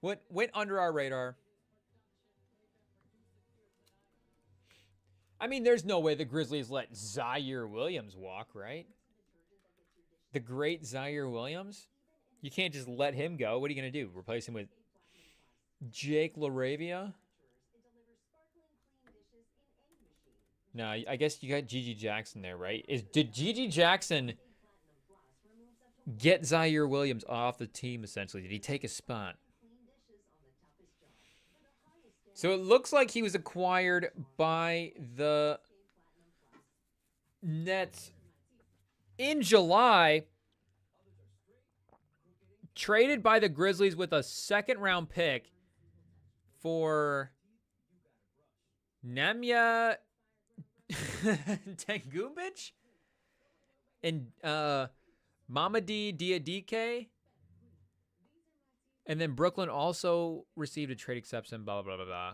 went under our radar. I mean, there's no way the Grizzlies let Zaire Williams walk, right? The great Zaire Williams? You can't just let him go. What are you going to do? Replace him with Jake LaRavia? No, I guess you got Gigi Jackson there, right? Did Gigi Jackson get Zaire Williams off the team, essentially? Did he take a spot? So it looks like he was acquired by the Nets in July, traded by the Grizzlies with a second-round pick for Nemanja Tengubic and Mamadi Diadike. And then Brooklyn also received a trade exception, blah, blah, blah, blah.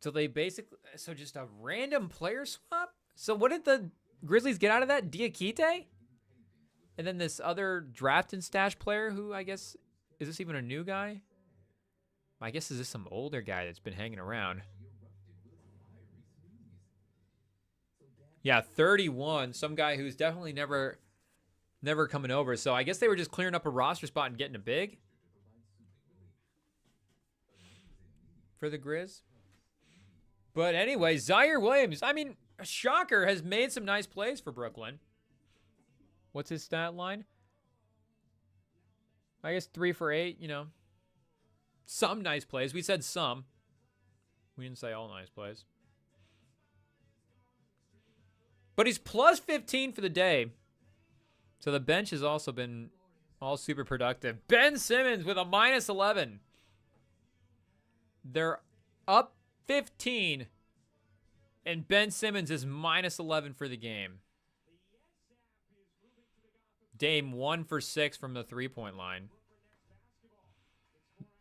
So they basically, so just a random player swap? So what did the Grizzlies get out of that? Diakite? And then this other draft and stash player who, I guess, is this even a new guy? I guess is this some older guy that's been hanging around? Yeah, 31. Some guy who's definitely never coming over. So I guess they were just clearing up a roster spot and getting a big for the Grizz. But anyway, Zaire Williams, I mean, shocker, has made some nice plays for Brooklyn. What's his stat line? I guess 3 for 8, you know. Some nice plays. We said some. We didn't say all nice plays. But he's plus 15 for the day. So the bench has also been all super productive. Ben Simmons with a minus 11. They're up 15. And Ben Simmons is minus 11 for the game. Dame 1 for 6 from the three-point line.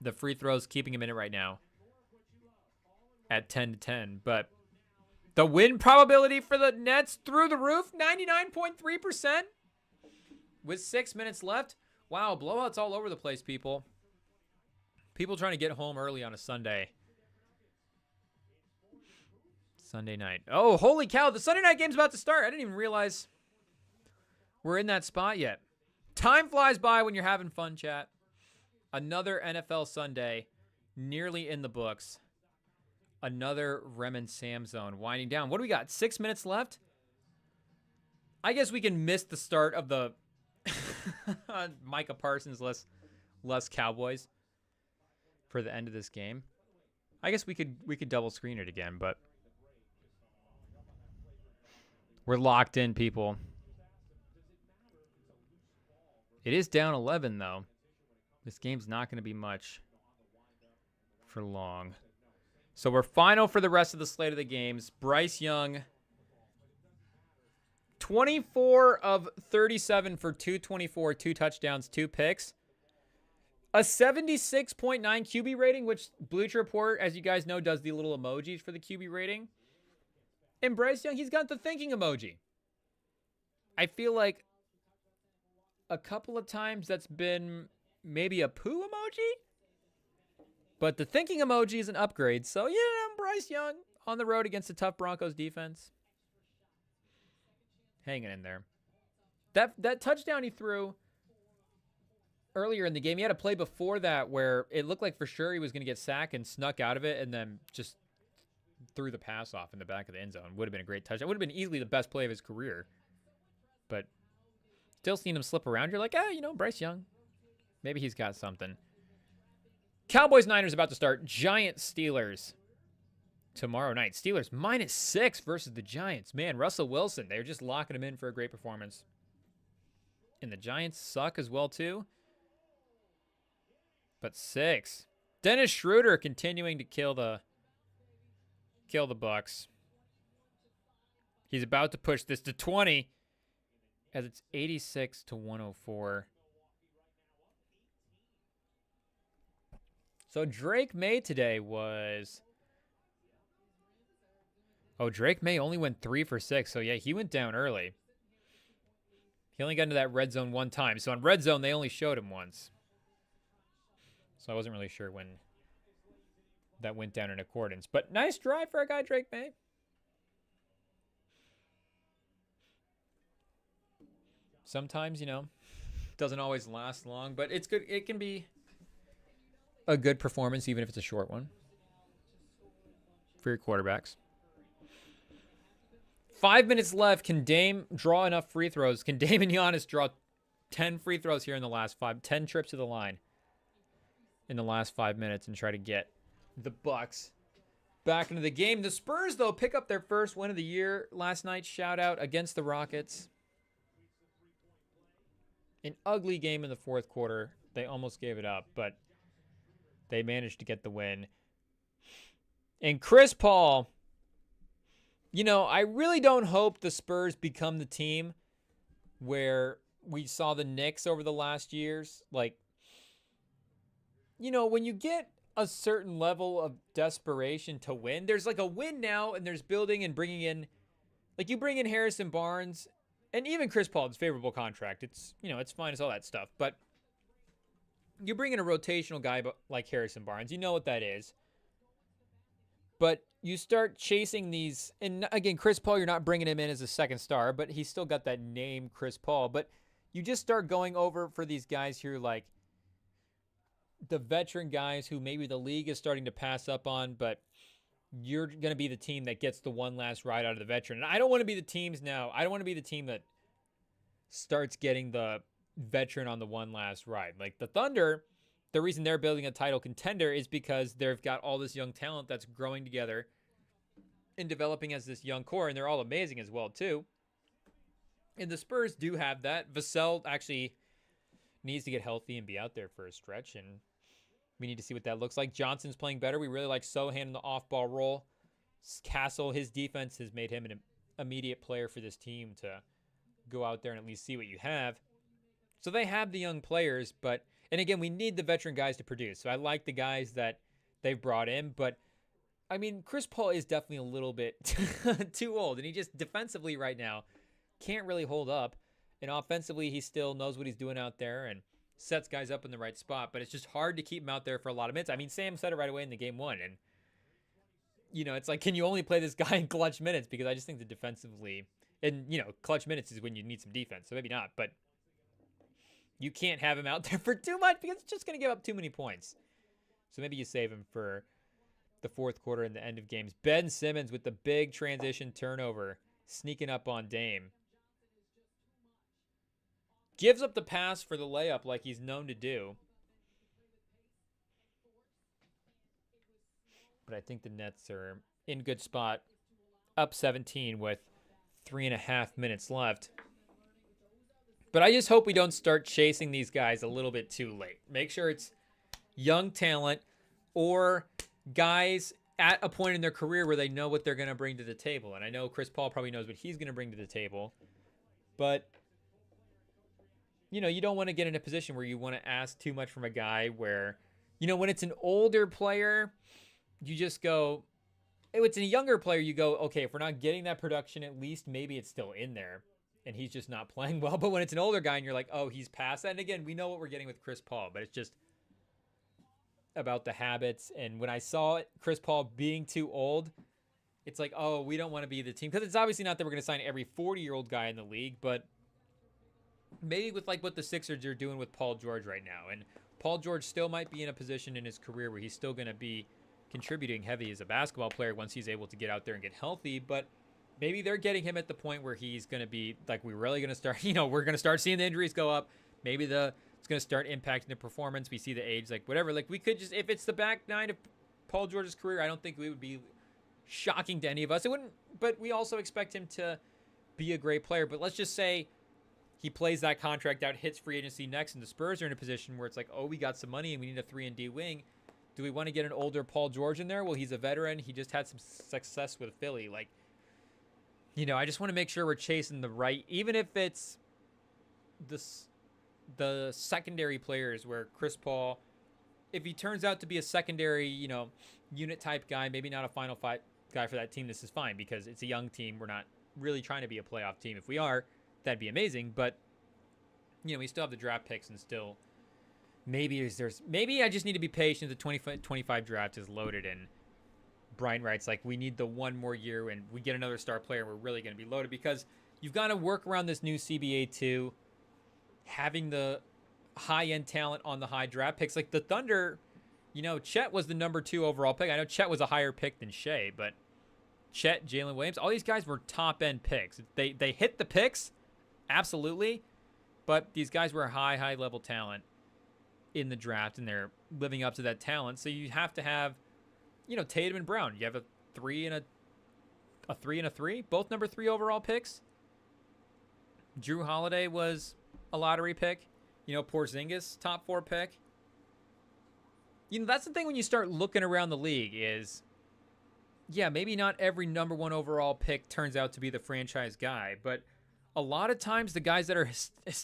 The free throws keeping him in it right now at 10-10. But the win probability for the Nets through the roof, 99.3% with 6 minutes left. Wow, blowouts all over the place, people. People trying to get home early on a Sunday. Sunday night. Oh, holy cow. The Sunday night game's about to start. I didn't even realize we're in that spot yet. Time flies by when you're having fun, chat. Another NFL Sunday nearly in the books. Another Rem and Sam zone winding down. What do we got? 6 minutes left? I guess we can miss the start of the Micah Parsons less Cowboys for the end of this game. I guess we could double screen it again, but we're locked in, people. It is down 11, though. This game's not going to be much for long. So we're final for the rest of the slate of the games. Bryce Young, 24 of 37 for 224, 2 touchdowns, 2 picks. A 76.9 QB rating, which Bleacher Report, as you guys know, does the little emojis for the QB rating. And Bryce Young, he's got the thinking emoji. I feel like a couple of times that's been maybe a poo emoji. But the thinking emoji is an upgrade. So, yeah, Bryce Young on the road against a tough Broncos defense. Hanging in there. That touchdown he threw earlier in the game, he had a play before that where it looked like for sure he was going to get sacked and snuck out of it and then just threw the pass off in the back of the end zone. Would have been a great touchdown. Would have been easily the best play of his career. But still seeing him slip around, you're like, Bryce Young. Maybe he's got something. Cowboys-Niners about to start. Giants-Steelers tomorrow night. Steelers -6 versus the Giants. Man, Russell Wilson, they're just locking him in for a great performance. And the Giants suck as well, too. But 6. Dennis Schroeder continuing to kill the Bucks. He's about to push this to 20 as it's 86-104. So Drake May today was... Oh, Drake May only went 3 for 6. So, yeah, he went down early. He only got into that red zone one time. So, on red zone, they only showed him once. So, I wasn't really sure when that went down in accordance. But nice drive for a guy, Drake May. Sometimes, doesn't always last long. But it's good. It can be a good performance, even if it's a short one, for your quarterbacks. 5 minutes left. Can Dame draw enough free throws? Can Dame and Giannis draw 10 free throws here in the last 10 trips to the line in the last 5 minutes and try to get the Bucks back into the game? The Spurs, though, pick up their first win of the year last night. Shout out against the Rockets. An ugly game in the fourth quarter. They almost gave it up, but they managed to get the win. And Chris Paul, I really don't hope the Spurs become the team where we saw the Knicks over the last years. Like, when you get a certain level of desperation to win, there's like a win now and there's building and bringing in, like you bring in Harrison Barnes and even Chris Paul, it's favorable contract. It's, it's fine as all that stuff, but you bring in a rotational guy like Harrison Barnes. You know what that is. But you start chasing these. And again, Chris Paul, you're not bringing him in as a second star, but he's still got that name, Chris Paul. But you just start going over for these guys here, like the veteran guys who maybe the league is starting to pass up on. But you're going to be the team that gets the one last ride out of the veteran. And I don't want to be the teams now. I don't want to be the team that starts getting the veteran on the one last ride. Like the Thunder, the reason they're building a title contender is because they've got all this young talent that's growing together and developing as this young core, and they're all amazing as well too. And the Spurs do have that. Vassell actually needs to get healthy and be out there for a stretch, and we need to see what that looks like. Johnson's playing better. We really like Sohan in the off-ball role. Castle, his defense has made him an immediate player for this team to go out there and at least see what you have. So they have the young players, but, and again, we need the veteran guys to produce. So I like the guys that they've brought in, but I mean, Chris Paul is definitely a little bit too old, and he just defensively right now can't really hold up. And offensively, he still knows what he's doing out there and sets guys up in the right spot, but it's just hard to keep him out there for a lot of minutes. I mean, Sam said it right away in the game one, and you know, it's like, can you only play this guy in clutch minutes? Because I just think that defensively, and you know, clutch minutes is when you need some defense, so maybe not, but you can't have him out there for too much because it's just going to give up too many points. So maybe you save him for the fourth quarter and the end of games. Ben Simmons with the big transition turnover, sneaking up on Dame. Gives up the pass for the layup like he's known to do. But I think the Nets are in good spot. Up 17 with 3.5 minutes left. But I just hope we don't start chasing these guys a little bit too late. Make sure it's young talent or guys at a point in their career where they know what they're going to bring to the table. And I know Chris Paul probably knows what he's going to bring to the table. But, you know, you don't want to get in a position where you want to ask too much from a guy where, you know, when it's an older player, you just go, if it's a younger player, you go, okay, if we're not getting that production, at least maybe it's still in there. And he's just not playing well. But when it's an older guy and you're like, oh, he's past that. And again, we know what we're getting with Chris Paul, but it's just about the habits. And when I saw Chris Paul being too old, it's like, oh, we don't want to be the team. Because it's obviously not that we're going to sign every 40-year-old guy in the league, but maybe with like what the Sixers are doing with Paul George right now. And Paul George still might be in a position in his career where he's still going to be contributing heavy as a basketball player once he's able to get out there and get healthy. But maybe they're getting him at the point where he's going to be like, we're really going to start, you know, we're going to start seeing the injuries go up. Maybe it's going to start impacting the performance. We see the age, like whatever. Like we could just, if it's the back nine of Paul George's career, I don't think we would be shocking to any of us. It wouldn't, but we also expect him to be a great player. But let's just say he plays that contract out, hits free agency next, and the Spurs are in a position where it's like, oh, we got some money and we need a 3-and-D wing. Do we want to get an older Paul George in there? Well, he's a veteran. He just had some success with Philly. Like, you know, I just want to make sure we're chasing the right, even if it's the secondary players where Chris Paul, if he turns out to be a secondary, you know, unit type guy, maybe not a final fight guy for that team, this is fine because it's a young team. We're not really trying to be a playoff team. If we are, that'd be amazing. But, you know, we still have the draft picks and still maybe I just need to be patient. The 25 draft is loaded, and Brian writes like, we need the one more year and we get another star player. We're really going to be loaded because you've got to work around this new CBA too. Having the high-end talent on the high draft picks. Like the Thunder, you know, Chet was the number 2 overall pick. I know Chet was a higher pick than Shea, but Chet, Jalen Williams, all these guys were top-end picks. They hit the picks, absolutely, but these guys were high-level talent in the draft, and they're living up to that talent. So you have to have, you know, Tatum and Brown. You have a 3 and a 3 and a 3, both number 3 overall picks. Drew Holiday was a lottery pick. You know, Porzingis, top 4 pick. You know, that's the thing when you start looking around the league is, yeah, maybe not every number 1 overall pick turns out to be the franchise guy, but a lot of times the guys that are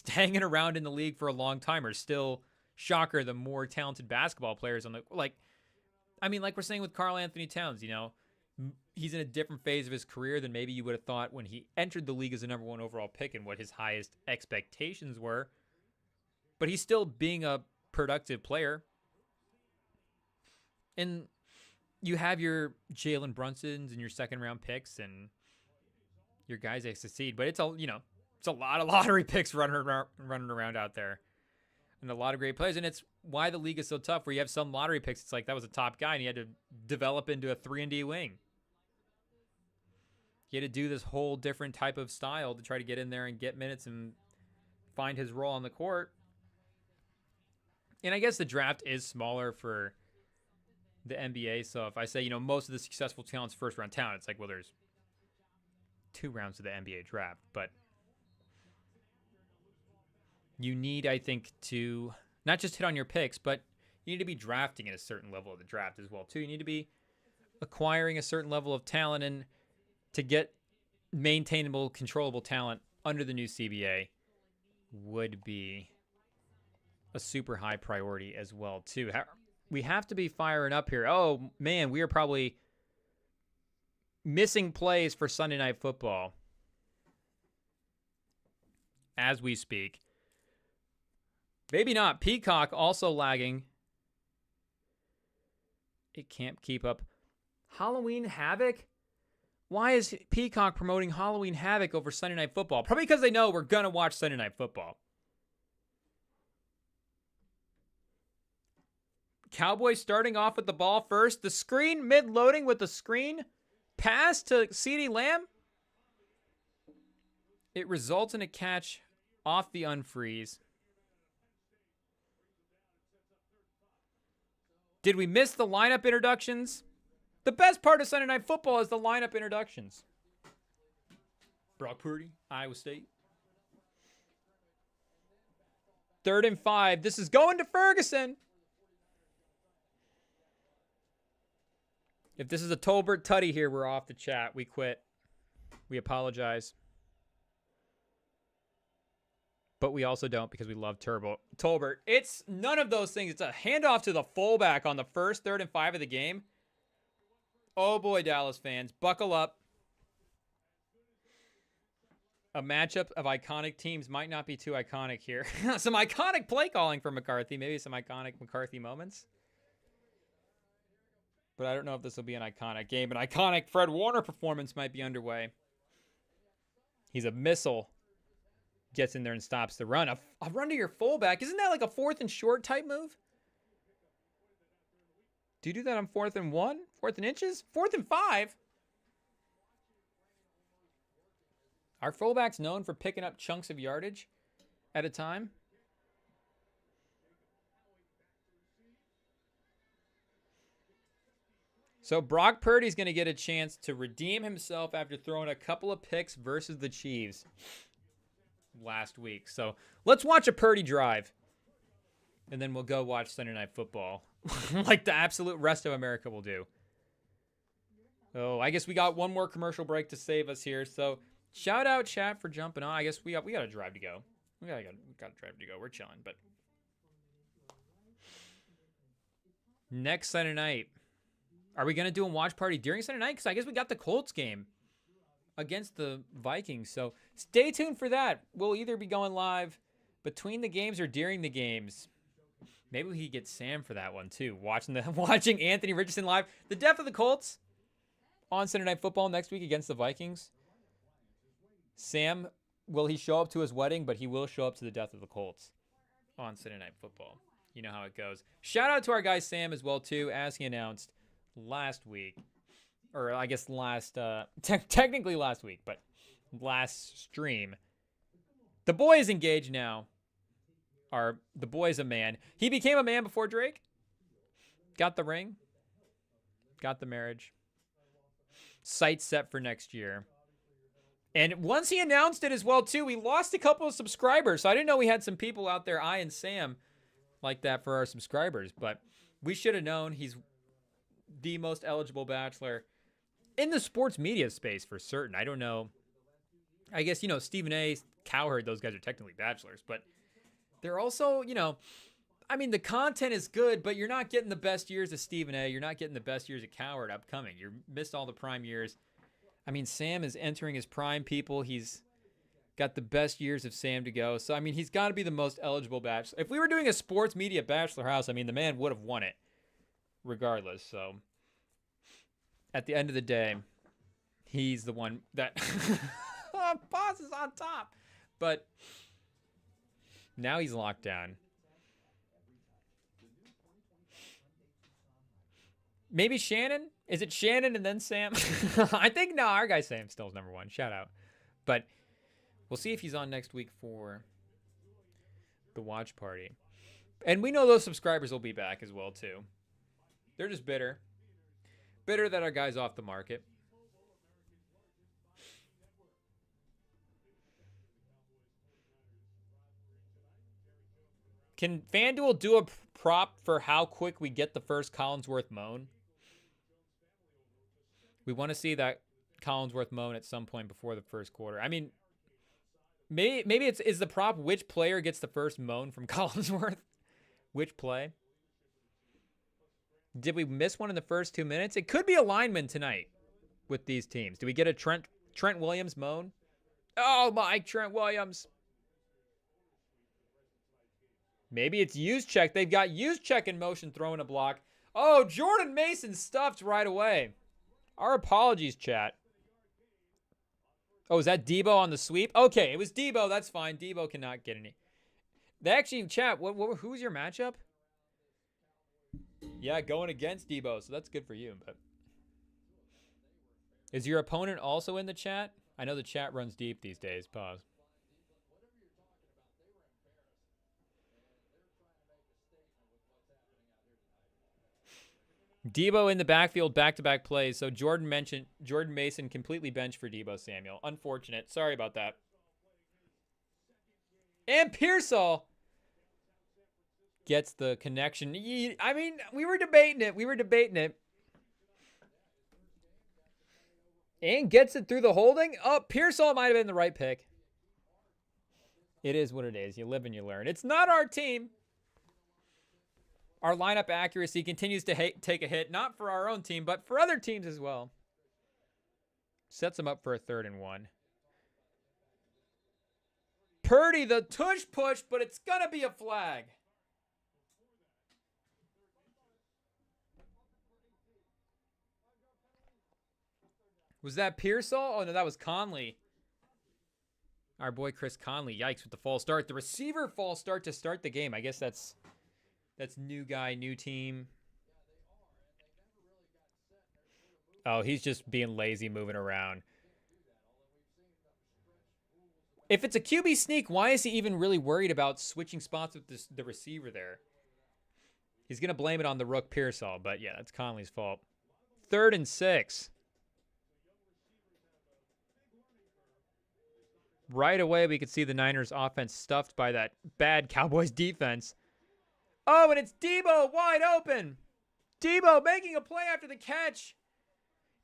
hanging around in the league for a long time are still, shocker, the more talented basketball players on the, like, I mean, like we're saying with Karl Anthony Towns, you know, he's in a different phase of his career than maybe you would have thought when he entered the league as a number 1 overall pick and what his highest expectations were. But he's still being a productive player. And you have your Jalen Brunsons and your second-round picks and your guys that succeed. But it's a lot of lottery picks running around out there. and a lot of great players. And it's why the league is so tough, where you have some lottery picks. It's like that was a top guy, and he had to develop into a 3-and-D wing. He had to do this whole different type of style to try to get in there and get minutes and find his role on the court. And I guess the draft is smaller for the NBA. So if I say, most of the successful talent's first-round talent, it's like, well, there's 2 rounds of the NBA draft. But you need, I think, to not just hit on your picks, but you need to be drafting at a certain level of the draft as well, too. You need to be acquiring a certain level of talent, and to get maintainable, controllable talent under the new CBA would be a super high priority as well, too. We have to be firing up here. Oh, man, we are probably missing plays for Sunday Night Football as we speak. Maybe not. Peacock also lagging. It can't keep up. Halloween Havoc? Why is Peacock promoting Halloween Havoc over Sunday Night Football? Probably because they know we're going to watch Sunday Night Football. Cowboys starting off with the ball first. The screen, mid-loading with the screen. Pass to CeeDee Lamb. It results in a catch off the unfreeze. Did we miss the lineup introductions? The best part of Sunday Night Football is the lineup introductions. Brock Purdy, Iowa State. 3rd and 5. This is going to Ferguson. If this is a Tolbert Tutty here, we're off the chat. We quit. We apologize. But we also don't, because we love Tolbert. It's none of those things. It's a handoff to the fullback on the first 3rd and 5 of the game. Oh boy, Dallas fans, buckle up. A matchup of iconic teams might not be too iconic here. Some iconic play calling for McCarthy. Maybe some iconic McCarthy moments. But I don't know if this will be an iconic game. An iconic Fred Warner performance might be underway. He's a missile. Gets in there and stops the run. A run to your fullback. Isn't that like a 4th and short type move? Do you do that on 4th and 1? 4th and inches? 4th and 5? Are fullbacks known for picking up chunks of yardage at a time? So Brock Purdy's going to get a chance to redeem himself after throwing a couple of picks versus the Chiefs last week. So let's watch a Purdy drive, and then we'll go watch Sunday Night Football like the absolute rest of America will do. Oh, I guess we got one more commercial break to save us here. So shout out chat for jumping on. I guess we got a drive to go. We got a drive to go. We're chilling, but next Sunday night, are we going to do a watch party during Sunday night? Because I guess we got the Colts game against the Vikings. So stay tuned for that. We'll either be going live between the games or during the games. Maybe we could get Sam for that one too. Watching Anthony Richardson live. The death of the Colts on Sunday Night Football next week against the Vikings. Sam, will he show up to his wedding? But he will show up to the death of the Colts on Sunday Night Football. You know how it goes. Shout out to our guy Sam as well too, as he announced last week, or I guess technically last week, but last stream. The boy is engaged now. The boy's a man. He became a man before Drake. Got the ring. Got the marriage. Sights set for next year. And once he announced it as well too, we lost a couple of subscribers. So I didn't know we had some people out there, I and Sam, like that for our subscribers. But we should have known he's the most eligible bachelor in the sports media space for certain. I don't know. I guess, Stephen A., Cowherd, those guys are technically bachelors, but they're also, the content is good, but you're not getting the best years of Stephen A. You're not getting the best years of Cowherd upcoming. You missed all the prime years. Sam is entering his prime, people. He's got the best years of Sam to go. So, he's got to be the most eligible bachelor. If we were doing a sports media bachelor house, the man would have won it regardless. So at the end of the day, he's the one that boss is on top. But now he's locked down. Maybe Shannon? Is it Shannon and then Sam? I think, no, our guy Sam still is number one. Shout out. But we'll see if he's on next week for the watch party. And we know those subscribers will be back as well, too. They're just bitter. Bitter that our guy's off the market. Can FanDuel do a prop for how quick we get the first Collinsworth moan? We want to see that Collinsworth moan at some point before the first quarter. I mean, maybe is the prop which player gets the first moan from Collinsworth? Which play? Did we miss one in the first 2 minutes? It could be a lineman tonight with these teams. Do we get a Trent Williams moan? Oh, my Trent Williams. Maybe it's Juszczyk. They've got Juszczyk in motion throwing a block. Oh, Jordan Mason stuffed right away. Our apologies, chat. Oh, is that Debo on the sweep? Okay, it was Debo. That's fine. Debo cannot get any. They actually, chat, who's your matchup? Yeah, going against Debo, so that's good for you. But is your opponent also in the chat? I know the chat runs deep these days. Pause. Debo in the backfield, back-to-back plays. So Jordan Mason completely benched for Debo Samuel. Unfortunate. Sorry about that. And Pearsall gets the connection. I mean, we were debating it. And gets it through the holding. Oh, Pearsall might have been the right pick. It is what it is. You live and you learn. It's not our team. Our lineup accuracy continues to take a hit, not for our own team, but for other teams as well. Sets them up for a 3rd and 1. Purdy, the tush push, but it's going to be a flag. Was that Pearsall? Oh, no, that was Conley. Our boy Chris Conley. Yikes with the false start. The receiver false start to start the game. I guess that's new guy, new team. Oh, he's just being lazy, moving around. If it's a QB sneak, why is he even really worried about switching spots with the receiver there? He's going to blame it on the rook Pearsall, but yeah, that's Conley's fault. 3rd and 6. Right away, we could see the Niners offense stuffed by that bad Cowboys defense. Oh, and it's Debo wide open. Debo making a play after the catch.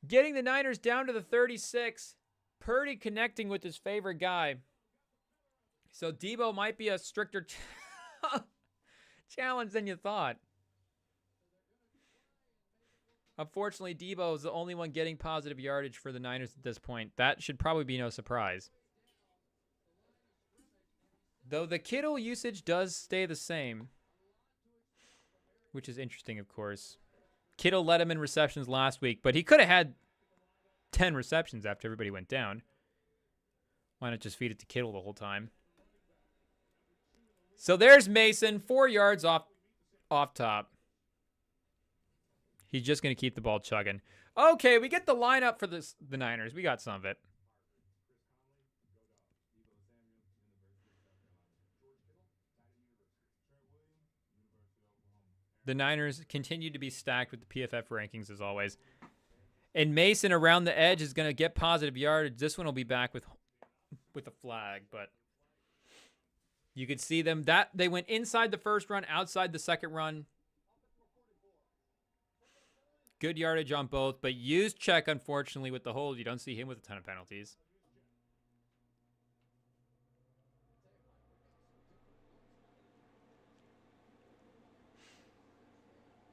Getting the Niners down to the 36. Purdy connecting with his favorite guy. So Debo might be a stricter challenge than you thought. Unfortunately, Debo is the only one getting positive yardage for the Niners at this point. That should probably be no surprise. Though the Kittle usage does stay the same. Which is interesting, of course. Kittle led him in receptions last week, but he could have had 10 receptions after everybody went down. Why not just feed it to Kittle the whole time? So there's Mason, 4 yards off top. He's just going to keep the ball chugging. Okay, we get the lineup for the Niners. We got some of it. The Niners continue to be stacked with the PFF rankings as always. And Mason around the edge is going to get positive yardage. This one will be back with a flag, but you could see them that they went inside the first run, outside the second run. Good yardage on both, but Juszczyk, unfortunately, with the hold. You don't see him with a ton of penalties.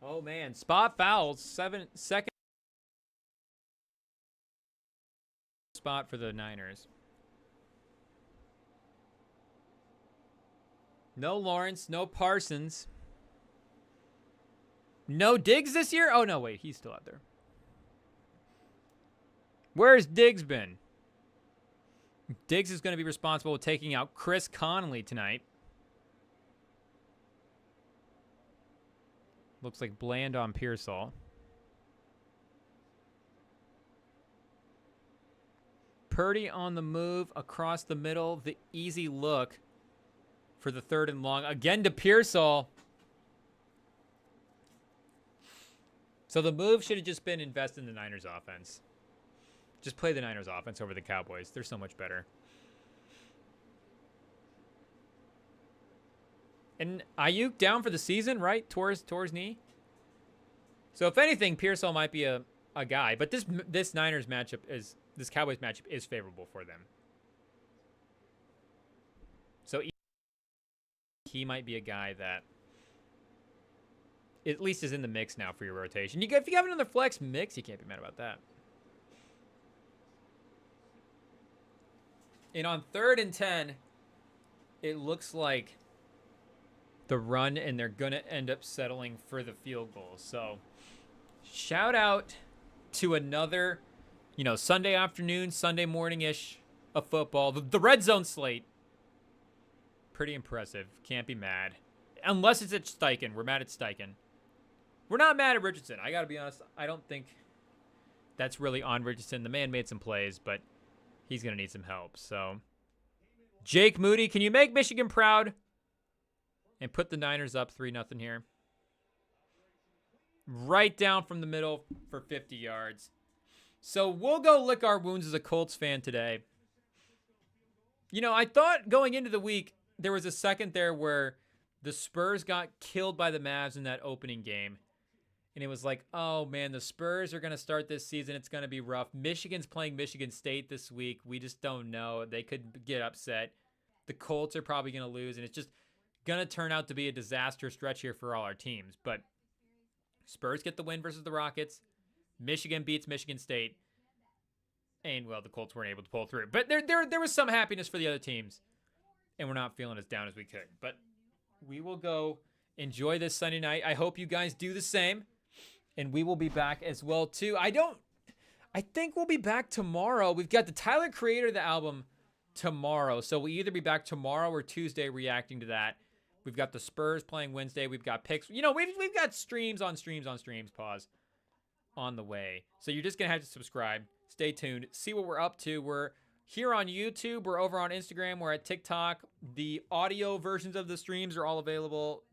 Oh, man. Spot fouls. Second spot for the Niners. No Lawrence. No Parsons. No Diggs this year? Oh, no, wait. He's still out there. Where's Diggs been? Diggs is going to be responsible with taking out Chris Conley tonight. Looks like Bland on Pearsall. Purdy on the move across the middle. The easy look for the 3rd and long. Again to Pearsall. So the move should have just been invest in the Niners offense. Just play the Niners offense over the Cowboys. They're so much better. And Ayuk down for the season, right? Towards knee. So if anything, Pearsall might be a guy. But this Niners matchup is, this Cowboys matchup is favorable for them. So he might be a guy that at least is in the mix now for your rotation. If you have another flex mix, you can't be mad about that. And on 3rd and 10, it looks like the run, and they're going to end up settling for the field goal. So shout out to another, Sunday afternoon, Sunday morning-ish of football. The red zone slate. Pretty impressive. Can't be mad. Unless it's at Steichen. We're mad at Steichen. We're not mad at Richardson. I got to be honest. I don't think that's really on Richardson. The man made some plays, but he's going to need some help. So, Jake Moody, can you make Michigan proud and put the Niners up 3-0 here? Right down from the middle for 50 yards. So, we'll go lick our wounds as a Colts fan today. I thought going into the week, there was a second there where the Spurs got killed by the Mavs in that opening game. And it was like, oh, man, the Spurs are going to start this season. It's going to be rough. Michigan's playing Michigan State this week. We just don't know. They could get upset. The Colts are probably going to lose. And it's just going to turn out to be a disaster stretch here for all our teams. But Spurs get the win versus the Rockets. Michigan beats Michigan State. And, well, the Colts weren't able to pull through. But there was some happiness for the other teams. And we're not feeling as down as we could. But we will go enjoy this Sunday night. I hope you guys do the same. And we will be back as well, too. I think we'll be back tomorrow. We've got the Tyler Creator, the album, tomorrow. So we'll either be back tomorrow or Tuesday reacting to that. We've got the Spurs playing Wednesday. We've got picks. We've got streams on streams on the way. So you're just going to have to subscribe. Stay tuned. See what we're up to. We're here on YouTube. We're over on Instagram. We're at TikTok. The audio versions of the streams are all available.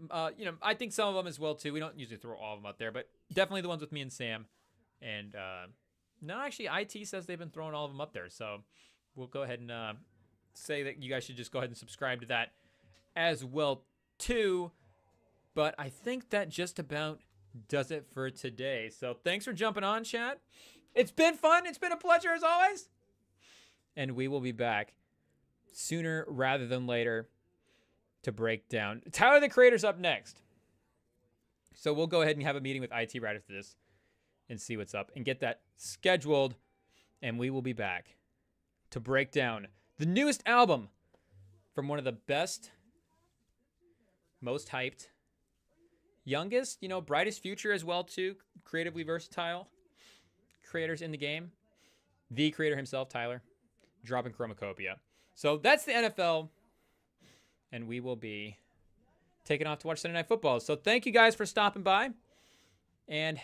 I think some of them as well, too. We don't usually throw all of them out there, but definitely the ones with me and Sam. And, no, actually, IT says they've been throwing all of them up there. So we'll go ahead and say that you guys should just go ahead and subscribe to that as well, too. But I think that just about does it for today. So thanks for jumping on, chat. It's been fun. It's been a pleasure, as always. And we will be back sooner rather than later to break down. Tyler the Creator's up next. So we'll go ahead and have a meeting with IT right after this and see what's up and get that scheduled. And we will be back to break down the newest album from one of the best, most hyped, youngest, brightest future as well, too. Creatively versatile creators in the game. The creator himself, Tyler, dropping Chromacopia. So that's the NFL. And we will be taking off to watch Sunday Night Football. So thank you guys for stopping by. And